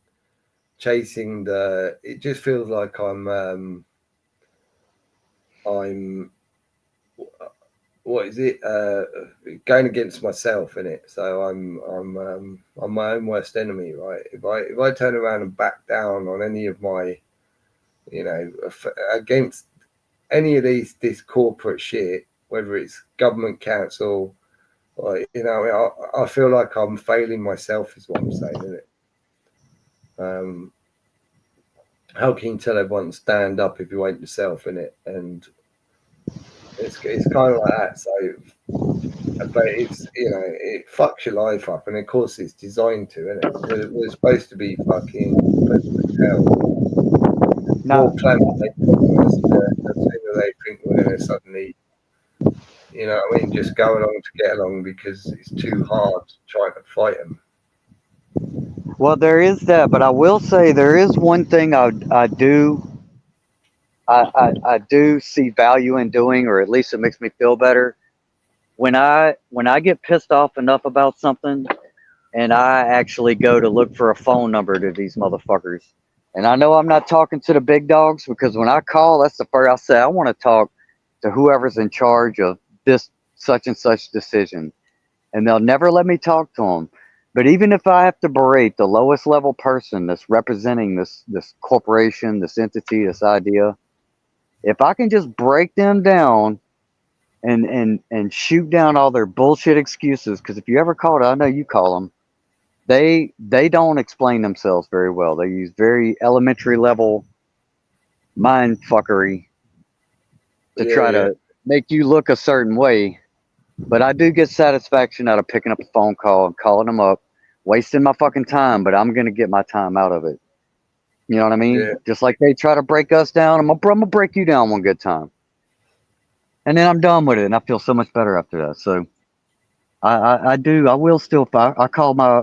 the, it just feels like I'm what is it? Going against myself in it. So I'm my own worst enemy, right? If I turn around and back down on any of my, you know, against any of this corporate shit, whether it's government, council, or, you know, I feel like I'm failing myself, is what I'm saying, isn't it? How can you tell everyone to stand up if you ain't yourself, innit? And it's kind of like that. So, but it's, you know, it fucks your life up, and of course it's designed to, innit? We're supposed to be fucking hell. More planet the sooner they think we're going to suddenly, you know what I mean, just go along to get along because it's too hard trying to fight them. well, there is that, but I will say there is one thing I do I do see value in doing, or at least it makes me feel better. When I get pissed off enough about something, and I actually go to look for a phone number to these motherfuckers. And I know I'm not talking to the big dogs, because when I call, that's the first I say, I want to talk to whoever's in charge of this such and such decision. And they'll never let me talk to them. But even if I have to berate the lowest level person that's representing this corporation, this entity, this idea, if I can just break them down and shoot down all their bullshit excuses, because if you ever called, I know you call them, they don't explain themselves very well. They use very elementary level mind fuckery to try to make you look a certain way. But I do get satisfaction out of picking up a phone call and calling them up, wasting my fucking time, but I'm going to get my time out of it. You know what I mean? Yeah. Just like they try to break us down, I'm gonna break you down one good time. And then I'm done with it, and I feel so much better after that. So I will still, I called my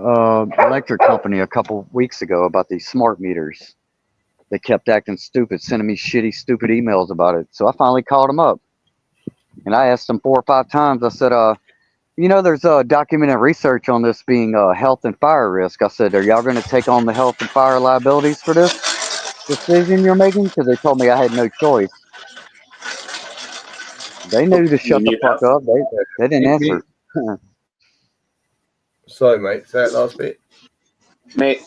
electric company a couple weeks ago about these smart meters. They kept acting stupid, sending me shitty, stupid emails about it. So I finally called them up. And I asked them 4 or 5 times. I said, there's documented research on this being health and fire risk. I said, are y'all going to take on the health and fire liabilities for this decision you're making? Because they told me I had no choice. They knew to shut the fuck up. They didn't answer. Sorry, mate. Say that last bit. Mate,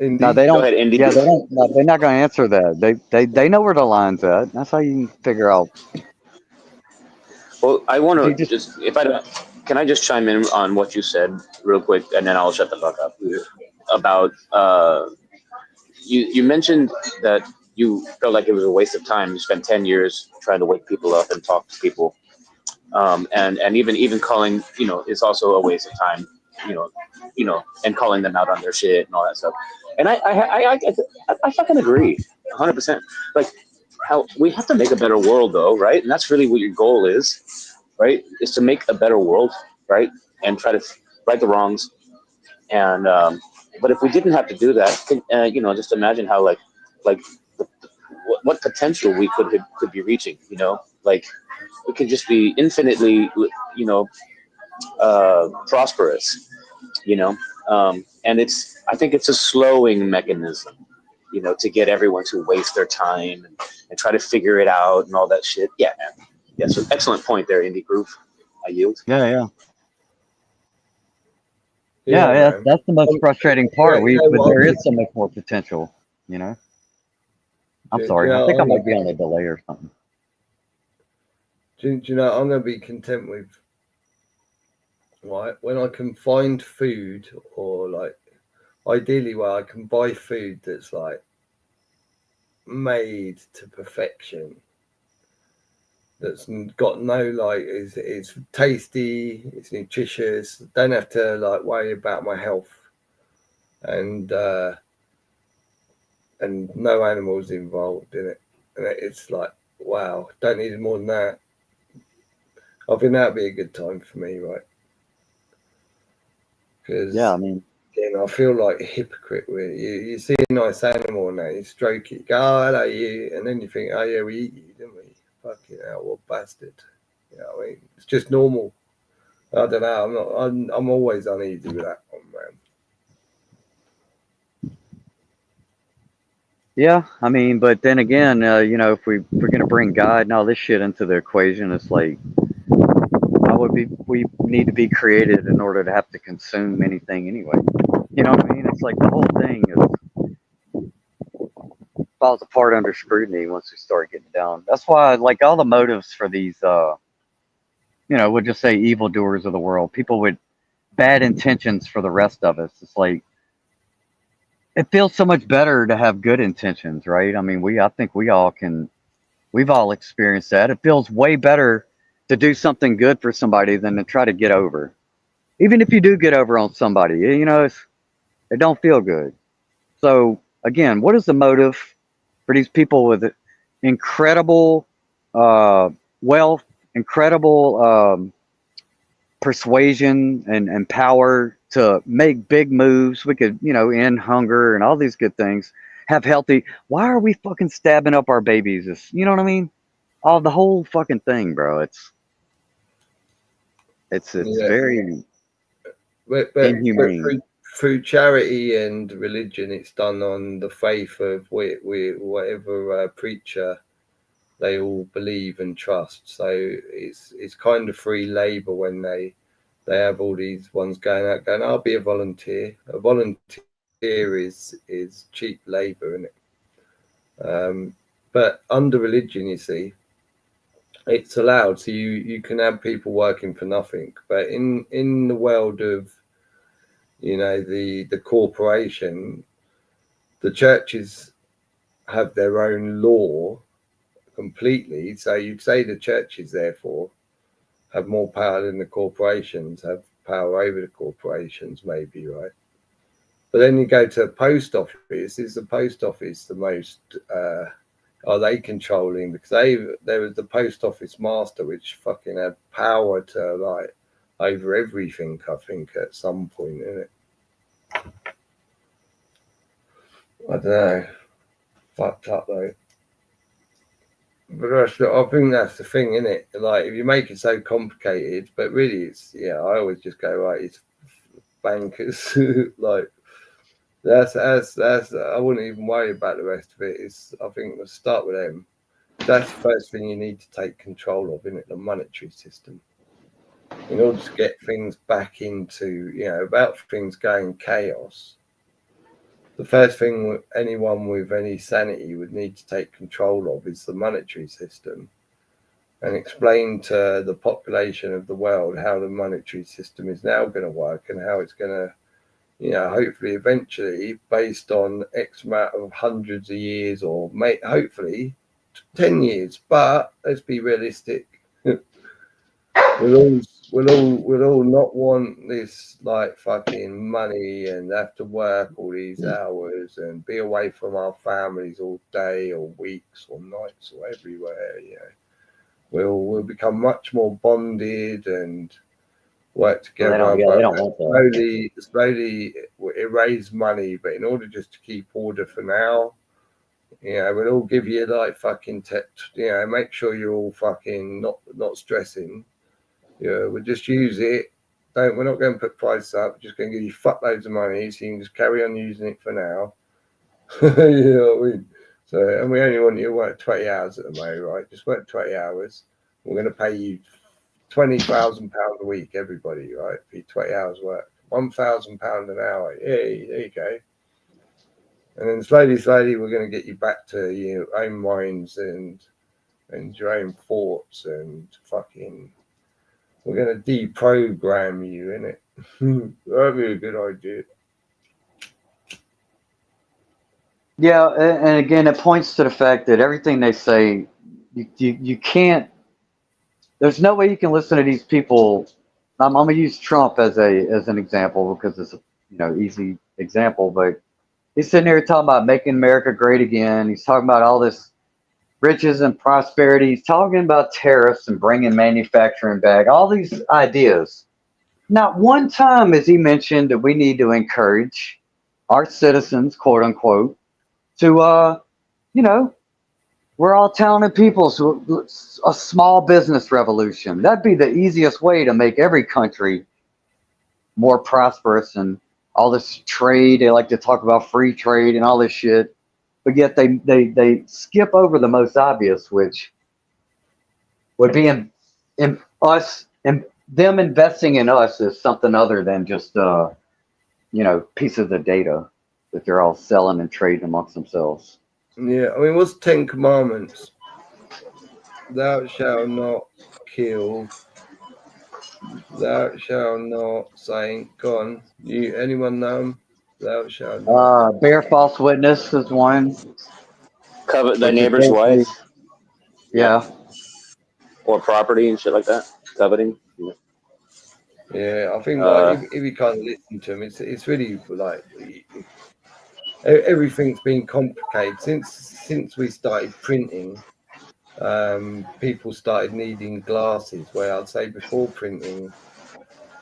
Indeed. No, they don't. go ahead, Indy. Yeah, they don't. No, they're not going to answer that. They know where the line's at. That's how you figure out. Well, I want You to just- can I just chime in on what you said real quick, and then I'll shut the fuck up. About you mentioned that you felt like it was a waste of time. You spent 10 years trying to wake people up and talk to people, and even calling, is also a waste of time. And calling them out on their shit and all that stuff. And I fucking agree, 100%. Like, how we have to make a better world, though, right? And that's really what your goal is, right? Is to make a better world, right? And try to right the wrongs. And but if we didn't have to do that, just imagine how what potential we could be reaching. Like we could just be infinitely, prosperous. And I think it's a slowing mechanism, to get everyone to waste their time and try to figure it out and all that shit. Yeah, man. Yeah, so excellent point there, Indie Groove. I yield. Yeah. man. That's the most frustrating part. Well, There is so much more potential, I'm sorry. I think I might be on a delay or something. Do you know, I'm going to be content with, right, when I can find food, or like ideally where I can buy food that's like made to perfection, that's got no it's tasty, it's nutritious, don't have to worry about my health, and no animals involved in it, and it's like, wow, don't need more than that. I think that'd be a good time for me, right? Because I feel like a hypocrite with you. You see a nice animal and that, you stroke it, you go, oh, hello, you, and then you think, oh yeah, we eat you, didn't we? Fucking hell, what bastard. You know what I mean? It's just normal. I don't know. I'm always uneasy with that one, man. Yeah, but then again, if we're gonna bring God and all this shit into the equation, it's like, we need to be created in order to have to consume anything anyway. You know what I mean? It's like the whole thing falls apart under scrutiny once we start getting down. That's why, like, all the motives for these, we'll just say evildoers of the world, people with bad intentions for the rest of us. It's like, it feels so much better to have good intentions, right? I think we've all experienced that. It feels way better to do something good for somebody than to try to get over. Even if you do get over on somebody, it don't feel good. So again, what is the motive for these people with incredible wealth, incredible persuasion and power to make big moves? We could, end hunger and all these good things. have healthy. Why are we fucking stabbing up our babies? You know what I mean? Oh, the whole fucking thing, bro. It's Yeah, very but inhumane. through charity and religion, it's done on the faith of whatever preacher they all believe and trust. So it's kind of free labor when they have all these ones going out going, I'll be a volunteer. A volunteer is cheap labor, isn't it? But under religion, you see, it's allowed. So you can have people working for nothing. But in the world of, you know, the corporation, the churches have their own law completely. So you'd say the churches therefore have more power than the corporations, have power over the corporations, maybe, right? But then you go to the post office. Is the post office the most are they controlling? Because there was the post office master, which fucking had power to like over everything, I think, at some point, isn't it? I don't know. Fucked up though. But I think that's the thing, isn't it? Like, if you make it so complicated, but really, it's, yeah, I always just go, right, it's bankers. Like, that's I wouldn't even worry about the rest of it. I think we'll start with them. That's the first thing you need to take control of, isn't it? The monetary system. In order to get things back into, you know, about things going chaos, the first thing anyone with any sanity would need to take control of is the monetary system, and explain to the population of the world how the monetary system is now going to work and how it's going to, you know, hopefully eventually, based on X amount of hundreds of years, or hopefully 10 years. But let's be realistic. We'll all not want this like fucking money and have to work all these hours and be away from our families all day or weeks or nights or everywhere. You know, we'll become much more bonded and work together. They don't want that. Slowly erase money, but in order just to keep order for now, you know, we'll all give you like fucking you know, make sure you're all fucking not stressing. Yeah, we'll just use it. We're not going to put prices up. We're just going to give you fuckloads of money, so you can just carry on using it for now. You know what I mean? So, and we only want you to work 20 hours at the moment, right? Just work 20 hours. We're going to pay you £20,000 a week, everybody, right? For your 20 hours work, £1,000 an hour. Yay, there you go. And then slowly, we're going to get you back to your own minds and your own thoughts and fucking. We're going to deprogram you, innit? That'd be a good idea. Yeah, and again, it points to the fact that everything they say, you can't. There's no way you can listen to these people. I'm gonna use Trump as an example because it's a easy example, but he's sitting here talking about making America great again. He's talking about all this riches and prosperity. He's talking about tariffs and bringing manufacturing back. All these ideas. Not one time has he mentioned that we need to encourage our citizens, quote unquote, to we're all talented people, so a small business revolution. That'd be the easiest way to make every country more prosperous, and all this trade. They like to talk about free trade and all this shit, but yet they skip over the most obvious, which would be in us, and them investing in us is something other than just pieces of data that they're all selling and trading amongst themselves. Yeah, I mean, what's 10 Commandments? Thou shalt not kill. Thou shalt not say, go on. Anyone know them? Thou shalt not. Bear false witness is one. Covet thy neighbor's wife. Yeah. Or property and shit like that. Coveting. Yeah, I think like if you kind of listen to them, it's really like everything's been complicated since we started printing. People started needing glasses, where I'd say before printing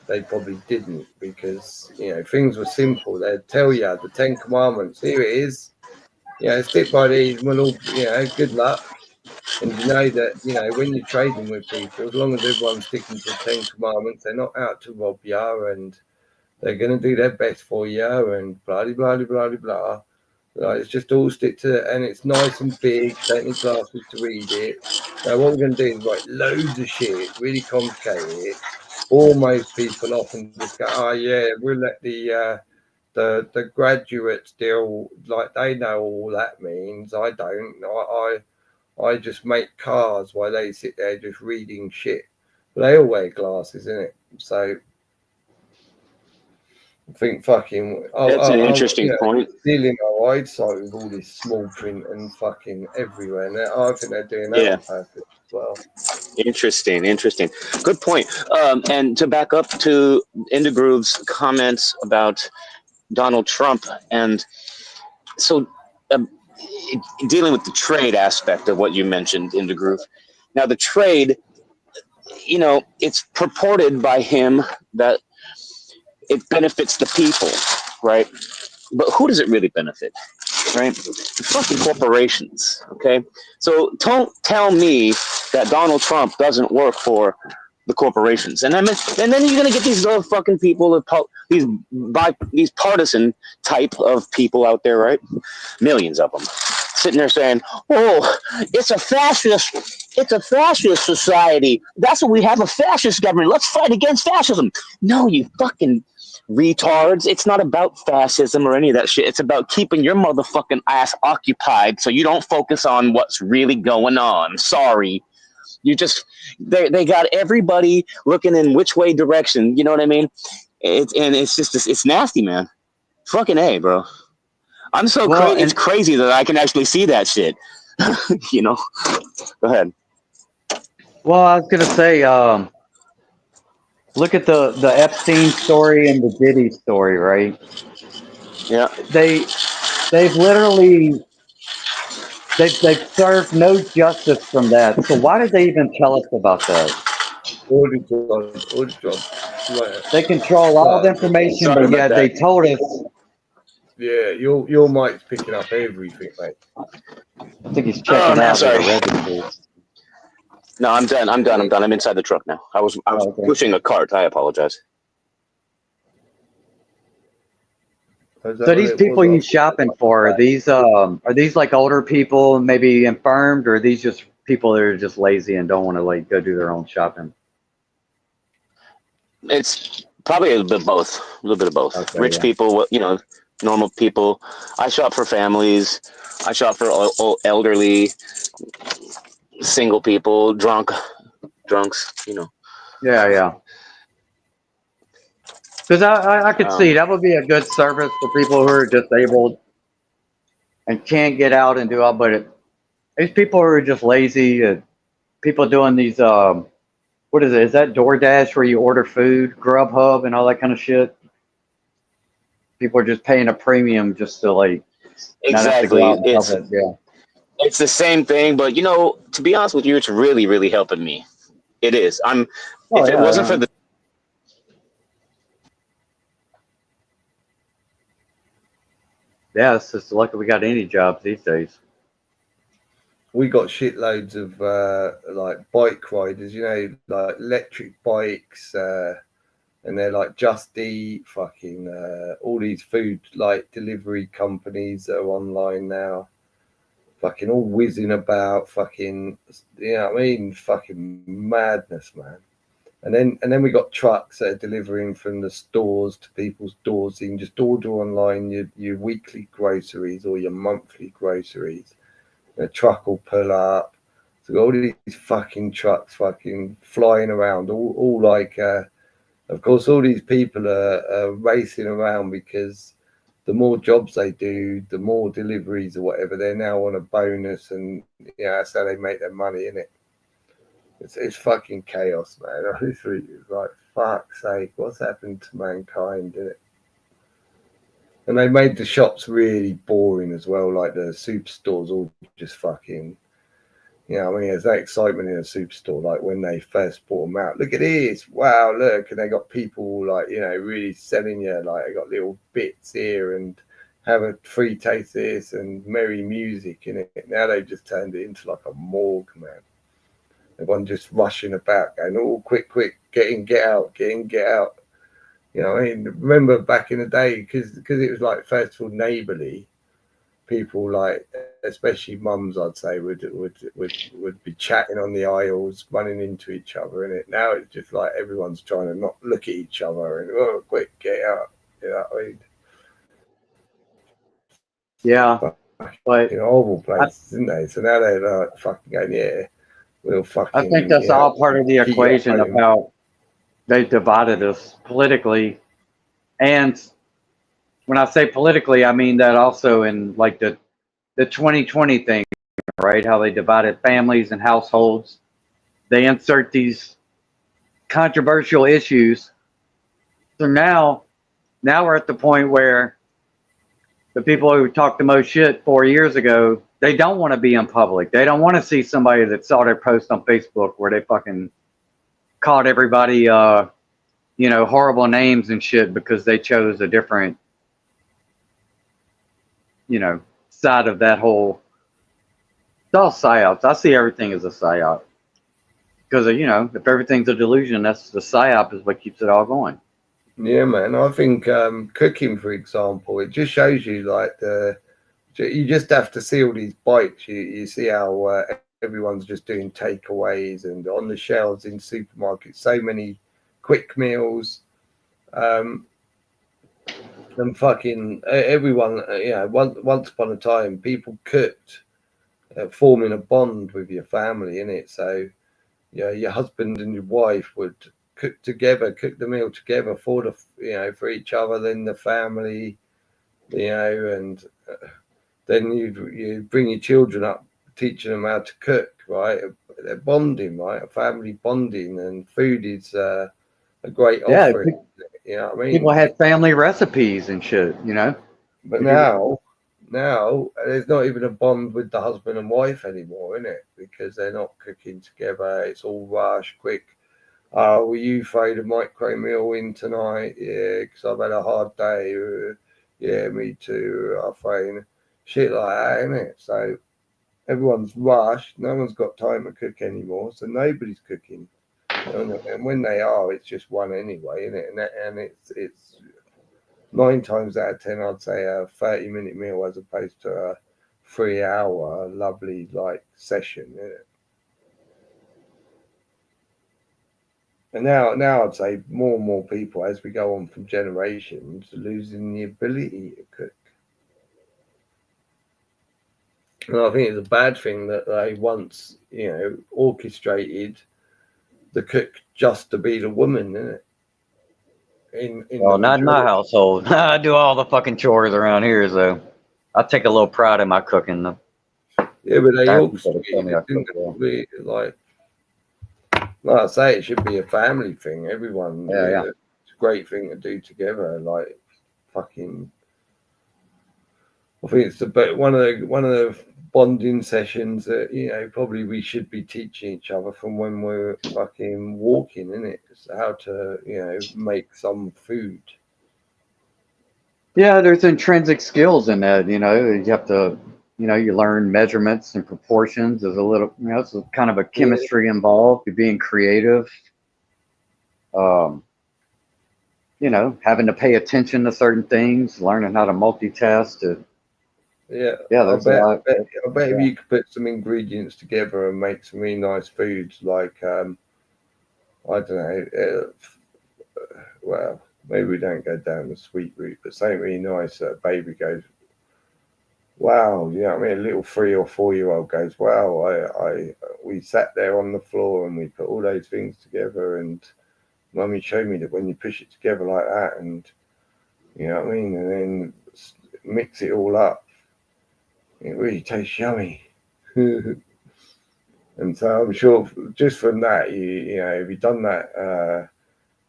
they probably didn't, because things were simple. They'd tell you the 10 Commandments, here it is, stick by these. We'll all, good luck. And you know that, when you're trading with people, as long as everyone's sticking to the 10 commandments, they're not out to rob you, and they're going to do their best for you, and blah, blah, blah, blah, blah. Like, it's just all stick to it, and it's nice and big. Don't need glasses to read it. Now, what we're going to do is write loads of shit, really complicate it, bore most people off, and just go, oh, yeah, we'll let the graduates deal, like they know all that means. I don't. I just make cars while they sit there just reading shit. But they all wear glasses, innit? So I think fucking. That's an interesting point. Dealing our eyesight with all this small print and fucking everywhere. And I think they're doing that on purpose as well. Interesting. Good point. And to back up to Groove's comments about Donald Trump, and so dealing with the trade aspect of what you mentioned, Groove. Now, the trade, it's purported by him that it benefits the people, right? But who does it really benefit, right? The fucking corporations, okay? So don't tell me that Donald Trump doesn't work for the corporations. And then you're gonna get these little fucking people, these partisan type of people out there, right? Millions of them sitting there saying, "Oh, it's a fascist society. That's what we have, a fascist government. Let's fight against fascism." No, you fucking retards. It's not about fascism or any of that shit. It's about keeping your motherfucking ass occupied so you don't focus on what's really going on. Sorry. They got everybody looking in which way direction. You know what I mean? It's nasty, man. Fucking A, bro. I'm so crazy. It's crazy that I can actually see that shit. Go ahead. Well, I was gonna say, look at the Epstein story and the Diddy story, right? Yeah. They've literally they've served no justice from that. So why did they even tell us about that? They control all the information, but yet they told us. Yeah, your mic's picking up everything, mate. I think he's checking out the registry. No, I'm done. I'm inside the truck now. I was pushing a cart. I apologize. So these people you shopping for, are these like older people, maybe infirmed, or are these just people that are just lazy and don't want to go do their own shopping? It's probably a little bit of both. Okay, Rich people, normal people. I shop for families. I shop for elderly, single people, drunks. Yeah. Because I could see that would be a good service for people who are disabled and can't get out and do all. But these people who are just lazy, people doing these, what is it? Is that DoorDash where you order food, Grubhub, and all that kind of shit? People are just paying a premium just to Exactly. Yeah. It's the same thing, but to be honest with you, it's really, really helping me. It is. If it wasn't for the. Yeah, it's just lucky we got any jobs these days. We got shitloads of bike riders, like electric bikes, and they're like Just Eat, fucking all these food delivery companies that are online now, fucking all whizzing about, fucking, fucking madness, man. And then we got trucks that are delivering from the stores to people's doors. So you can just order online your weekly groceries or your monthly groceries. A truck will pull up. So all these fucking trucks fucking flying around, all of course, all these people are racing around because the more jobs they do, the more deliveries or whatever, they're now on a bonus, and that's how they make their money, innit? It's fucking chaos, man. Honestly, it's like, fuck's sake, what's happened to mankind, innit? And they made the shops really boring as well, like the superstores all just fucking, there's no excitement in a superstore like when they first brought them out. Look at this, wow, look, and they got people really selling you, they got little bits here and have a free taste of this and merry music in it. Now they've just turned it into like a morgue, man. Everyone just rushing about, going, "Oh, quick, quick, get in, get out, get in, get out." You know, I mean, remember back in the day, because it was like first of all neighbourly. People like, especially mums, I'd say, would be chatting on the aisles, running into each other. And it now it's just like everyone's trying to not look at each other and quick, get out. You know what I mean? Yeah, but Horrible places, isn't they? So now they're like fucking going, yeah, we'll I think fucking, that's all part of the keep you at equation home. about they divided us politically. And when I say politically, I mean that also in like the 2020 thing, right? How they divided families and households. They insert these controversial issues. So now we're at the point where the people who talked the most shit 4 years ago, they don't want to be in public. They don't want to see somebody that saw their post on Facebook where they fucking called everybody, horrible names and shit because they chose a different, side of that whole. It's all psyops. I see everything as a psyop because, if everything's a delusion, that's the psyop is what keeps it all going. Yeah, man. I think cooking, for example, it just shows you like you just have to see all these bites. You see how everyone's just doing takeaways and on the shelves in supermarkets, so many quick meals. And fucking everyone, once upon a time, people cooked, forming a bond with your family, innit? So, your husband and your wife would cook together, cook the meal together for for each other, then the family, and then you bring your children up, teaching them how to cook, right? They're bonding, right? A family bonding, and food is a great offering. You know what I mean? People had family recipes and shit, But now there's not even a bond with the husband and wife anymore, isn't it? Because they're not cooking together. It's all rush, quick. Will you throw the micro meal in tonight? Yeah, because I've had a hard day. Yeah, me too. I'll throw in shit like that, isn't it? So everyone's rushed. No one's got time to cook anymore. So nobody's cooking. And when they are, it's just one anyway, isn't it? And it's 9 times out of 10, I'd say a 30-minute meal as opposed to a 3-hour lovely session, isn't it? And now I'd say more and more people, as we go on from generations, are losing the ability to cook. And I think it's a bad thing that they once, orchestrated the cook just to be the woman, isn't it? Not in my household. I do all the fucking chores around here, so I take a little pride in my cooking. Yeah, but they orchestrated like I say, it should be a family thing. Everyone, yeah. It's a great thing to do together. Like fucking, I think it's one of the bonding sessions that probably we should be teaching each other from when we're fucking walking, in it. It's how to make some food. Yeah, there's intrinsic skills in that. You have to. You learn measurements and proportions. There's a little, it's kind of a chemistry involved. You're being creative. Having to pay attention to certain things, learning how to multitask. Yeah, I bet if you could put some ingredients together and make some really nice foods, like I don't know. Well, maybe we don't go down the sweet route, but something really nice. Baby goes, wow, you know what I mean? A little 3 or 4-year-old goes, wow, we sat there on the floor and we put all those things together, and Mummy showed me that when you push it together like that, and you know what I mean, and then mix it all up, it really tastes yummy. And so I'm sure just from that, if you've done that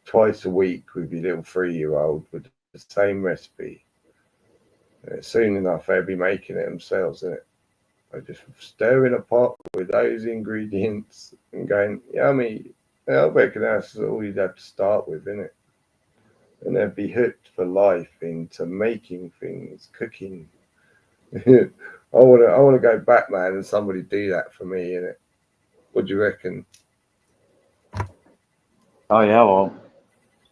twice a week with your little 3-year-old with the same recipe, soon enough they'll be making it themselves, isn't it? I just stir in a pot with those ingredients and going, yummy. I reckon that's all you'd have to start with, isn't it? and they'd be hooked for life into making things, cooking. I want to go back, man, and somebody do that for me. Innit? What do you reckon? Oh yeah, well,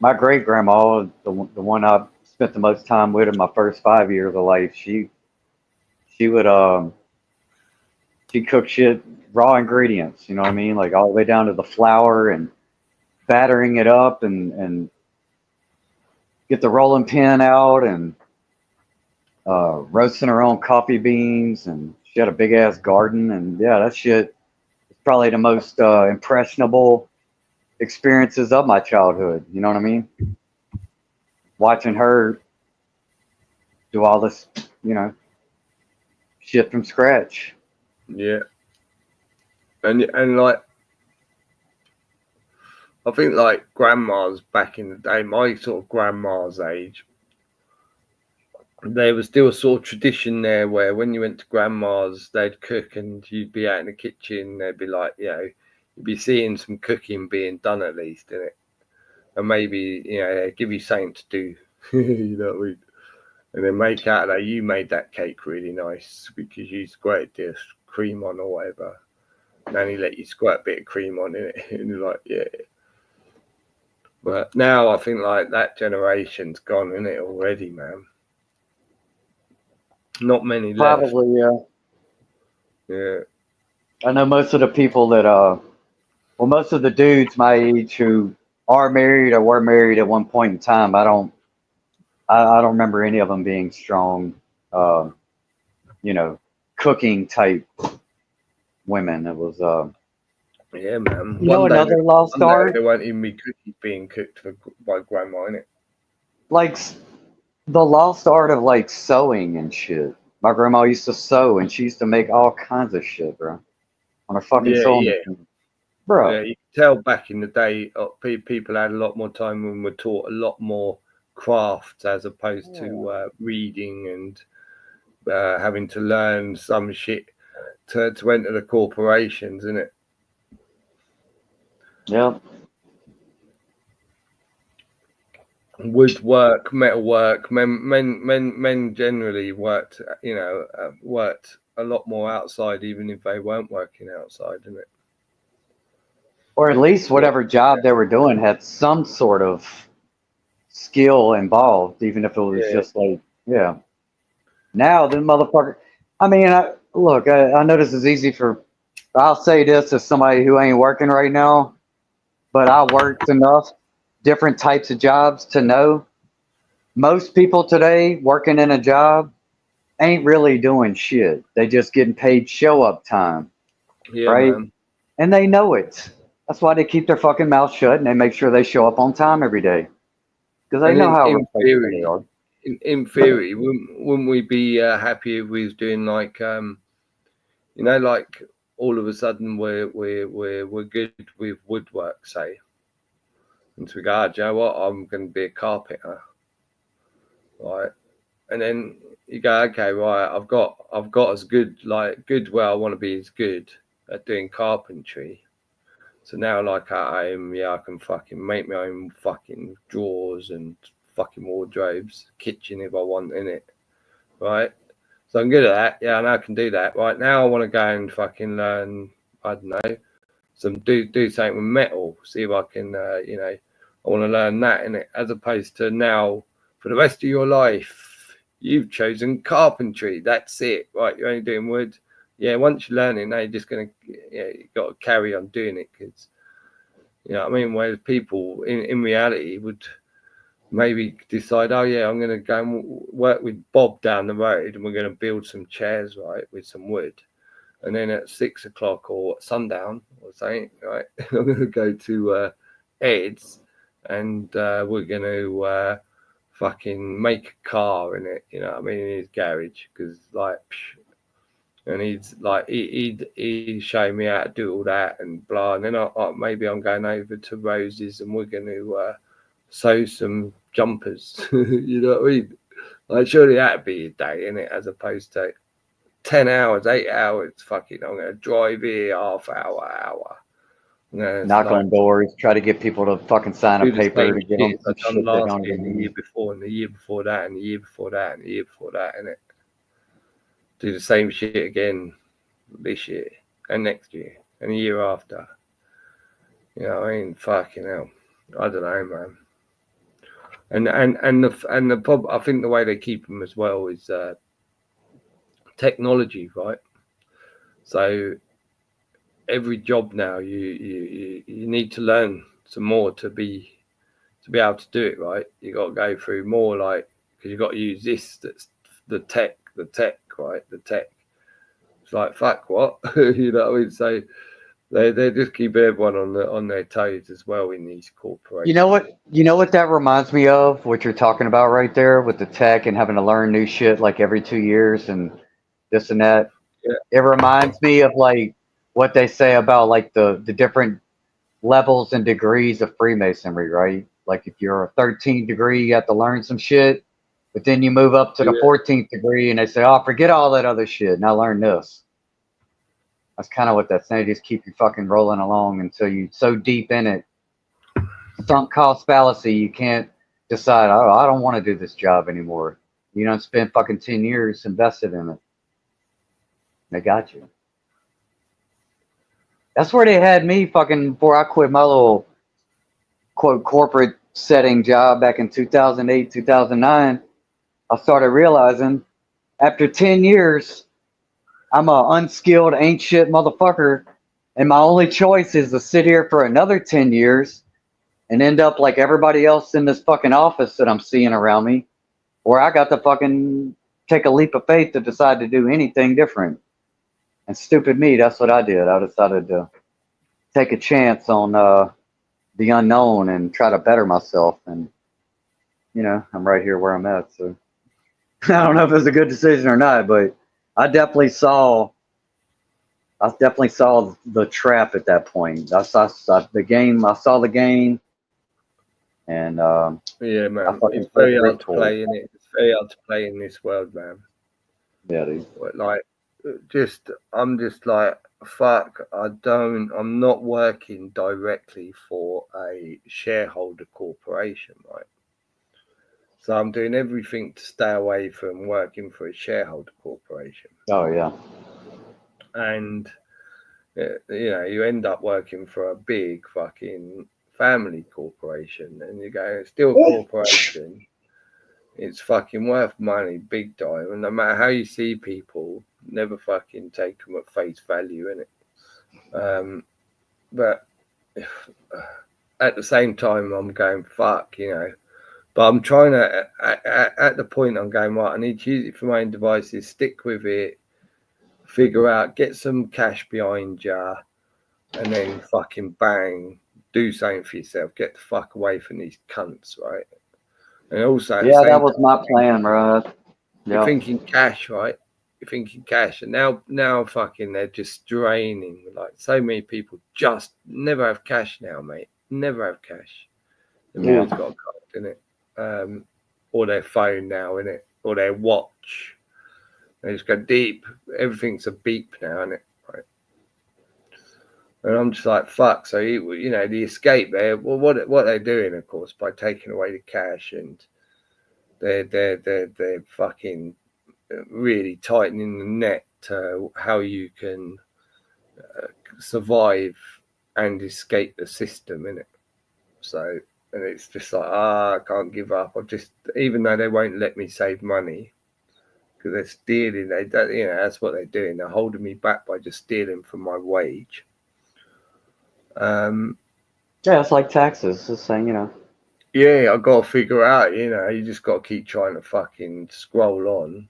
my great grandma, the one I spent the most time with in my first 5 years of life, she would she cooked shit raw ingredients. You know what I mean? Like all the way down to the flour and battering it up and get the rolling pin out and roasting her own coffee beans, and she had a big ass garden, and yeah, that shit is probably the most impressionable experiences of my childhood. You know what I mean? Watching her do all this, you know, shit from scratch. Yeah, and like I think like grandmas back in the day, my sort of grandma's age, there was still a sort of tradition there where when you went to grandma's, they'd cook and you'd be out in the kitchen. They'd be like, you'd be seeing some cooking being done at least in it, and maybe they'd give you something to do. You know what I mean? And then make out that you made that cake really nice because you squirted this cream on or whatever. And then he let you squirt a bit of cream on it, and you're like, yeah. But now I think like that generation's gone in it already, man. Not many left. Probably, yeah. Yeah. I know most of the people that, most of the dudes my age who are married or were married at one point in time, I don't remember any of them being strong, uh, you know, cooking type women. It was, Yeah, man. you know, another lost one day art, there won't even be cookies being cooked by grandma, innit? like the lost art of like sewing and shit. My grandma used to sew, and she used to make all kinds of shit, bro, on her fucking Yeah, sewing yeah. machine, bro. Yeah, you can tell back in the day, people had a lot more time and were taught a lot more crafts as opposed to reading and having to learn some shit to enter the corporations, innit? Yeah. Woodwork, metalwork. Men generally worked a lot more outside, even if they weren't working outside, innit? Or at least whatever job they were doing had some sort of skill involved, even if it was Yeah, just like, yeah. Now, the motherfucker, I mean, look, I know this is easy for, I'll say this as somebody who ain't working right now, but I worked enough different types of jobs to know most people today working in a job ain't really doing shit. They just getting paid show up time, yeah, right? man. And they know it. That's why they keep their fucking mouth shut and they make sure they show up on time every day because they And know how in replaceable they theory, are. in theory, wouldn't we be happy if we was doing like like all of a sudden we're good with woodwork, say, and so we go, do you know what? I'm going to be a carpenter, right? And then you go, okay, right? I've got as good where I want to be as good at doing carpentry. So now, like at home, I can fucking make my own fucking drawers and fucking wardrobes, kitchen if I want in it, right? So I'm good at that. Yeah, I know I can do that. Right now, I want to go and fucking learn. I don't know, do something with metal. See if I can, I want to learn that in it, as opposed to now for the rest of your life, you've chosen carpentry. That's it, right? You're only doing wood. Yeah, once you learn it, now you're just gonna, you got to carry on doing it because, you know what I mean. Whereas people in reality would maybe decide, oh yeah, I'm going to go and work with Bob down the road, and we're going to build some chairs, right, with some wood. And then at 6 o'clock or sundown or something, right, I'm going to go to Ed's, and we're going to fucking make a car in it, you know what I mean, in his garage, because like, and he's like, he'd show me how to do all that and blah. And then maybe I'm going over to Rose's and we're going to sew some jumpers. You know what I mean? Like, surely that'd be a day, innit? As opposed to 10 hours, 8 hours. Fucking, I'm going to drive here half hour. No, it's knock like on doors, try to get people to fucking sign a do the paper same to give them shit some I've done shit they last don't year, even and the year need. before, and the year before that, and the year before that, and the year before that, and it do the same shit again this year and next year and the year after. You know, I mean, fucking hell. I don't know, man. And the problem, I think the way they keep them as well is technology, right? So every job now, you need to learn some more to be able to do it, right? You got to go through more, like, because you got to use this. That's the tech, right? The tech. It's like, fuck, what? You know what I mean? So they just keep everyone on their toes as well in these corporations. You know what? You know what that reminds me of? What you're talking about right there with the tech and having to learn new shit like every 2 years and this and that. Yeah. It reminds me of like what they say about like the different levels and degrees of Freemasonry, right? Like if you're a 13th degree, you have to learn some shit, but then you move up to the Yeah. 14th degree and they say, oh, forget all that other shit. Now learn this. That's kind of what that's saying. Just keep you fucking rolling along until you so deep in it. Sunk cost fallacy, you can't decide, oh, I don't want to do this job anymore. You don't spend fucking 10 years invested in it. They got you. That's where they had me fucking before I quit my little quote corporate setting job back in 2008, 2009. I started realizing after 10 years, I'm a unskilled, ain't shit motherfucker. And my only choice is to sit here for another 10 years and end up like everybody else in this fucking office that I'm seeing around me, where I got to fucking take a leap of faith to decide to do anything different. And stupid me, that's what I did. I decided to take a chance on the unknown and try to better myself. And, you know, I'm right here where I'm at. So I don't know if it was a good decision or not, but I definitely saw the trap at that point. I saw the game, and Yeah, man. I fucking It's very fell hard to for it. play in it. It's very hard to play in this world, man. Yeah, dude. Like, I'm just like, fuck. I'm not working directly for a shareholder corporation, right? So I'm doing everything to stay away from working for a shareholder corporation. Oh yeah. And you know, you end up working for a big fucking family corporation, and you go, it's still a corporation. It's fucking worth money, big time. And no matter how you see people, never fucking take them at face value, innit? But at the same time, I'm going, fuck, you know. But I'm trying to, at the point I'm going, right, I need to use it for my own devices, stick with it, figure out, get some cash behind you, and then fucking bang, do something for yourself. Get the fuck away from these cunts, right? And also, Yeah, that was my plan, bro. you're Yeah. thinking cash, right? You're thinking cash, and now fucking they're just draining. Like so many people just never have cash now, mate. Never have cash. They've Yeah. always got a card in it, or their phone now, in it, or their watch. They just go deep. Everything's a beep now, isn't it? Right. And I'm just like, fuck. So you know, the escape there. Well, what they're doing, of course, by taking away the cash, and they're fucking really tightening the net to how you can survive and escape the system, innit? So, and it's just like, I can't give up. I just, even though they won't let me save money because they're stealing, they don't, you know, that's what they're doing. They're holding me back by just stealing from my wage. Yeah, it's like taxes. Just saying, you know. Yeah, I got to figure out, you know, you just got to keep trying to fucking scroll on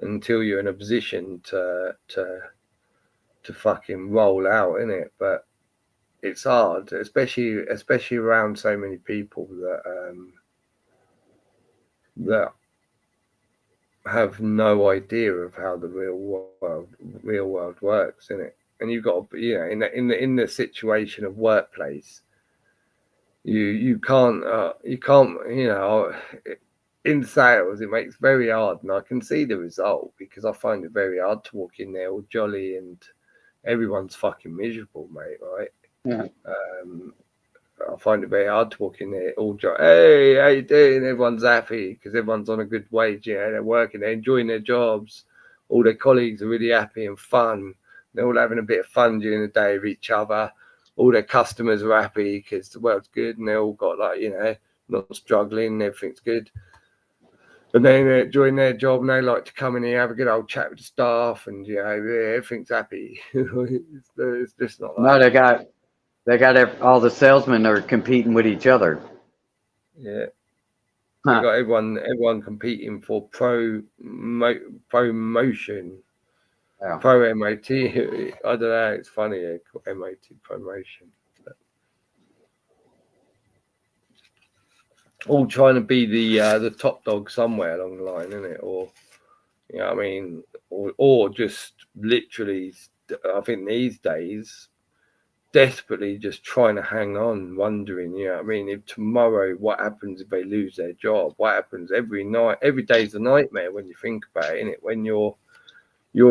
until you're in a position to fucking roll out, innit? But it's hard, especially around so many people that have no idea of how the real world works, innit? And you've got to, you know, in the situation of workplace, you can't you know, in sales it makes very hard, and I can see the result because I find it very hard to walk in there all jolly and everyone's fucking miserable, mate, right? Yeah. I find it very hard to walk in there all hey, how you doing? Everyone's happy because everyone's on a good wage. You know, they're working, they're enjoying their jobs. All their colleagues are really happy and fun. They're all having a bit of fun during the day with each other. All their customers are happy because the world's good and they all got like, you know, not struggling, everything's good. And then they're enjoying their job and they like to come in here, have a good old chat with the staff, and you know, everything's happy. It's just not like No, they got all the salesmen are competing with each other. yeah. You got everyone competing for promotion, Yeah. pro MOT. I don't know. It's funny, MOT promotion. But all trying to be the top dog somewhere along the line, isn't it? Or you know what I mean, or just literally. I think these days, desperately just trying to hang on, wondering, you know what I mean, if tomorrow, what happens if they lose their job? What happens every night? Every day's a nightmare when you think about it, innit? When you're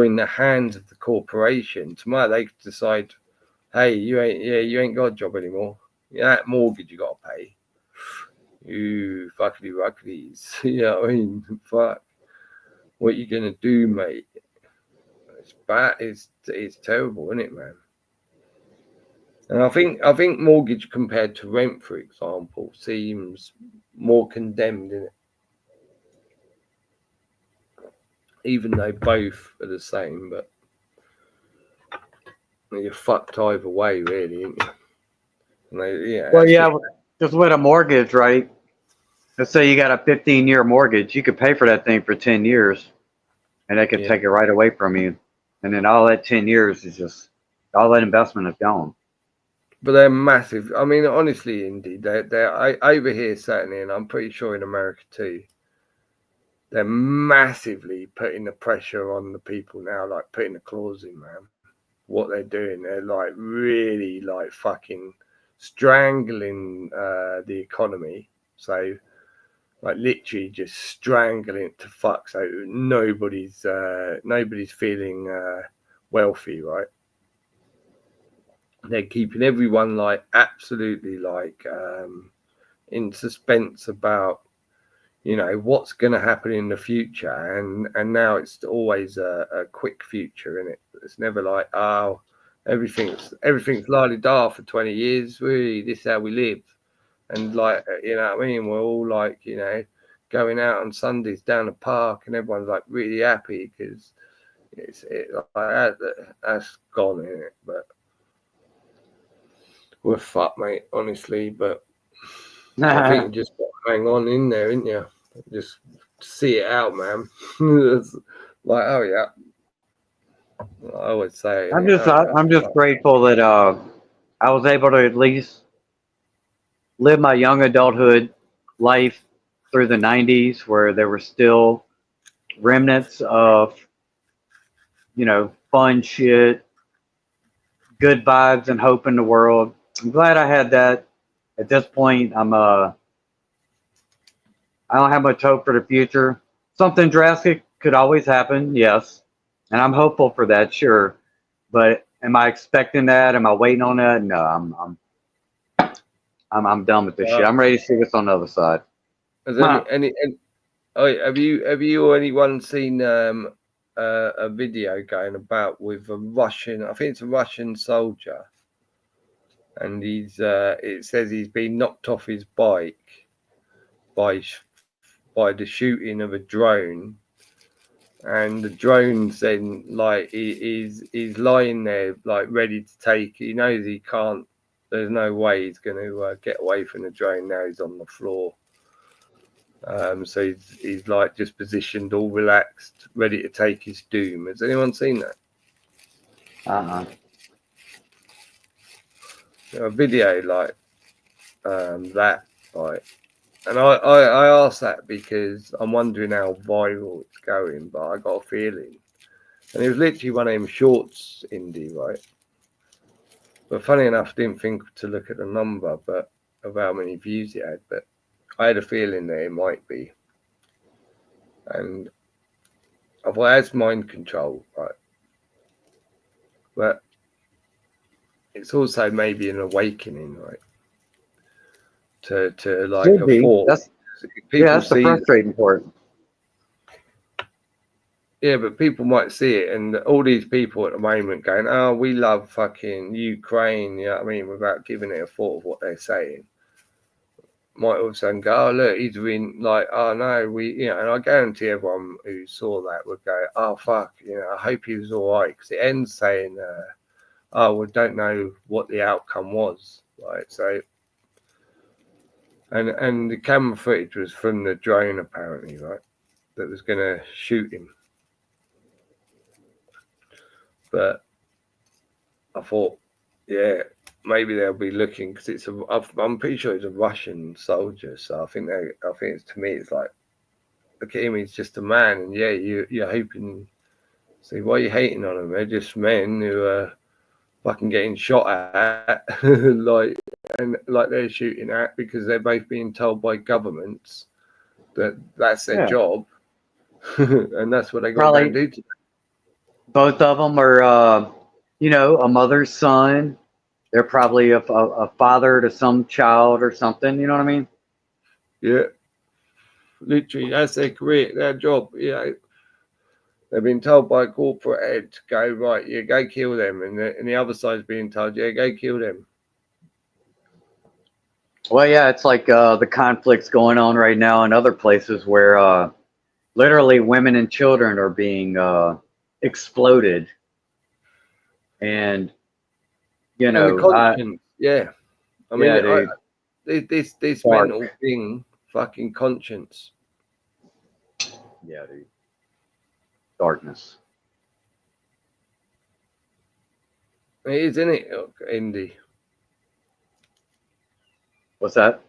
in the hands of the corporation. Tomorrow they could decide, hey, you ain't got a job anymore. Yeah, that mortgage you got to pay. You fuckity ruckities. You know what I mean? Fuck. What you gonna do, mate? It's bad. It's terrible, isn't it, man? And I think mortgage compared to rent, for example, seems more condemned in it. Even though both are the same, but you're fucked either way, really, aren't you? And Well, yeah, just with a mortgage, right? Let's say you got a 15-year mortgage. You could pay for that thing for 10 years, and they could take it right away from you. And then all that 10 years is just, all that investment is gone. But they're massive. I mean, honestly, indeed, they're over here certainly, and I'm pretty sure in America too. They're massively putting the pressure on the people now, like putting the clause in, man. What they're doing, they're like really like fucking strangling the economy. So, like literally just strangling it to fuck. So nobody's feeling wealthy, right? They're keeping everyone like absolutely like in suspense about, you know, what's going to happen in the future, and now it's always a quick future, isn't it? It's never like, oh, everything's la-di-da for 20 years. Really, this is how we live. And like, you know what I mean, we're all like, you know, going out on Sundays down the park and everyone's like really happy because like that's gone, isn't it? But we're fucked, mate, honestly. But I think you just got to hang on in there, isn't you? Just see it out, man. It's like, oh yeah. I would say. I'm just grateful that I was able to at least live my young adulthood life through the 90s, where there were still remnants of, you know, fun shit, good vibes, and hope in the world. I'm glad I had that. At this point, I don't have much hope for the future. Something drastic could always happen, yes, and I'm hopeful for that, sure. But am I expecting that? Am I waiting on that? No, I'm done with this shit. I'm ready to see what's on the other side. Has have you or anyone seen a video going about with a Russian? I think it's a Russian soldier, and it says he's been knocked off his bike by the shooting of a drone, and the drone's then like he's lying there like ready to take. He knows he can't. There's no way he's going to get away from the drone. Now he's on the floor. So he's like just positioned, all relaxed, ready to take his doom. Has anyone seen that? A video like that, like, and I asked that because I'm wondering how viral it's going, but I got a feeling, and it was literally one of them shorts, indie, right? But funny enough, I didn't think to look at the number, but of how many views it had, but I had a feeling that it might be. And I've had mind control, right? But it's also maybe an awakening, right? To like Should a be. thought. That's People that's the see, frustrating part. yeah, but people might see it, and all these people at the moment going, "Oh, we love fucking Ukraine," you know what I mean, without giving it a thought of what they're saying. Might all of a sudden go, "Oh, look, he's been like, oh no, we," you know, and I guarantee everyone who saw that would go, "Oh fuck, you know, I hope he was all right," because it ends saying, "Oh, we don't know what the outcome was," right? So, and the camera footage was from the drone apparently, right, that was going to shoot him. But I thought, yeah, maybe they'll be looking because I'm pretty sure it's a Russian soldier. So I think it's, to me, it's like, look at him, he's just a man, and yeah, you're hoping. See, why are you hating on them? They're just men who are fucking getting shot at, like they're shooting at because they're both being told by governments that that's their job, and that's what they got to do. Both of them are, you know, a mother's son. They're probably a father to some child or something. You know what I mean? Yeah, literally, that's their career, their job. You know, they've been told by corporate head to go, right, yeah, go kill them, and the other side's being told, yeah, go kill them. Well, yeah, it's like the conflicts going on right now in other places where literally women and children are being exploded, and you know, and the conscience, yeah. I mean, yeah, this Dark. mental thing, fucking conscience. Yeah, dude. Darkness. It is, isn't it, Indy? What's that?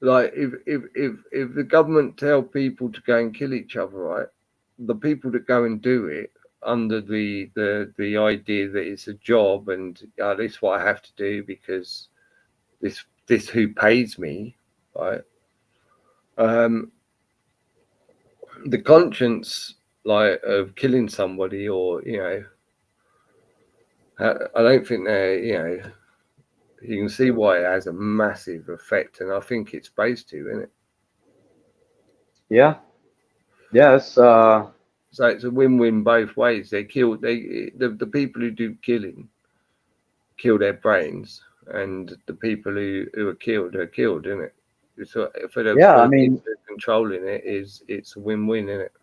Like, if the government tell people to go and kill each other, right? The people that go and do it under the idea that it's a job and this is what I have to do because this who pays me, right? The conscience, like, of killing somebody, or you know, I don't think they're, you know, you can see why it has a massive effect, and I think it's supposed to, isn't it? Yeah. Yes. So it's a win-win both ways. The people who do killing kill their brains, and the people who are killed, isn't it? Yeah, I mean, controlling it it's a win-win, isn't it?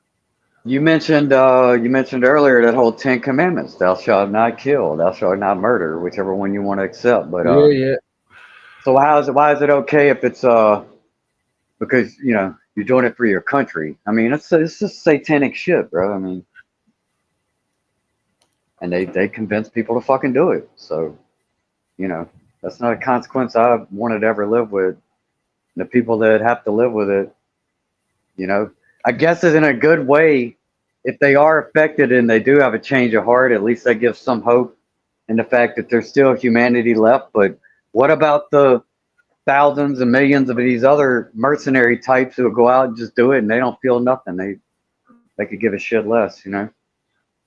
you mentioned earlier that whole 10 Commandments: "Thou shalt not kill, thou shalt not murder," whichever one you want to accept. But yeah. so why is it okay if it's because you know you're doing it for your country? I mean, it's just satanic shit, bro. I mean, and they convince people to fucking do it. So, you know, that's not a consequence I wanted to ever live with. The people that have to live with it, you know, I guess it's in a good way. If they are affected and they do have a change of heart, at least that gives some hope in the fact that there's still humanity left. But what about the thousands and millions of these other mercenary types who go out and just do it and they don't feel nothing? They could give a shit less, you know?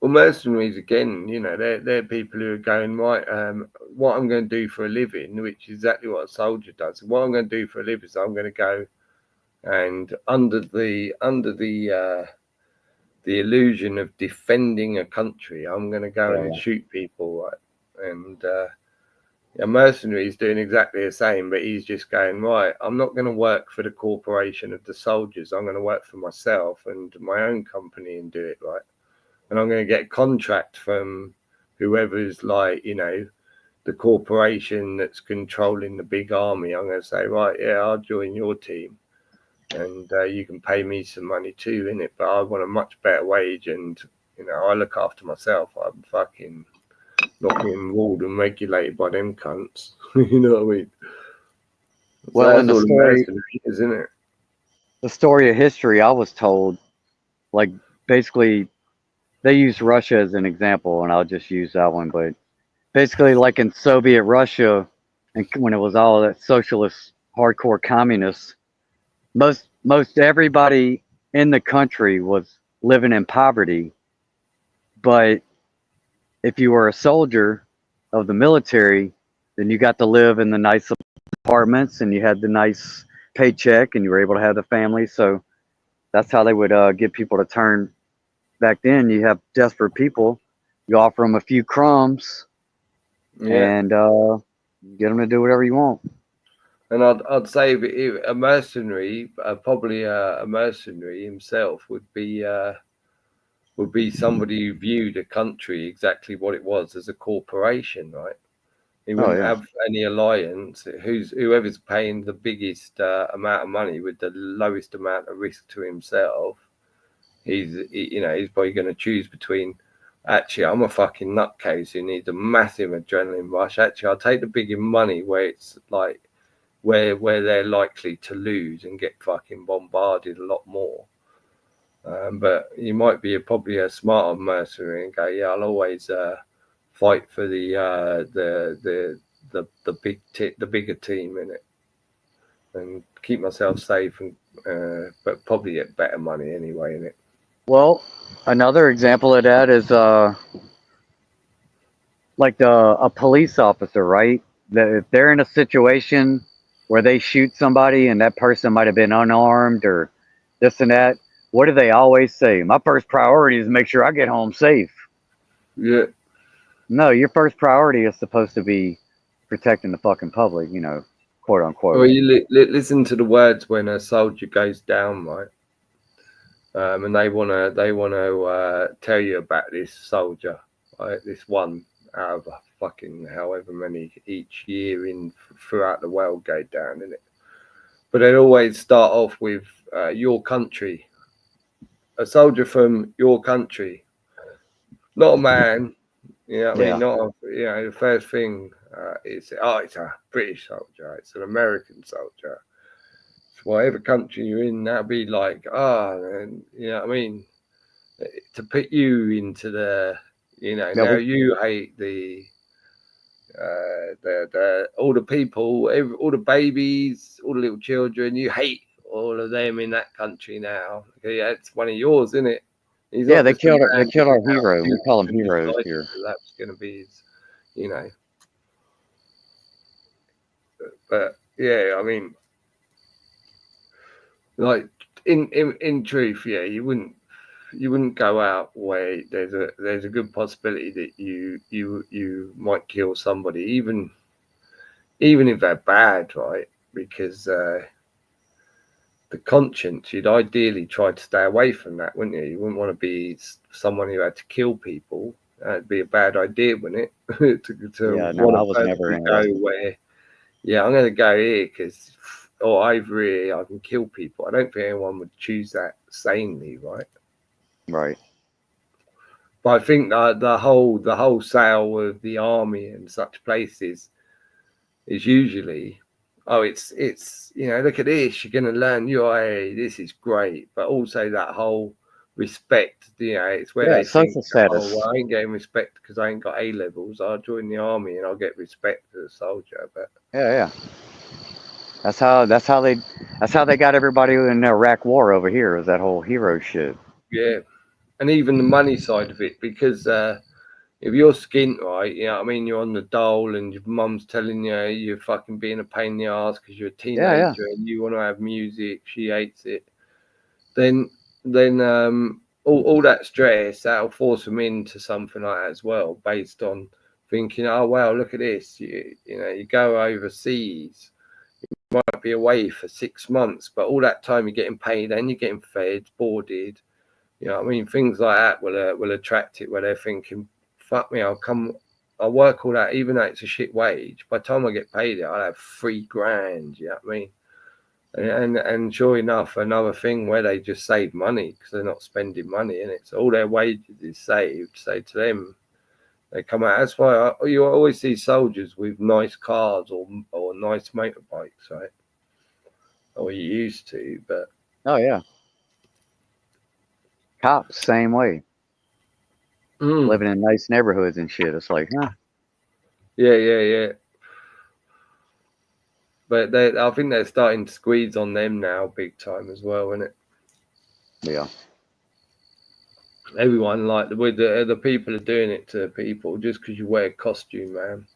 Well, mercenaries, again, you know, they're people who are going, right, what I'm going to do for a living, which is exactly what a soldier does. What I'm going to do for a living is I'm going to go and under the illusion of defending a country, I'm going to go and shoot people, right? And a mercenary is doing exactly the same, but he's just going, right, I'm not going to work for the corporation of the soldiers. I'm going to work for myself and my own company and do it, right? And I'm going to get a contract from whoever's, like, you know, the corporation that's controlling the big army. I'm going to say, right, yeah, I'll join your team, and you can pay me some money too, innit? But I want a much better wage, and you know, I look after myself. I'm fucking not being ruled and regulated by them cunts. You know what I mean? Well, in the story, isn't it? The story of history I was told, like, basically they use Russia as an example, and I'll just use that one. But basically, like in Soviet Russia, and when it was all that socialist, hardcore communists, most everybody in the country was living in poverty. But if you were a soldier, of the military, then you got to live in the nice apartments and you had the nice paycheck and you were able to have the family. So that's how they would get people to turn. Back then, you have desperate people. You offer them a few crumbs Yeah. and get them to do whatever you want. And I'd say if a mercenary, probably a mercenary himself, would be somebody who viewed a country exactly what it was as a corporation, right? He Oh wouldn't yeah, have any alliance. Whoever's paying the biggest amount of money with the lowest amount of risk to himself, he's probably going to choose between. Actually, I'm a fucking nutcase who needs a massive adrenaline rush. Actually, I'll take the bigger money where it's like where they're likely to lose and get fucking bombarded a lot more. But you might be probably a smarter mercenary and go, yeah, I'll always fight for the bigger team in it, and keep myself safe, and but probably get better money anyway in it. well, another example of that is like a police officer, right? That if they're in a situation where they shoot somebody and that person might have been unarmed or this and that, what do they always say? My first priority is make sure I get home safe. Yeah. No, your first priority is supposed to be protecting the fucking public, quote Well, unquote. you listen to the words when a soldier goes down, right? And they wanna tell you about this soldier, right? This one out of fucking however many each year throughout the world go down in it. But they'd always start off with your country, a soldier from your country, not a man. You know what I mean? Yeah. Not a, the first thing is it's a British soldier, it's an American soldier. Whatever country you're in, that'll be like, and you know what I mean? To put you into Yeah, now you hate the all the people, all the babies, all the little children, you hate all of them in that country now. Okay, yeah, it's one of yours, isn't it? He's yeah, not they just a killed they man killed our out hero. We call them to heroes decide here. that's going to be his, you know. But yeah, I mean, like in truth, yeah, you wouldn't go out where there's a good possibility that you might kill somebody, even if they're bad, right? Because the conscience, you'd ideally try to stay away from that, wouldn't you? You wouldn't want to be someone who had to kill people. That'd be a bad idea, wouldn't it? to Yeah, no, want I to was never purposely go interested. where, yeah, I'm going to go here because, or over here, I can kill people. I don't think anyone would choose that sanely, right? Right. But I think the whole sale of the army and such places is usually, oh, it's look at this, you're going to learn UIA, this is great, but also that whole respect, it's where Yeah, they think, social oh, status. well, I ain't getting respect because I ain't got A levels. I'll join the army and I'll get respect as a soldier. But Yeah, yeah. That's how they got everybody in the Iraq War over here. Is that whole hero shit? yeah, and even the money side of it, because if you're skint, right, I mean, you're on the dole and your mum's telling you you're fucking being a pain in the ass because you're a Yeah, yeah. teenager and you want to have music, she hates it. Then all that stress, that'll force them into something like that as well, based on thinking, oh well, look at this, you go overseas, you might be away for 6 months, but all that time you're getting paid and you're getting fed, boarded. I mean, things like that will attract it, where they're thinking, fuck me, I'll work all that, even though it's a shit wage. By the time I get paid it, I'll have $3,000. You know what I mean? And sure enough, another thing where they just save money because they're not spending money in it. So all their wages is saved. So to them, they come out. That's why you always see soldiers with nice cars or nice motorbikes, right? Or you used to, but Oh yeah. Cops, same way. Living in nice neighborhoods and shit. It's like, huh? yeah. But I think they're starting to squeeze on them now, big time as well, isn't it? Yeah. Everyone like with the people are doing it to people just because you wear a costume, man.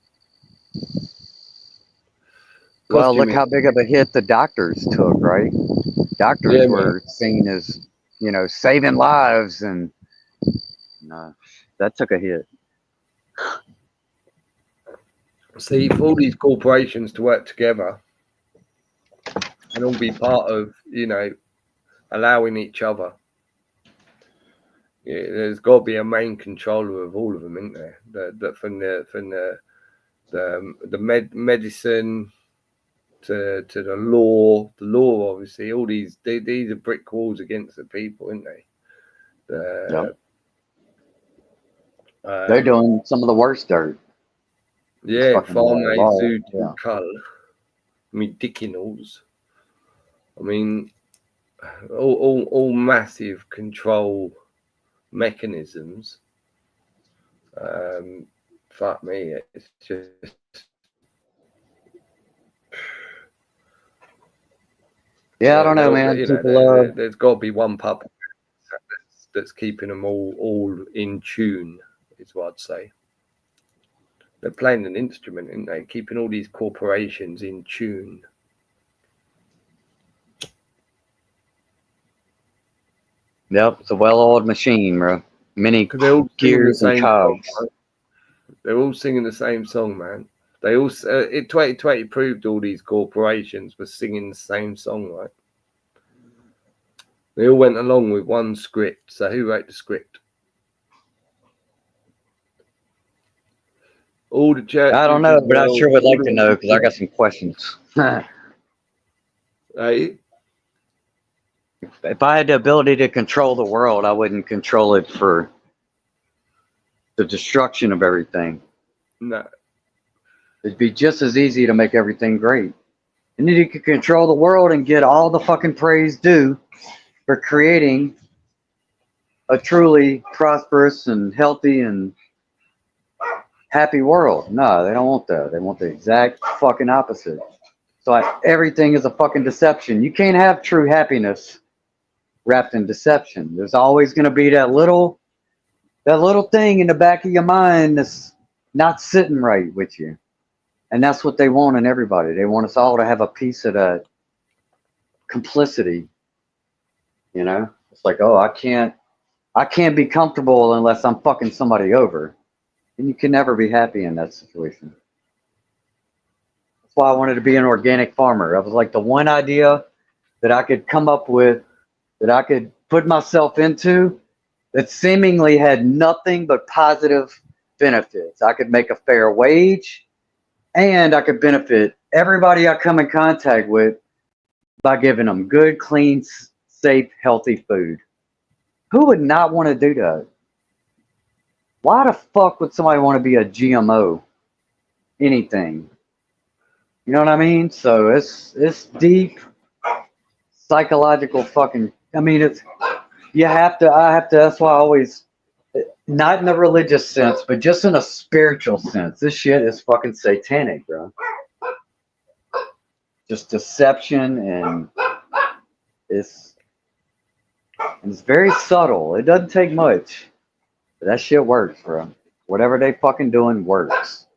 Well, look Costume is, how big of a hit the doctors took, right? Doctors yeah, man. were seen as, saving lives, and that took a hit. See, for all these corporations to work together and all be part of, allowing each other. Yeah, there's got to be a main controller of all of them, isn't there? From the medicine to the law obviously. All these are brick walls against the people, aren't they? Yep. They're doing some of the worst dirt. Yeah, fucking Farmay, law. Zoot, Yeah. Cull. I mean, Dickinals. I mean, all massive control mechanisms. Fuck me, it's just. Yeah, I don't know, man. There's got to be one puppet that's keeping them all in tune, is what I'd say. They're playing an instrument, aren't they? Keeping all these corporations in tune. Yep, it's a well-oiled machine, bro. Many Because they're all singing the gears and same song. cogs. Right? They're all singing the same song, man. They all 2020 proved all these corporations were singing the same song, right? They all went along with one script. So who wrote the script? All the churches. I don't know, but I sure would like to know because I got some questions. Hey, If I had the ability to control the world, I wouldn't control it for the destruction of everything. no. It'd be just as easy to make everything great. And then you could control the world and get all the fucking praise due for creating a truly prosperous and healthy and happy world. No, they don't want that. They want the exact fucking opposite. So everything is a fucking deception. You can't have true happiness wrapped in deception. There's always going to be that little thing in the back of your mind that's not sitting right with you. And that's what they want in everybody. They want us all to have a piece of that complicity. It's like, oh, I can't be comfortable unless I'm fucking somebody over. And you can never be happy in that situation. That's why I wanted to be an organic farmer. That was like the one idea that I could come up with, that I could put myself into, that seemingly had nothing but positive benefits. I could make a fair wage, and I could benefit everybody I come in contact with by giving them good, clean, safe, healthy food. Who would not want to do that? Why the fuck would somebody want to be a GMO? Anything. You know what I mean? So it's deep psychological fucking. I mean, I have to. That's why I always, not in the religious sense, but just in a spiritual sense. This shit is fucking satanic, bro. Just deception, and it's very subtle. It doesn't take much. But that shit works, bro. Whatever they fucking doing works.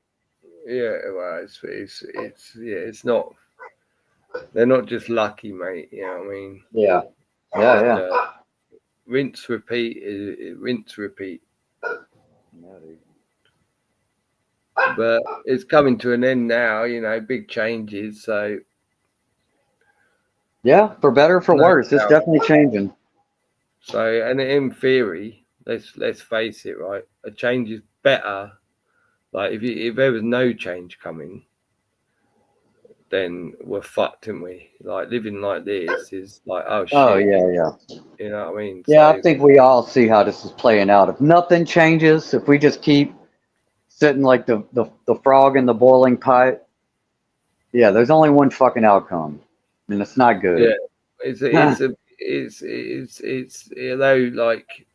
Yeah, well, it's not. They're not just lucky, mate. You know what I mean? Yeah. Rinse, repeat. Rinse, repeat. Yeah, dude. But it's coming to an end now. Big changes. So yeah, for better or for worse, it's definitely changing. So, and in theory, let's face it, right? A change is better. Like if there was no change coming, then we're fucked, aren't we? Like living like this is like, oh shit. Oh yeah. You know what I mean? Yeah, I think we all see how this is playing out. If nothing changes, if we just keep sitting like the frog in the boiling pot, yeah, there's only one fucking outcome, and it's not good. Yeah, it's although like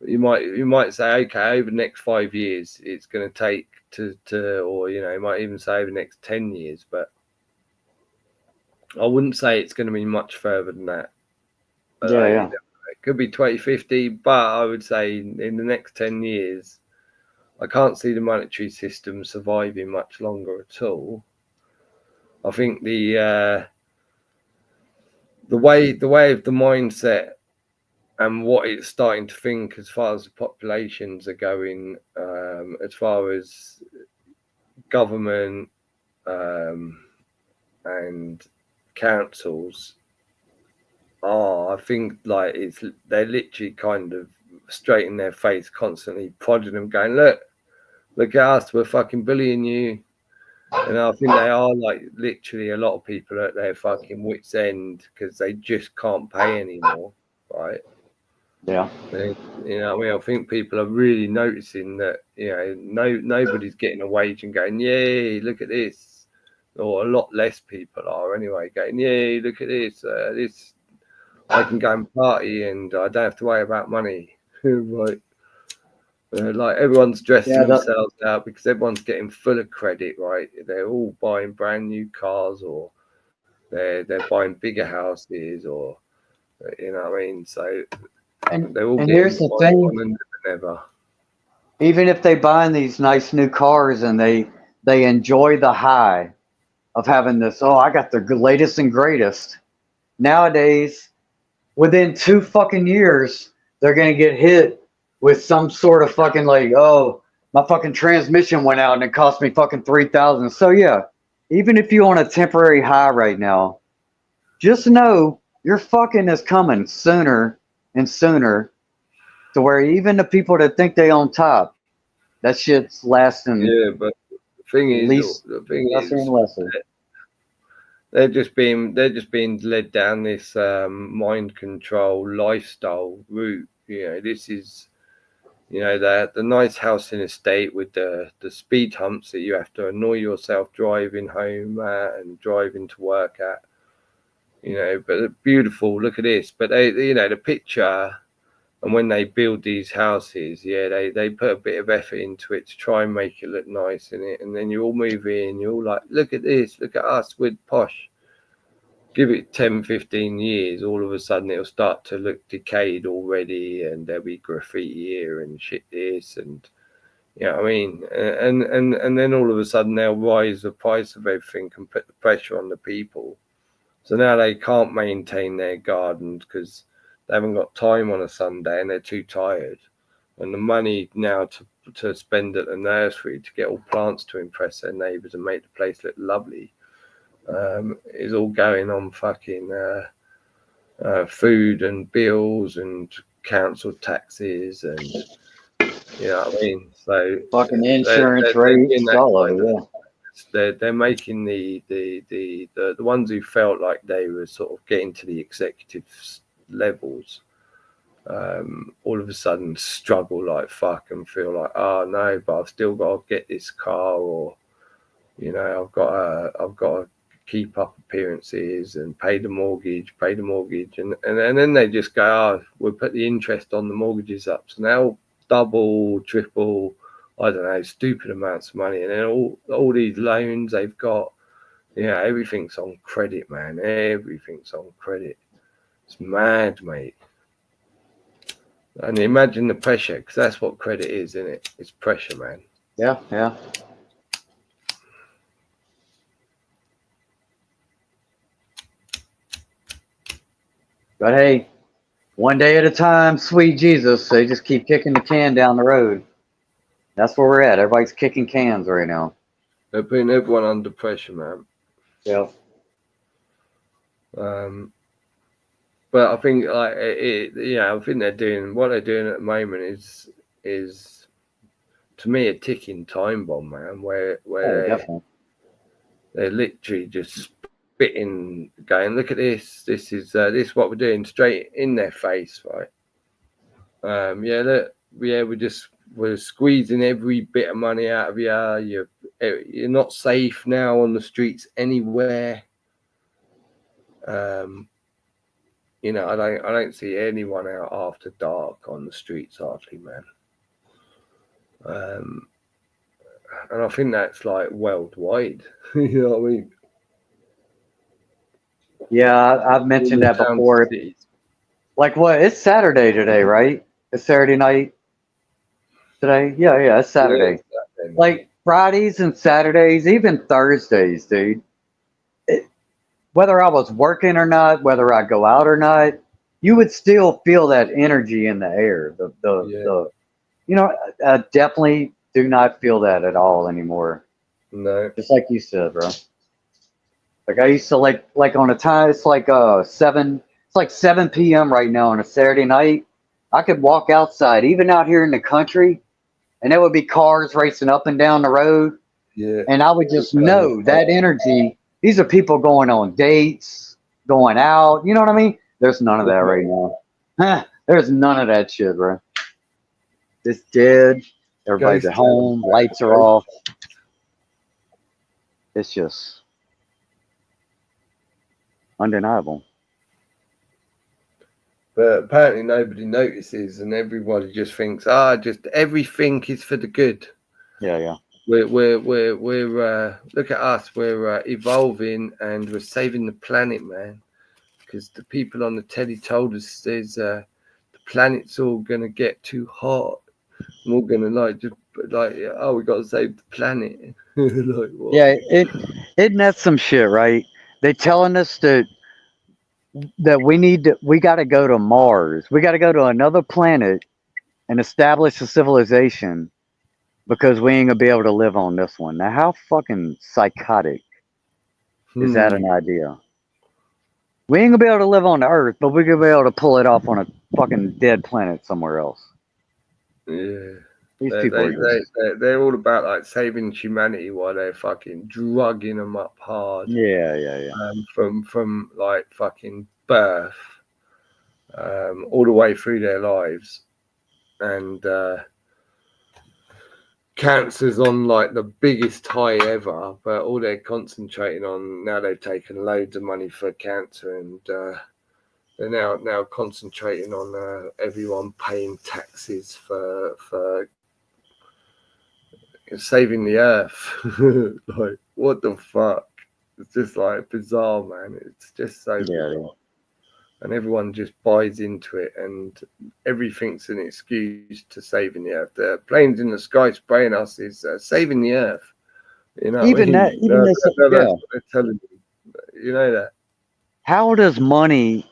you might say, okay, over the next 5 years it's going to take to or you might even say over the next 10 years, but I wouldn't say it's going to be much further than that. Yeah. could be 2050, but I would say in the next 10 years, I can't see the monetary system surviving much longer at all. I think the way of the mindset and what it's starting to think as far as the populations are going, as far as government and councils are, I think like they're literally kind of straight in their face, constantly prodding them, going, look at us, we're fucking bullying you. And I think they are like literally a lot of people at their fucking wits' end because they just can't pay anymore, right? Yeah. You know what I mean? I think people are really noticing that, you know, nobody's getting a wage and going, yay, look at this. Or a lot less people are anyway, going, yay, look at this. This I can go and party and I don't have to worry about money. Right. Like everyone's dressing themselves out because everyone's getting full of credit, right? They're all buying brand new cars, or they're buying bigger houses, or you know what I mean? So they're all and getting here's the thing, than ever. even if they buy these nice new cars and they enjoy the high of having this, oh, I got the latest and greatest. Nowadays, within 2 fucking years, they're gonna get hit with some sort of fucking like, oh, my fucking transmission went out and it cost me fucking $3,000. So yeah, even if you're on a temporary high right now, just know your fucking is coming sooner and sooner, to where even the people that think they on top, that shit's lasting. Yeah, but the thing is, lesser and lesser. They're just being led down this mind control lifestyle route. You know, this is, you know, the nice house in estate with the speed humps that you have to annoy yourself driving home and driving to work at. You know, but beautiful. Look at this. But they, you know, the picture, and when they build these houses, yeah, they put a bit of effort into it to try and make it look nice in it. And then you all move in, you're all like, look at this, look at us, we're posh. Give it 10, 15 years, all of a sudden it'll start to look decayed already, and there'll be graffiti here and shit this, and you know what I mean? And then all of a sudden they'll rise the price of everything and put the pressure on the people. So now they can't maintain their gardens because they haven't got time on a Sunday and they're too tired. And the money now to spend at the nursery to get all plants to impress their neighbours and make the place look lovely is all going on fucking food and bills and council taxes, and you know what I mean? So fucking insurance rates, all of it, yeah. They're making the ones who felt like they were sort of getting to the executive levels, all of a sudden struggle like fuck and feel like, oh no, but I've still got to get this car, or you know, I've got to keep up appearances and pay the mortgage, and then they just go, oh, we'll put the interest on the mortgages up, so now double, triple, I don't know, stupid amounts of money, and then all these loans they've got, yeah, everything's on credit, man. Everything's on credit. It's mad, mate. And imagine the pressure, because that's what credit is, isn't it? It's pressure, man. Yeah, yeah. But hey, one day at a time, sweet Jesus. They just keep kicking the can down the road. That's where we're at. Everybody's kicking cans right now. They're putting everyone under pressure, man. Yeah. But I think like I think they're doing what they're doing at the moment is to me a ticking time bomb, man. Where they're literally just spitting, going, look at this. This is what we're doing, straight in their face, right? We're squeezing every bit of money out of you. You're not safe now on the streets anywhere. You know, I don't see anyone out after dark on the streets hardly, man. And I think that's like worldwide. You know what I mean? Yeah, I've mentioned that before. Like what? It's Saturday today, right? It's Saturday night today. Yeah, it's Saturday. Yeah, Like Fridays and Saturdays, even Thursdays, dude. Whether I was working or not, whether I go out or not, you would still feel that energy in the air. yeah. You know, I definitely do not feel that at all anymore. No. Just like you said, bro. Like I used to like on a time. It's like 7. It's like 7 p.m. right now on a Saturday night. I could walk outside, even out here in the country, and there would be cars racing up and down the road, Yeah. and I would just know that energy. These are people going on dates, going out. You know what I mean? There's none of that right now. There's none of that shit, bro. It's dead. Everybody's at home. Lights are off. It's just undeniable. But apparently nobody notices, and everybody just thinks, just everything is for the good. Yeah. We're look at us. We're evolving, and we're saving the planet, man. Because the people on the telly told us the planet's all gonna get too hot. And we're gonna we got to save the planet. Like what? Yeah, isn't that some shit, right? They telling us that we got to go to Mars. We got to go to another planet and establish a civilization because we ain't gonna be able to live on this one. Now, how fucking psychotic is that an idea? We ain't gonna be able to live on the Earth, but we're gonna be able to pull it off on a fucking dead planet somewhere else. Yeah. These people are just... They're all about like saving humanity while they're fucking drugging them up hard. Yeah. From like fucking birth, all the way through their lives, and cancer's on like the biggest high ever. But all they're concentrating on now, they've taken loads of money for cancer, and they're now concentrating on everyone paying taxes for saving the earth. Like what the fuck? It's just like bizarre, man. It's just so bizarre. And everyone just buys into it, and everything's an excuse to saving the earth. The planes in the sky spraying us is saving the earth. You know, even that's what they're telling you. You know that. How is money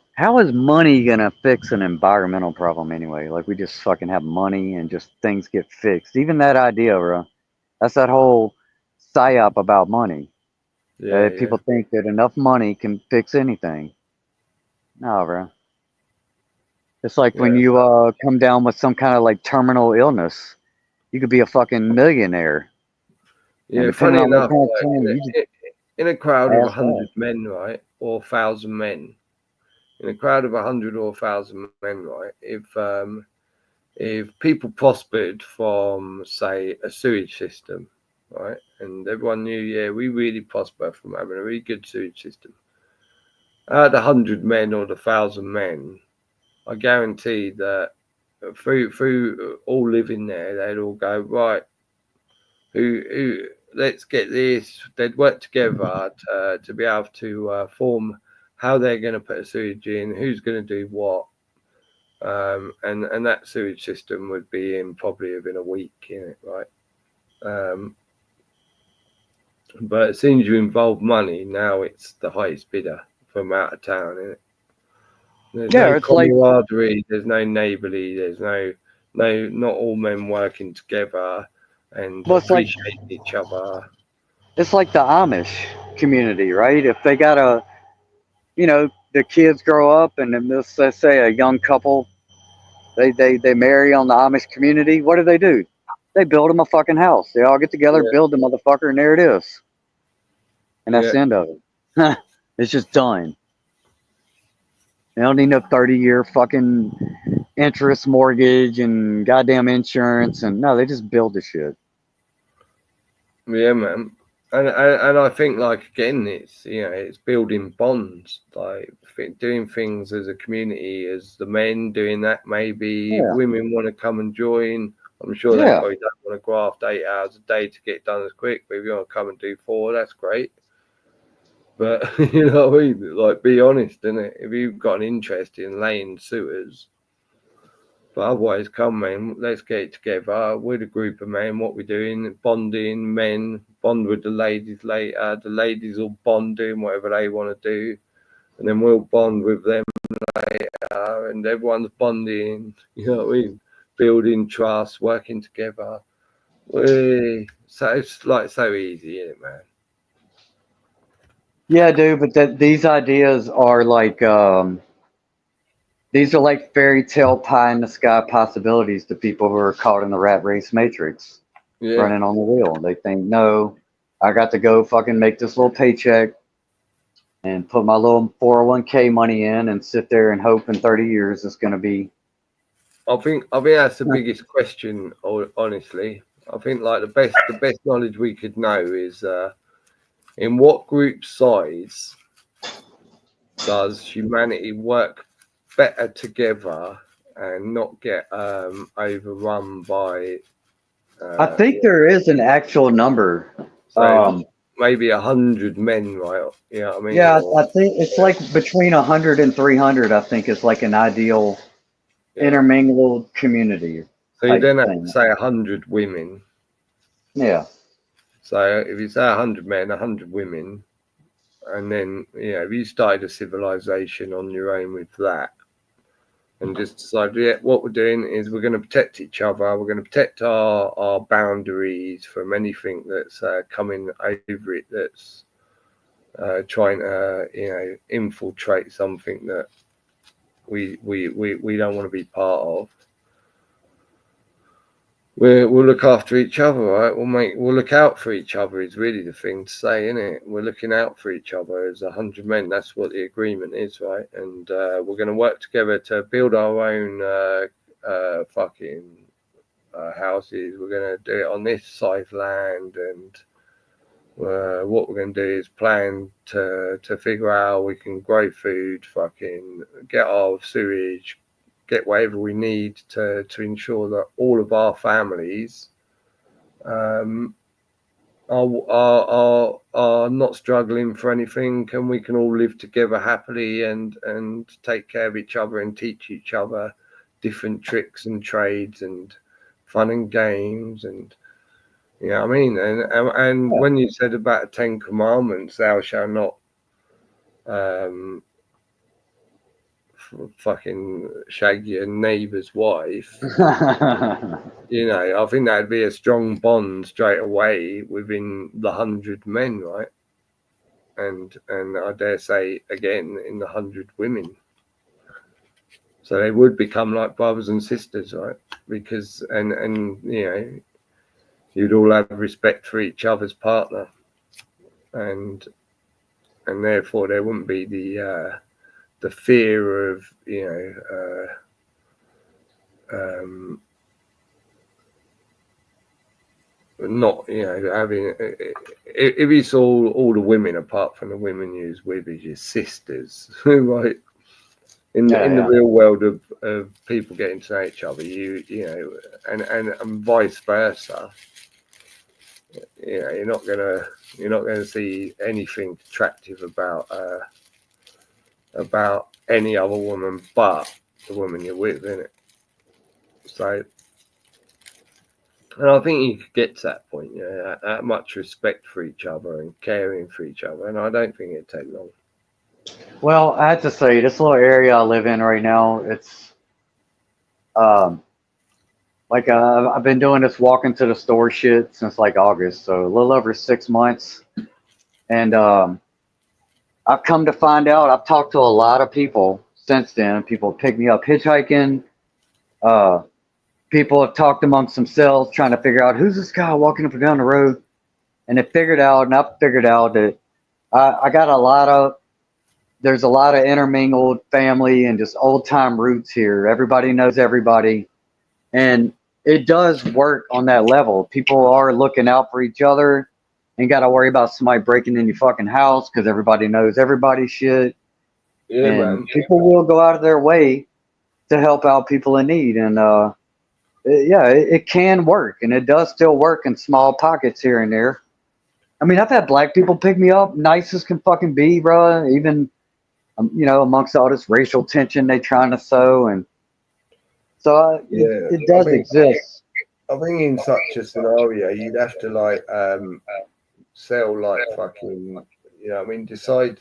gonna fix an environmental problem anyway? Like we just fucking have money and just things get fixed. Even that idea, bro. That's that whole psyop about money. Yeah, People think that enough money can fix anything. No, bro. It's like when you come down with some kind of like terminal illness, you could be a fucking millionaire. Yeah, funny enough, in a crowd of 100 men, right, or 1,000 men, in a crowd of 100 or 1,000 men, right, if people prospered from, say, a sewage system, right, and everyone knew, we really prosper from having a really good sewage system, out of the 100 men or the 1,000 men, I guarantee that through all living there, they'd all go, right, who let's get this. They'd work together to be able to form how they're going to put a sewage in, who's going to do what. And that sewage system would be in probably within a week, right? But as soon as you involve money, now it's the highest bidder from out of town, isn't it? There's no camaraderie, there's no neighbourly, there's not all men working together and appreciating each other. It's like the Amish community, right? If they got the kids grow up and then let's say a young couple, they marry on the Amish community. What do? They build them a fucking house. They all get together, build the motherfucker, and there it is. And that's the end of it. It's just done. They don't need no 30-year fucking interest mortgage and goddamn insurance. And no, they just build the shit. Yeah, man. And I think, like, again, it's building bonds, like doing things as a community, as the men doing that. Maybe women want to come and join. I'm sure they probably don't want to graft 8 hours a day to get it done as quick, but if you want to come and do 4, that's great. But you know what I mean? Like, be honest, innit? If you've got an interest in laying sewers, but otherwise, come, man, let's get it together. We're the group of men. What we're doing, bonding, men, bond with the ladies later. The ladies will bond doing whatever they want to do. And then we'll bond with them later. And everyone's bonding, you know what I mean? Building trust, working together. So it's like so easy, isn't it, man? Yeah, dude, but these ideas are like these are like fairy tale pie in the sky possibilities to people who are caught in the rat race matrix, Yeah. running on the wheel. They think, no, I got to go fucking make this little paycheck and put my little 401k money in and sit there and hope in 30 years it's going to be. I think that's the biggest question, honestly. I think like the best knowledge we could know is in what group size does humanity work better together and not get overrun by I think there is an actual number. Maybe 100 men, right? You know what I mean? Yeah, I think it's like between 100 and 300, I think is like an ideal intermingled community. So you then have to say 100 women. Yeah. So if you say 100 men, 100 women, and then, you know, if you started a civilization on your own with that, and just decide, yeah, what we're doing is we're going to protect each other. We're going to protect our boundaries from anything that's coming over it, that's trying to, you know, infiltrate something that we don't want to be part of. We'll look after each other, right? We'll look out for each other is really the thing to say, isn't it? We're looking out for each other as 100 men. That's what the agreement is, right? And we're going to work together to build our own fucking houses. We're going to do it on this side of land, and what we're going to do is plan to figure out how we can grow food, fucking get our sewage, get whatever we need to ensure that all of our families are not struggling for anything, and we can all live together happily and take care of each other and teach each other different tricks and trades and fun and games, and you know what I mean. And when you said about the 10 Commandments, thou shalt not fucking shag your neighbour's wife, you know, I think that'd be a strong bond straight away within the 100 men, right? And I dare say again in the 100 women, so they would become like brothers and sisters, right? Because and you know, you'd all have respect for each other's partner, and therefore there wouldn't be the fear of, you know, not, you know, having, if you saw all the women apart from the women you was with as your sisters, right? In the real world of people getting to know each other, you know, and vice versa. You know, you're not gonna see anything attractive about any other woman but the woman you're with, innit? So, and I think you could get to that point, you know, that much respect for each other and caring for each other, and I don't think it'd take long. Well, I have to say, this little area I live in right now, it's like I've been doing this walking to the store shit since like August, so a little over 6 months, and I've come to find out, I've talked to a lot of people since then. People pick me up hitchhiking. People have talked amongst themselves trying to figure out who's this guy walking up and down the road. And I've figured out that there's a lot of intermingled family and just old time roots here. Everybody knows everybody. And it does work on that level. People are looking out for each other. Ain't got to worry about somebody breaking in your fucking house because everybody knows everybody's shit. Yeah, and man. People will go out of their way to help out people in need. And it can work. And it does still work in small pockets here and there. I mean, I've had black people pick me up, nice as can fucking be, bro. Even, you know, amongst all this racial tension they trying to sow, and so Yeah, it does exist. I think in such a scenario, you'd have to like sell like fucking, you know, what I mean, decide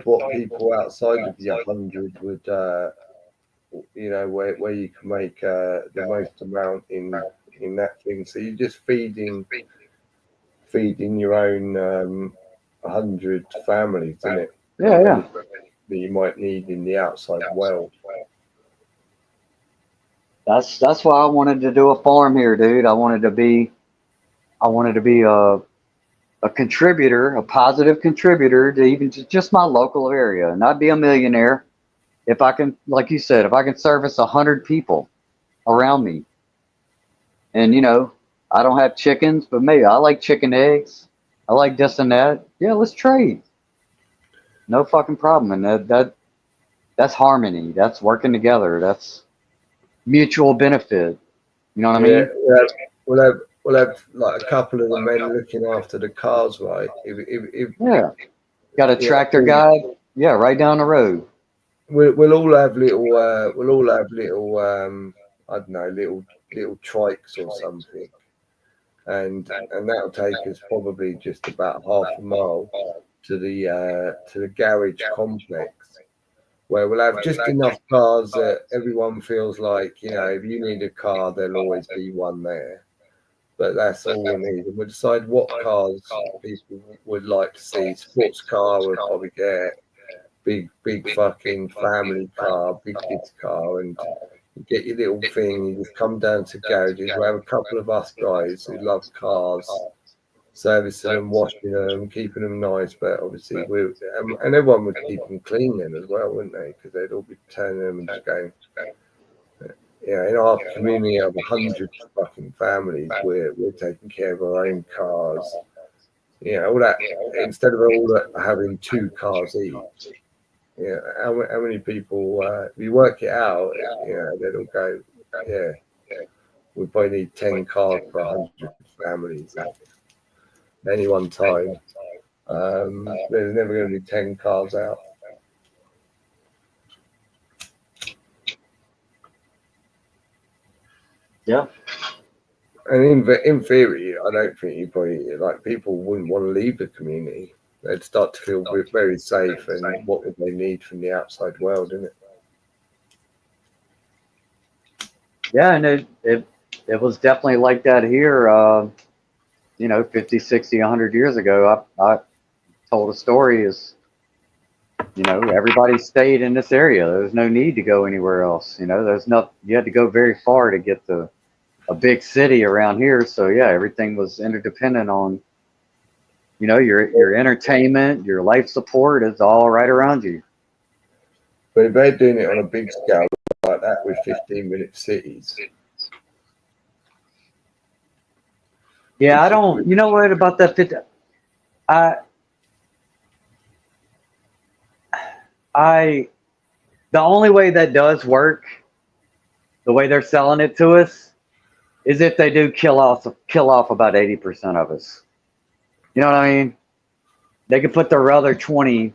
what people outside of your 100 would, you know, where you can make the most amount in that thing. So you're just feeding your own 100 families, isn't it? Yeah. That you might need in the outside world. That's why I wanted to do a farm here, dude. I wanted to be a contributor, a positive contributor to even just my local area, not be a millionaire. If I can, like you said, if I can service 100 people around me, and you know, I don't have chickens, but maybe I like chicken eggs. I like this and that. Yeah, let's trade. No fucking problem. And that's harmony. That's working together. That's mutual benefit. You know what I mean? Yeah, we'll have like a couple of the men looking after the cars, right? If Yeah. Got a tractor guy? Yeah, right down the road. we'll all have little I don't know, little trikes or something, and that'll take us probably just about half a mile to the garage complex, where we'll have just enough cars that everyone feels like, you know, if you need a car, there'll always be one there. But that's all we need, and we'll decide what cars people would like to see. Sports car, we'll probably get big fucking family car, big kids car, and you get your little thing. You just come down to garages. We'll have a couple of us guys who love cars, servicing them, washing them, keeping them nice. But obviously, and everyone would keep them clean then as well, wouldn't they? Because they'd all be turning them and just going. Yeah, in our community of 100 fucking families, we're taking care of our own cars. Yeah, all that, instead of all that having 2 cars each. Yeah, how many people? If you work it out, yeah, they'll go. Yeah, we probably need 10 cars for 100 families at any one time. There's never going to be 10 cars out. Yeah. And in theory, I don't think you probably, like, people wouldn't want to leave the community. They'd start to feel very safe, and what would they need from the outside world, isn't it? Yeah, and it was definitely like that here, you know, 50, 60, 100 years ago. I told a story is, you know, everybody stayed in this area. There was no need to go anywhere else. You know, you had to go very far to get to a big city around here. So yeah, everything was interdependent on, you know, your entertainment, your life support is all right around you. But if they're doing it on a big scale like that with 15-minute cities. Yeah, I don't, you know what about that 50, the only way that does work, the way they're selling it to us, is if they do kill off about 80% of us. You know what I mean? They could put their other 20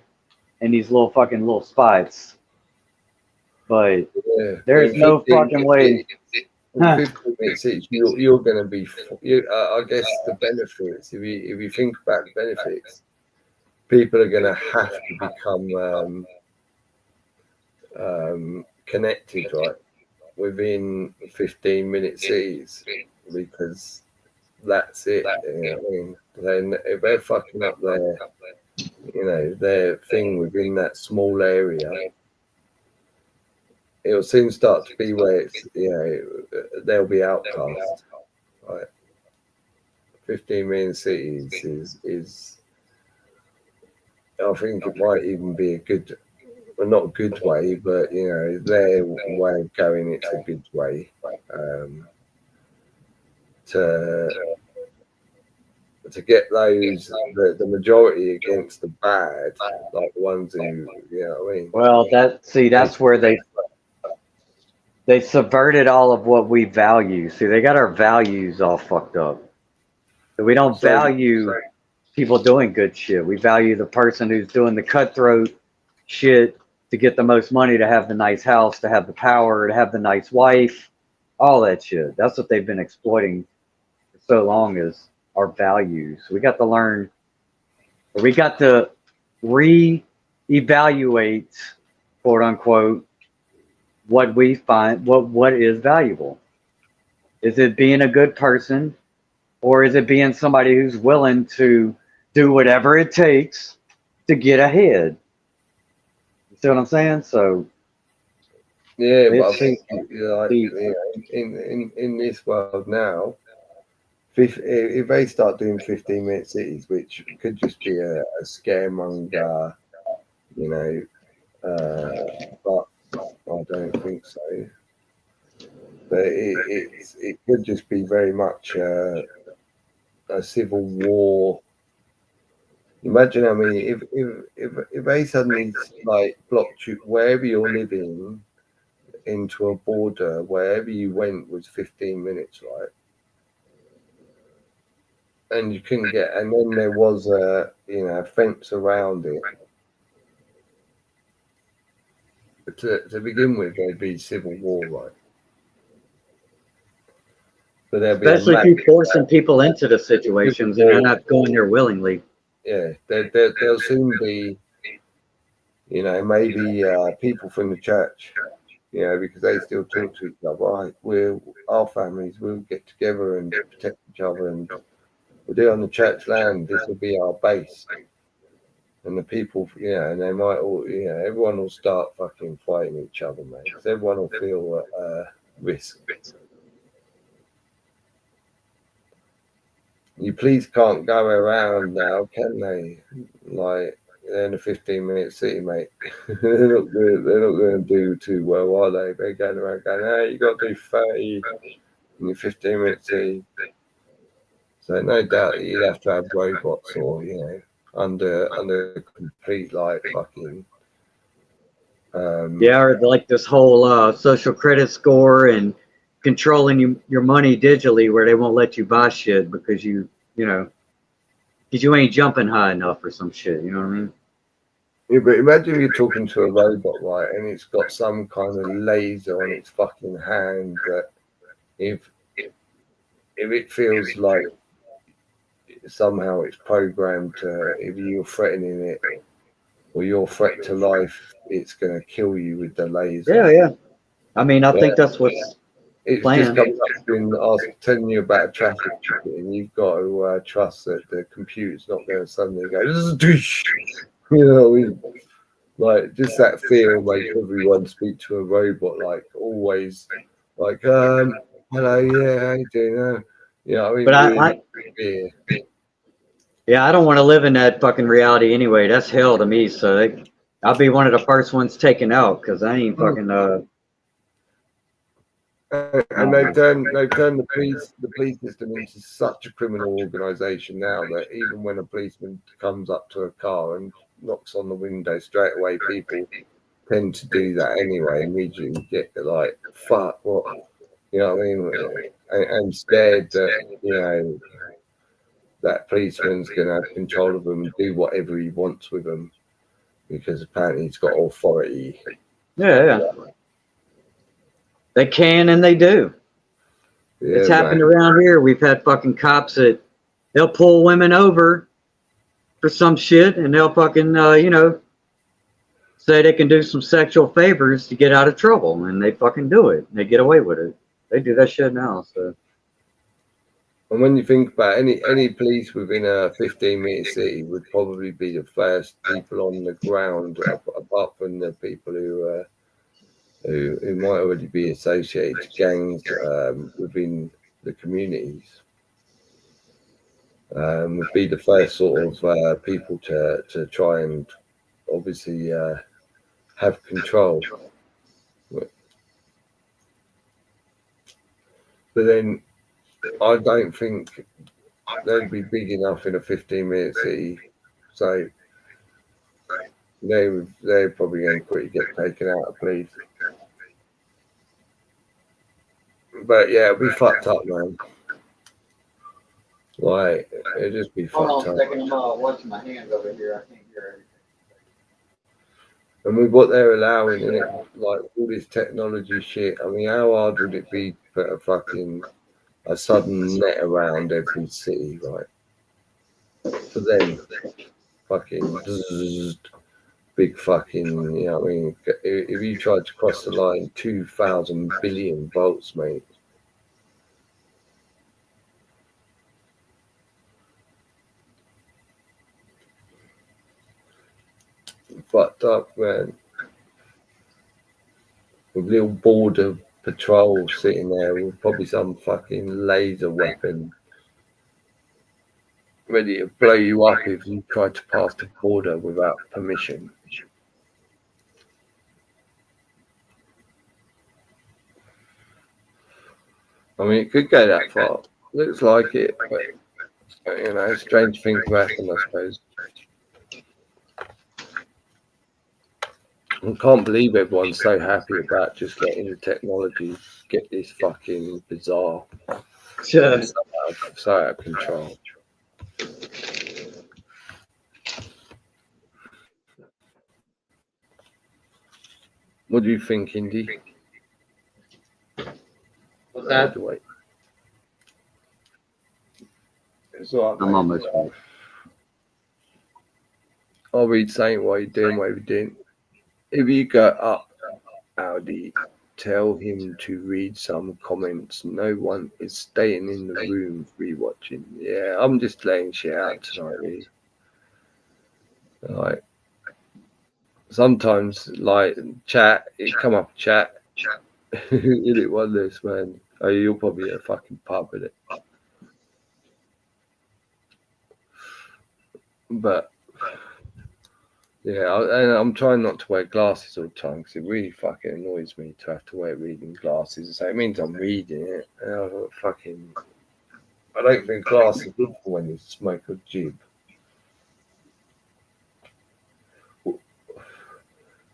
in these little spots, but there's no fucking way. 15 minutes each, you're going to be. I guess the benefits, if you think about the benefits, people are going to have to become connected, right, within 15-minute cities, because that's it. You know what I mean? Then if they're fucking up their thing within that small area, it'll soon start to be where it's, they'll be outcast. Right? 15-minute cities is I think it might even be a good, well, not a good way, but their way of going, it's a good way to get those the majority against the bad, like the ones who, you know what I mean. Well, that's where they subverted all of what we value. See, they got our values all fucked up. So we don't value people doing good shit. We value the person who's doing the cutthroat shit to get the most money, to have the nice house, to have the power, to have the nice wife, all that shit. That's what they've been exploiting for so long, is our values. We got to learn, or we got to re-evaluate, quote unquote, what we find, what is valuable. Is it being a good person, or is it being somebody who's willing to do whatever it takes to get ahead? You see what I'm saying? So Yeah, but I it's think like deep. in this world now, if they start doing 15-minute cities, which could just be a scaremonger, you know, but I don't think so. But it could just be very much a civil war. Imagine, I mean, if they suddenly like blocked you wherever you're living into a border, wherever you went was 15 minutes, right? And you couldn't get, and then there was a fence around it. To begin with, there'd be civil war, right? But there'd be Especially if you're forcing people into the situations and they're not going there willingly. Yeah, there'll soon be, maybe people from the church, because they still talk to each other. Right, our families will get together and protect each other, and we'll do it on the church land. This will be our base. And the people, and they might all, everyone will start fucking fighting each other, mate. Because everyone will feel risk. You police can't go around now, can they? Like, they're in a 15-minute city, mate. they're not going to do too well, are they? They're going around going, hey, you got to do 30 in your 15-minute city. So no doubt that you'd have to have robots or, under complete, like, fucking... yeah, or like this whole social credit score and controlling your money digitally, where they won't let you buy shit because you ain't jumping high enough or some shit. You know what I mean? Yeah, but imagine you're talking to a robot, right, and it's got some kind of laser on its fucking hand that if it feels like somehow it's programmed to, if you're threatening it or your threat to life, it's going to kill you with the laser. Yeah. I mean, I think that's what's it's planned. just coming up and telling you about a traffic ticket, and you've got to trust that the computer's not going to suddenly go, like just that fear will make everyone speak to a robot, like always, like hello, yeah, how you doing? I mean, But I don't want to live in that fucking reality anyway. That's hell to me. So I'll be one of the first ones taken out, because I ain't fucking. And they've turned the police system into such a criminal organisation now that even when a policeman comes up to a car and knocks on the window, straight away people tend to do that anyway. Immediately get like, fuck, what, you know what I mean? And scared that that policeman's going to have control of them and do whatever he wants with them, because apparently he's got authority. Yeah. They can and they do. Yeah, it's happened around here. We've had fucking cops that they'll pull women over for some shit, and they'll fucking say they can do some sexual favors to get out of trouble, and they fucking do it. They get away with it. They do that shit now. So. And when you think about any police within a 15-minute city would probably be the first people on the ground, apart from the people who might already be associated to gangs within the communities. Would be the first sort of people to try and obviously have control. But then I don't think they'd be big enough in a 15-minute city, so they're probably going to quickly get taken out of police. But yeah, we fucked up, man. Like, it'd just be fucked up. I'm washing my hands over here. I can't hear everything. And with what they're allowing in it, like all this technology shit, I mean, how hard would it be to put a sudden net around every city, right? For them, fucking big fucking, you know what I mean? If you tried to cross the line, 2,000 billion volts, mate. Fucked up, man. With little border patrol sitting there with probably some fucking laser weapon ready to blow you up if you tried to pass the border without permission. I mean, it could go that far. Looks like it, but you know, strange things have happened, I suppose. I can't believe everyone's so happy about just getting the technology get this fucking bizarre, Yeah. so out of control. What do you think, Indy? What's that? Wait. It's all right, I'm mate. almost done. I'll read saying what you're doing, what you're doing. If you go up, Audi, tell him to read some comments. No one is staying in the room rewatching. Yeah, I'm just laying shit out tonight, really. Like, sometimes, like, chat, it come up chat. Hit it one this, man. Oh, you'll probably at a fucking pub with it. But yeah, and I'm trying not to wear glasses all the time because it really fucking annoys me to have to wear reading glasses. So it means I'm reading it. And I don't think glasses are good for when you smoke a jib.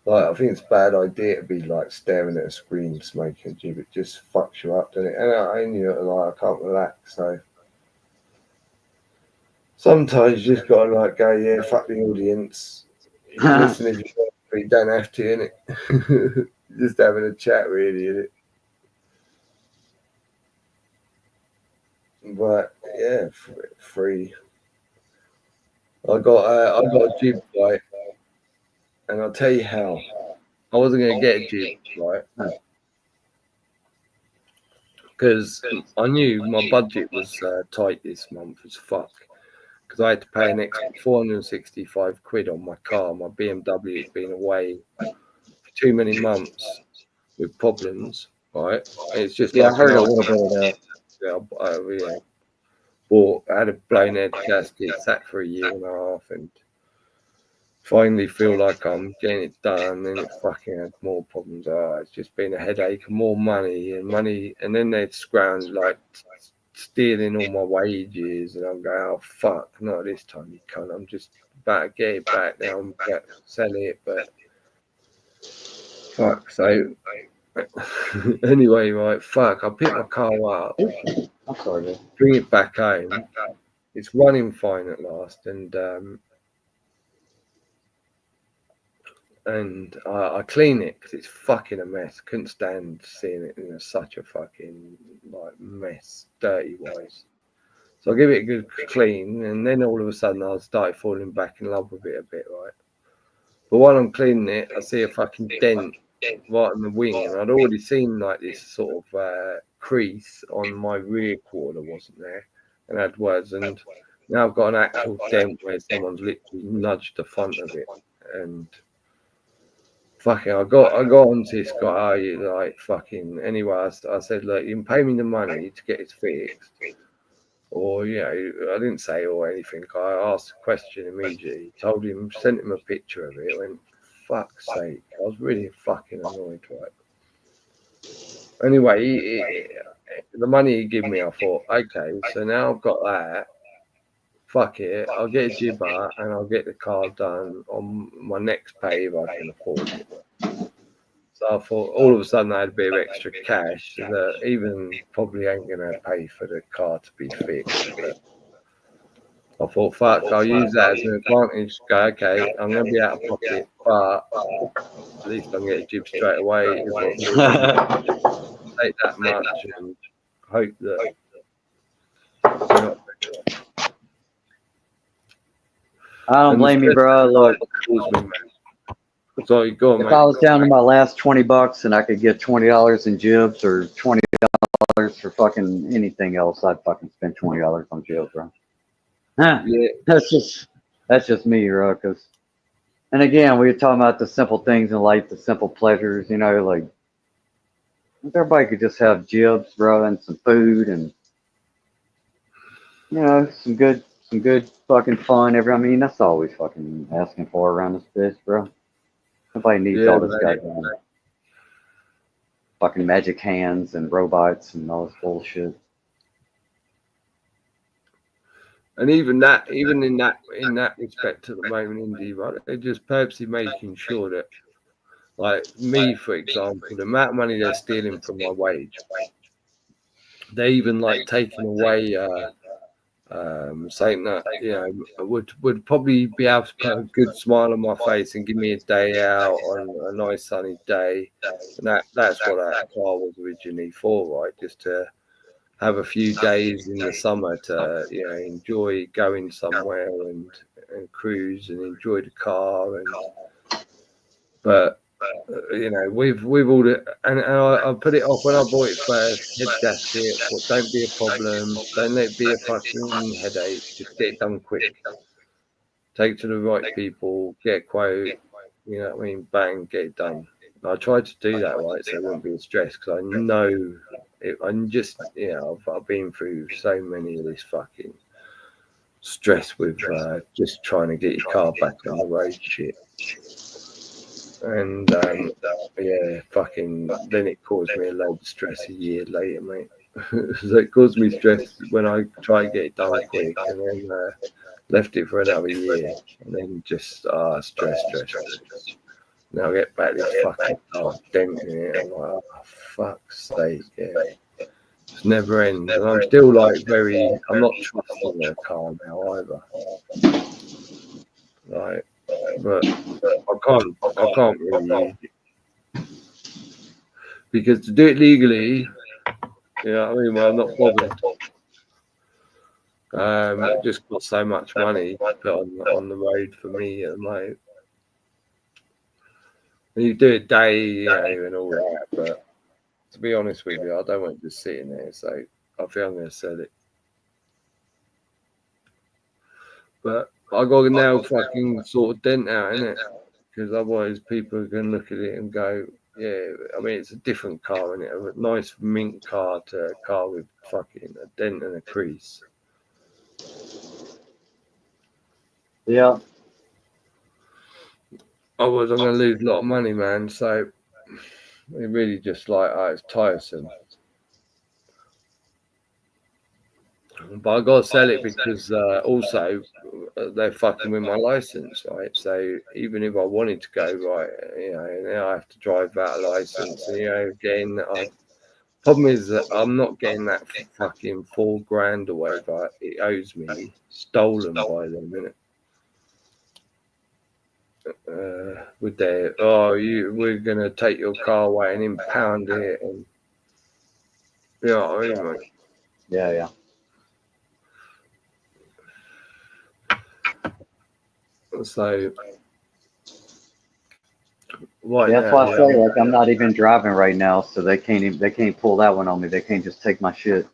Like, I think it's a bad idea to be like staring at a screen smoking a jib. It just fucks you up, doesn't it? And I can't relax. So sometimes you just gotta like go, yeah, fuck the audience. You can listen if you want, but you don't have to, innit? Just having a chat, really, innit? But yeah, free. I got a jib, right? And I'll tell you how. I wasn't gonna get a jib, right? Because I knew my budget was tight this month as fuck. Because I had to pay an extra 465 quid on my car. My BMW had been away for too many months with problems, right? It's just Yeah, like I heard an a little bit of that. yeah, bought, I had a blown head gasket, sat for a year and a half, and finally feel like I'm getting it done, and it fucking had more problems. It's just been a headache and more money, and then they'd scrounge like stealing all my wages, and I'm going, oh fuck, not this time, you cunt. I'm just about to get it back now. I'm about to sell it, but fuck. So anyway, right, fuck. I pick my car up, I'm sorry, man. bring it back home. It's running fine at last, and I clean it because it's fucking a mess. Couldn't stand seeing it in such a fucking like mess, dirty wise. So I give it a good clean, and then all of a sudden I started falling back in love with it a bit, right? But while I'm cleaning it, I see a fucking dent right on the wing, and I'd already seen like this sort of crease on my rear quarter, wasn't there? And had words, and now I've got an actual dent where someone's literally nudged the front of it, and fucking, I got onto this guy. You like fucking anyway. I said, look, you can pay me the money to get it fixed, or I didn't say or anything. I asked a question immediately. Told him, sent him a picture of it. Went, fuck's sake, I was really fucking annoyed, right? Anyway, the money he gave me, I thought, okay, so now I've got that. Fuck it, I'll get a jibber and I'll get the car done on my next pay if I can afford it. So I thought all of a sudden I had a bit of extra cash that even probably ain't going to pay for the car to be fixed. But I thought, fuck, I'll use that as an advantage. Go, okay, I'm going to be out of pocket, but at least I can get a jib straight away. If I take that much and hope that. You know, I don't blame you, bro. Look, sorry, go on, if mate. I was down to my last $20 and I could get $20 in jibs or $20 for fucking anything else, I'd fucking spend $20 on jibs, bro. Huh. Yeah, That's just me, bro. Cause, and again, we were talking about the simple things in life, the simple pleasures, you know, like if everybody could just have jibs, bro, and some food and, you know, some good fucking fun. I mean, that's all we fucking asking for around this bitch, bro. Nobody needs yeah, all this mate. goddamn fucking magic hands and robots and all this bullshit. And even in that respect at the moment, Indy, right? They're just purposely making sure that, like me, for example, the amount of money they're stealing from my wage, they even like taking away saying that, you know, would probably be able to put a good smile on my face and give me a day out on a nice sunny day. And that's what that car was originally for, right? Just to have a few days in the summer to, you know, enjoy going somewhere and cruise and enjoy the car. But you know, with all the and I put it off when I bought it first. Head gasket, but don't be a problem. Don't let it be a fucking headache. Just get it done quick. Take it to the right people. Get a quote. You know what I mean? Bang, get it done. And I tried to do that right, so it wouldn't be a stress because I know it. I'm just, you know, I've been through so many of this fucking stress with just trying to get your car back on the road shit. And yeah, fucking. Then it caused me a load of stress a year later, mate. So it caused me stress when I try to get it done quick, and then left it for another year, and then just stress. Now I get back this fucking dent in it. I'm like, oh, fuck's sake, yeah. It's never ends, and I'm still like I'm not trusting the car now either. Right. But I can't really use it. Because to do it legally, you know what I mean? Well, I'm not bothered. It just costs so much money to put on the road for me at the moment. And you do a day, you know, and all that, but to be honest with you, I don't want it just sitting there, so I feel I'm going to sell it. But I got to now fucking sort of dent out, innit? Because otherwise people can look at it and go, yeah, I mean, it's a different car, isn't it? A nice mint car to a car with fucking a dent and a crease. Yeah. Otherwise, I'm going to lose a lot of money, man. So it really just like, it's tiresome. But I got to sell it because also they're fucking with my license, right? So even if I wanted to go, right, you know, now I have to drive that license. And, you know, again, problem is that I'm not getting that fucking $4,000 or whatever it owes me stolen by them, innit? With their, we're gonna take your car away and impound it, and you know what I mean, mate? Yeah. So right That's now, why I say, like, I'm not even driving right now, so they can't pull that one on me. They can't just take my shit.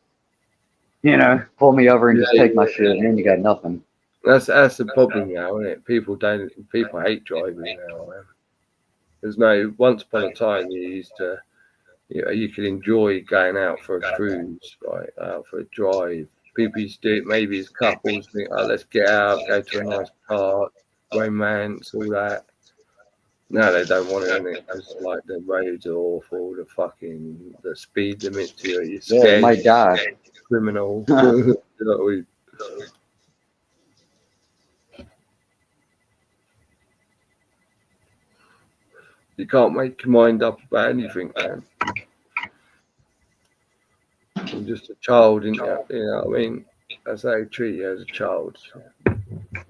You know, pull me over and just take my shit, and then you got nothing. That's the problem now, isn't it? People hate driving now, man. There's no, once upon a time you used to, you know, you could enjoy going out for a cruise, right, out for a drive. People used to do it maybe as couples, think, oh, let's get out, go to a nice park, romance, all that. No, they don't want it, innit? Because like the roads are awful, the speed limit to you, you're scared. Yeah, you might die. Criminal. You know what I mean? You can't make your mind up about anything, man. You're just a child, you know what I mean? That's how they treat you as a child.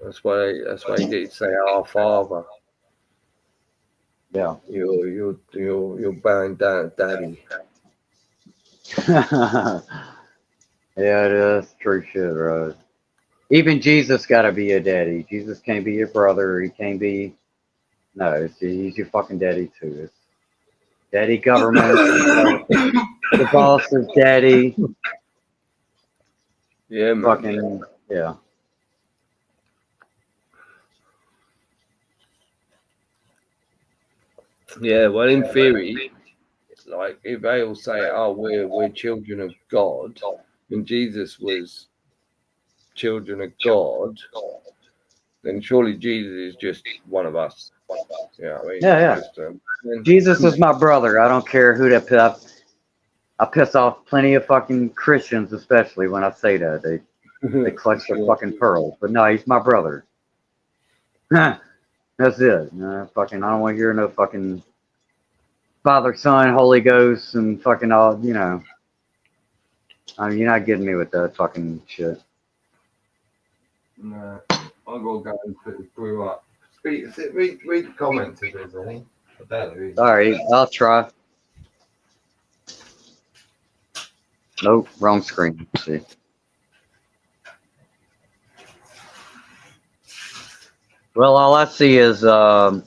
That's why you get to say our Father. Yeah. You're bowing down to Daddy. Yeah, it is true shit, right? Even Jesus got to be a daddy. Jesus can't be your brother. He can't be. No, he's your fucking daddy too. It's daddy government. The boss is daddy. Yeah, man. Fucking yeah. Yeah, well, in theory, like if they all say, "Oh, we're children of God," and Jesus was children of God, then surely Jesus is just one of us. You know what I mean? Yeah, yeah. Just, Jesus is my brother. I don't care who that I piss off plenty of fucking Christians, especially when I say that. They clutch their fucking pearls. But no, he's my brother. That's it. No, fucking, I don't want to hear no fucking Father, Son, Holy Ghost, and fucking all, you know. I mean, you're not getting me with that fucking shit. No, I gotta go and put the brew up. Read the comments if there's any. I doubt there is. All right, I'll try. Nope, wrong screen. Let's see. Well, all I see is I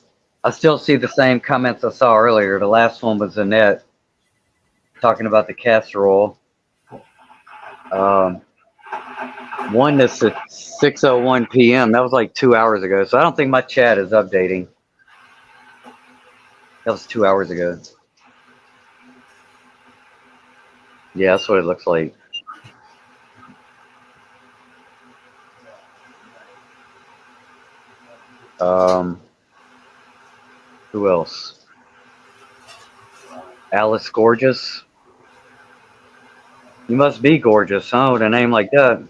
still see the same comments I saw earlier. The last one was Annette talking about the casserole. One that's at 6:01 p.m. That was like 2 hours ago. So I don't think my chat is updating. That was 2 hours ago. Yeah, that's what it looks like. Who else? Alice Gorgeous. You must be gorgeous, huh? With a name like that.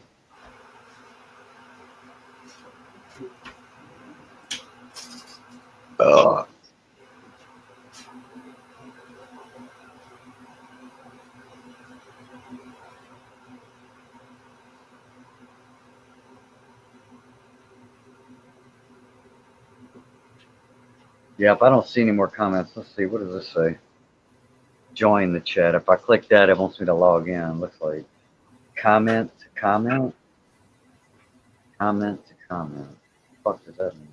Yep, I don't see any more comments. Let's see. What does this say? Join the chat. If I click that, it wants me to log in. Looks like comment to comment. Comment to comment. What the fuck does that mean?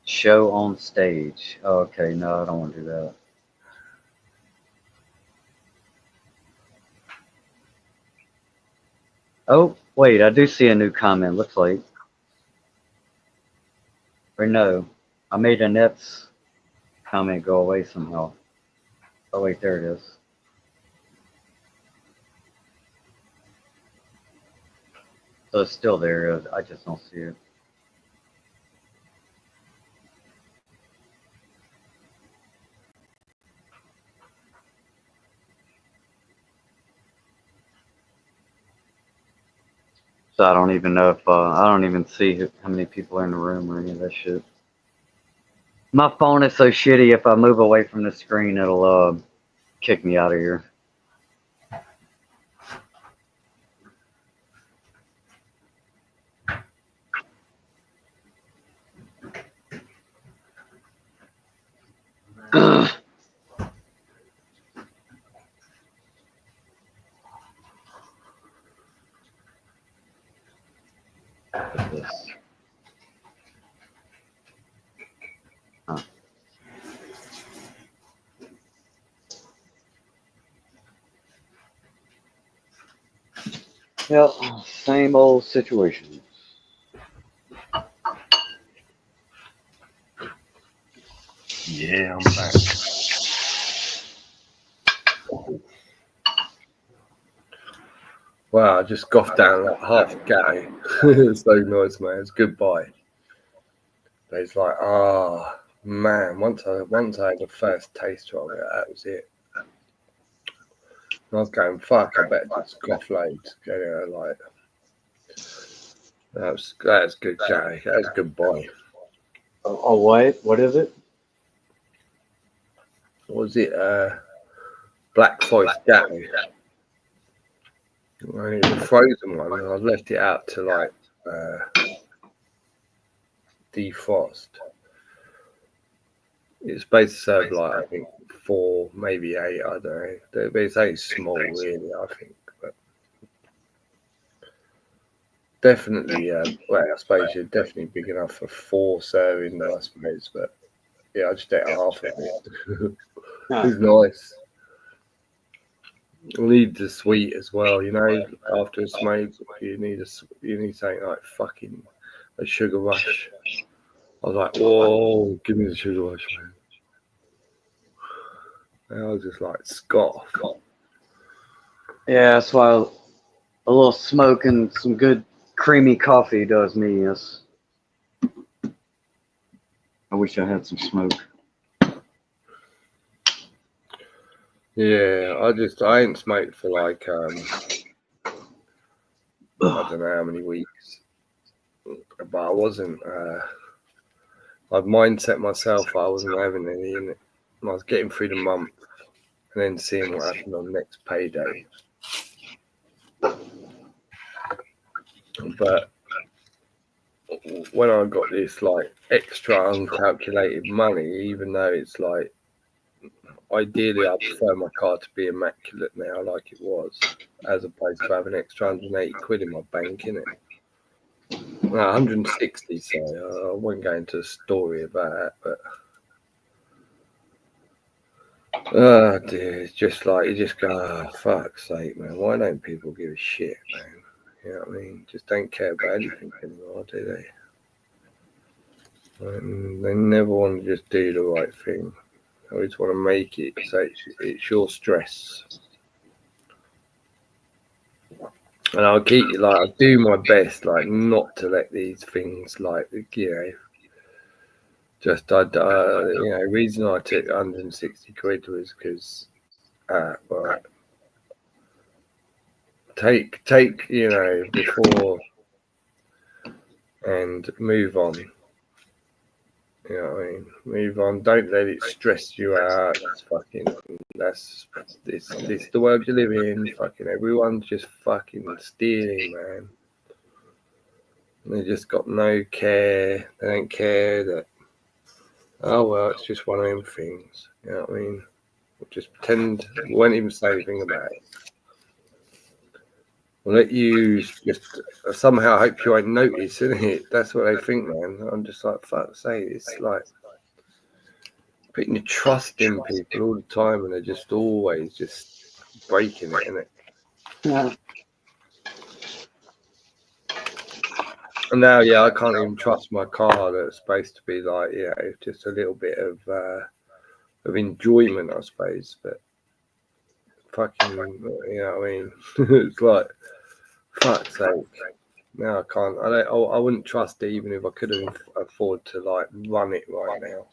Show on stage. Oh, okay, no, I don't want to do that. Oh, wait, I do see a new comment, looks like. Or no, I made Annette's comment go away somehow. Oh, wait, there it is. So it's still there, I just don't see it. So I don't even know if, I don't even see how many people are in the room or any of that shit. My phone is so shitty, if I move away from the screen, it'll kick me out of here. This. Huh. Yep, same old situation. Yeah, I'm back. Wow, I just coughed down like half a guy. It's so nice, man. It's goodbye. But it's like, man, once I had the first taste of it, that was it. And I was going, fuck, I better just cough loads. You know, like that's good, Gary. That's goodbye. Oh, what? What is it? What was it? Black Forest Gatto. The frozen one, and I left it out to like defrost. It's supposed to serve like I think 4, maybe 8. I don't know. But it's only small, really. I think, but definitely. Well, I suppose you're definitely big enough for 4 servings, I suppose. But yeah, I just ate half of it. It's nice. You need the sweet as well, you know. After a smoke, you need something like fucking a sugar rush. I was like, whoa, give me the sugar rush, man. And I was just like, scoff. Yeah, that's why a little smoke and some good creamy coffee does me. Yes. I wish I had some smoke. Yeah, I ain't smoked for like I don't know how many weeks, but I wasn't. I'd mindset myself I wasn't having any in it. I was getting through the month and then seeing what happened on next payday. But when I got this like extra uncalculated money, even though it's like ideally I prefer my car to be immaculate now, like it was, as opposed to having extra 180 quid in my bank, innit? 160, so I won't go into a story about that, but oh dear, it's just like you just go, oh, fuck's sake, man, why don't people give a shit, man? You know what I mean? Just don't care about anything anymore, do they? They never want to just do the right thing. They always want to make it so it's your stress. And I'll do my best, like, not to let these things, like, you know, just, you know, the reason I took 160 quid was because, well, take, you know, before and move on. You know what I mean? Move on. Don't let it stress you out. This the world you live in. Fucking everyone's just fucking stealing, man. They just got no care. They don't care that, oh well, it's just one of them things. You know what I mean? Just pretend, won't even say anything about it. We'll let you just somehow hope you won't notice, isn't it? That's what they think, man. I'm just like, fuck's sake, it's like putting your trust in people all the time, and they're just always just breaking it, innit? Yeah. And now, yeah, I can't even trust my car that's supposed to be like, you know, just a little bit of enjoyment, I suppose. But fucking, you know what I mean? It's like, fuck's sake. Now I can't. I wouldn't trust it even if I could afford to like run it right now.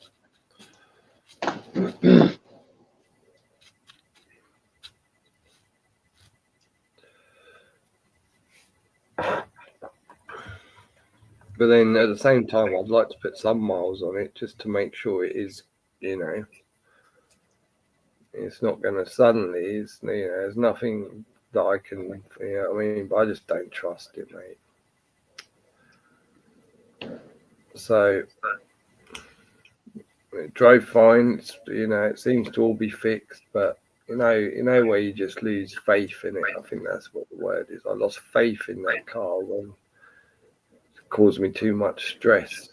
But then at the same time, I'd like to put some miles on it just to make sure it is, you know, it's not going to suddenly, it's, you know, there's nothing that I can, you know what I mean? But I just don't trust it, mate. So it drove fine. It's, you know, it seems to all be fixed, but you know where you just lose faith in it. I think that's what the word is. I lost faith in that car when it caused me too much stress.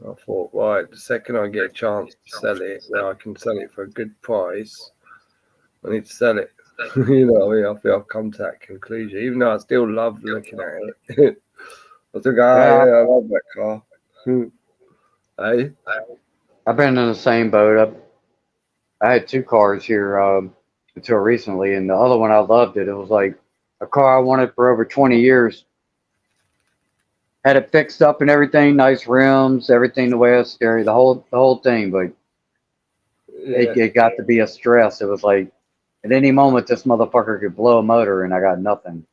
I thought, right, the second I get a chance to sell it, where I can sell it for a good price, I need to sell it. You know what I mean? I feel I've come to that conclusion, even though I still love looking at it. I think, yeah, I love that car. Hey? I've been in the same boat. I had 2 cars here until recently, and the other one I loved it. It was like a car I wanted for over 20 years. Had it fixed up and everything, nice rims, everything the way I steering, the whole thing. But it got to be a stress. It was like at any moment this motherfucker could blow a motor, and I got nothing.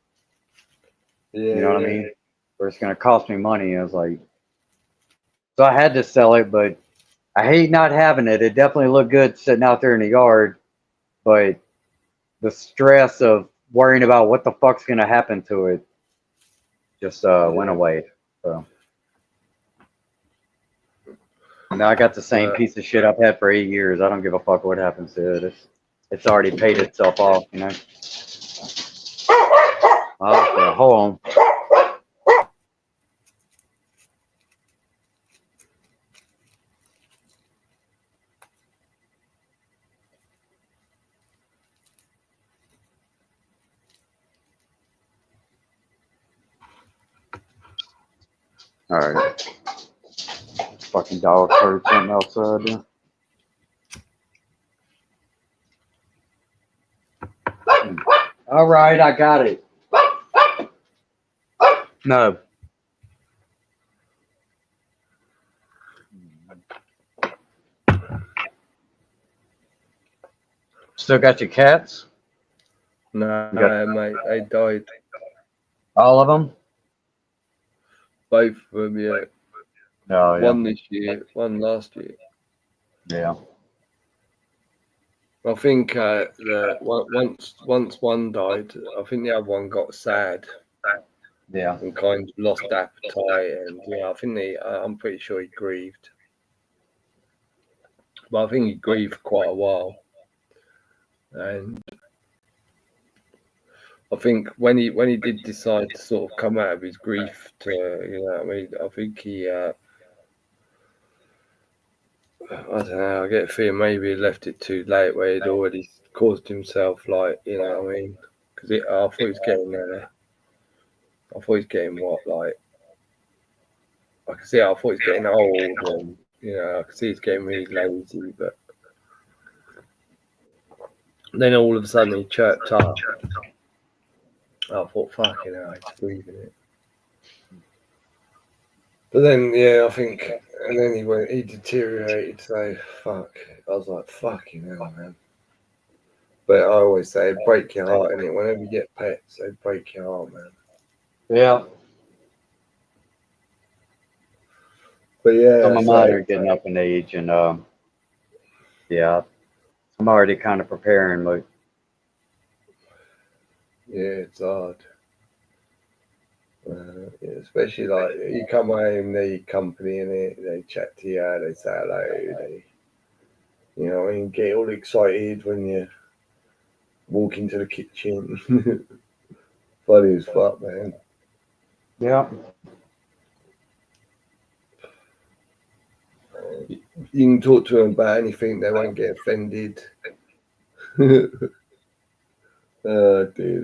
Yeah, you know what I mean? Or it's gonna cost me money. I was like, so I had to sell it, but I hate not having it. It definitely looked good sitting out there in the yard, but the stress of worrying about what the fuck's gonna happen to it just went away. So now I got the same piece of shit I've had for 8 years. I don't give a fuck what happens to it. It's already paid itself off, you know. Okay, hold on. All right. Fucking dog heard something outside there. All right, I got it. No. Still got your cats? No, You got- mate, they died. All of them? Both of them, yeah. No, yeah. One this year, one last year. Yeah. I think once one died, I think the other one got sad Yeah. and kind of lost appetite, and yeah, I think I'm pretty sure he grieved, but I think he grieved for quite a while, and I think when he did decide to sort of come out of his grief to, you know what I mean, I think he I don't know, I get a feeling maybe he left it too late where he'd already caused himself, like, you know what I mean, because I thought he was getting there. I thought he was getting what, like, I could see, I thought he's getting old, and you know, I could see he's getting really lazy, but then all of a sudden he chirped up. I thought, fucking hell, he's breathing it. But then, yeah, I think, and then he deteriorated, so fuck. I was like, fucking hell, man. But I always say, it'd break your heart, innit? Whenever you get pets, they break your heart, man. Yeah. But yeah, Some of mine are getting up in age, and yeah, I'm already kind of preparing. Like, yeah, it's hard. Yeah, especially like you come home, they company in it, they chat to you, they say hello, they, you know, and get all excited when you walk into the kitchen. Funny as fuck, man. yeah, You can talk to them about anything, they won't get offended. Dude,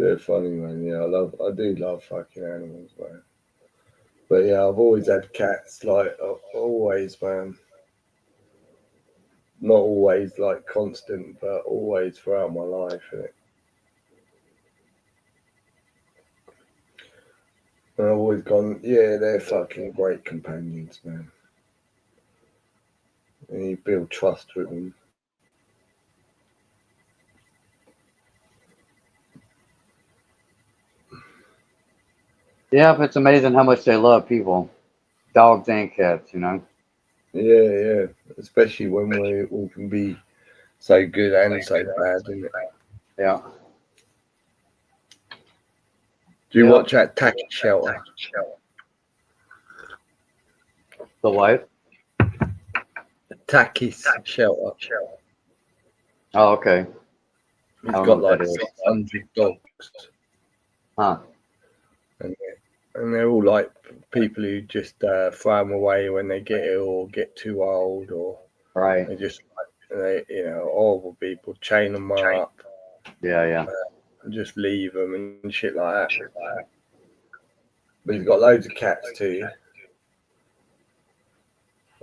they're funny, man. Yeah, I do love fucking animals, man. But yeah, I've always had cats, like always, man. Not always like constant, but always throughout my life. Innit? And I've always gone, yeah, they're fucking great companions, man. And you build trust with them. yeah. But it's amazing how much they love people, dogs and cats. You know. Yeah, yeah. Especially when we all can be so good and so bad, isn't it? Yeah. Do you Yeah. watch that Tacky Shelter? The what? Takis Shelter. Oh, okay. He's I don't got know what like that is. 600 dogs. Huh. And they're all like people who just throw them away when they get ill or get too old, or Right. they just, you know, horrible people, chain them up Yeah. Yeah. and just leave them and shit like that. But he's got loads of cats too.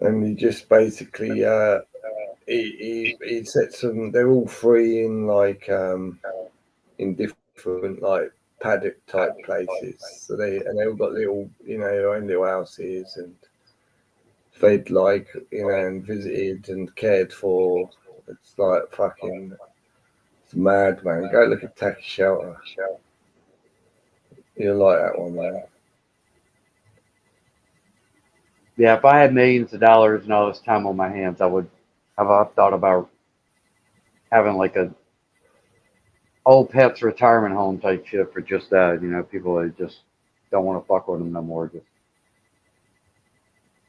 And he just basically, he sets them, they're all free in like, in different like paddock type places. So they all got little, you know, their own little houses and fed like, you know, and visited and cared for. It's like fucking, it's mad, man. Go look at Tacky Shelter. You'll like that one, man. Yeah. If I had millions of dollars and all this time on my hands, I would have thought about having like a old pets retirement home type shit for just that. You know, people that just don't want to fuck with them no more. Just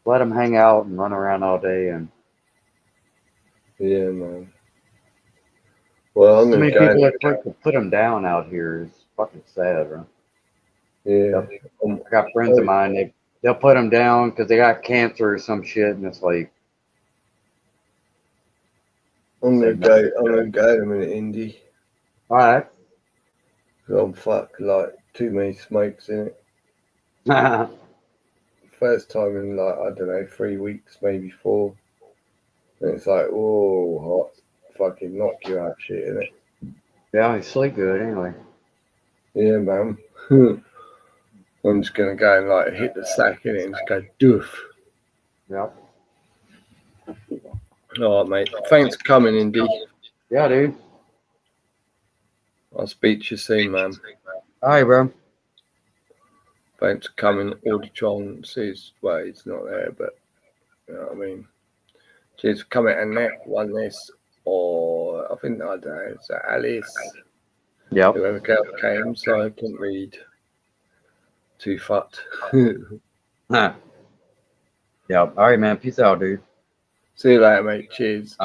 let them hang out and run around all day. And Yeah, man. Well, I'm so gonna many go. people that put them down out here is fucking sad, bro. Yeah, I got friends of mine. They'll put them down because they got cancer or some shit, and it's like, I'm gonna go. I'm gonna go in a minute, Indy. all right. I'm fucked like too many smokes in it. First time in like I don't know 3 weeks, maybe 4. And it's like, whoa, hot, fucking knock you out shit, innit? Yeah, I sleep good anyway. Yeah, man. I'm just gonna go and like hit the sack in it and just go doof. Yep. All right, mate. Thanks for coming, Indy. Yeah, dude. I'll speak to you soon, man. All right, bro. Thanks for coming. Auditron says, well, he's not there, but you know what I mean. Cheers for coming. And that won this, or I think, I don't know, it's Alice, Yep. whoever came, so I couldn't read. Too fucked. Yep. All right, man. Peace out, dude. See you later, mate. Cheers.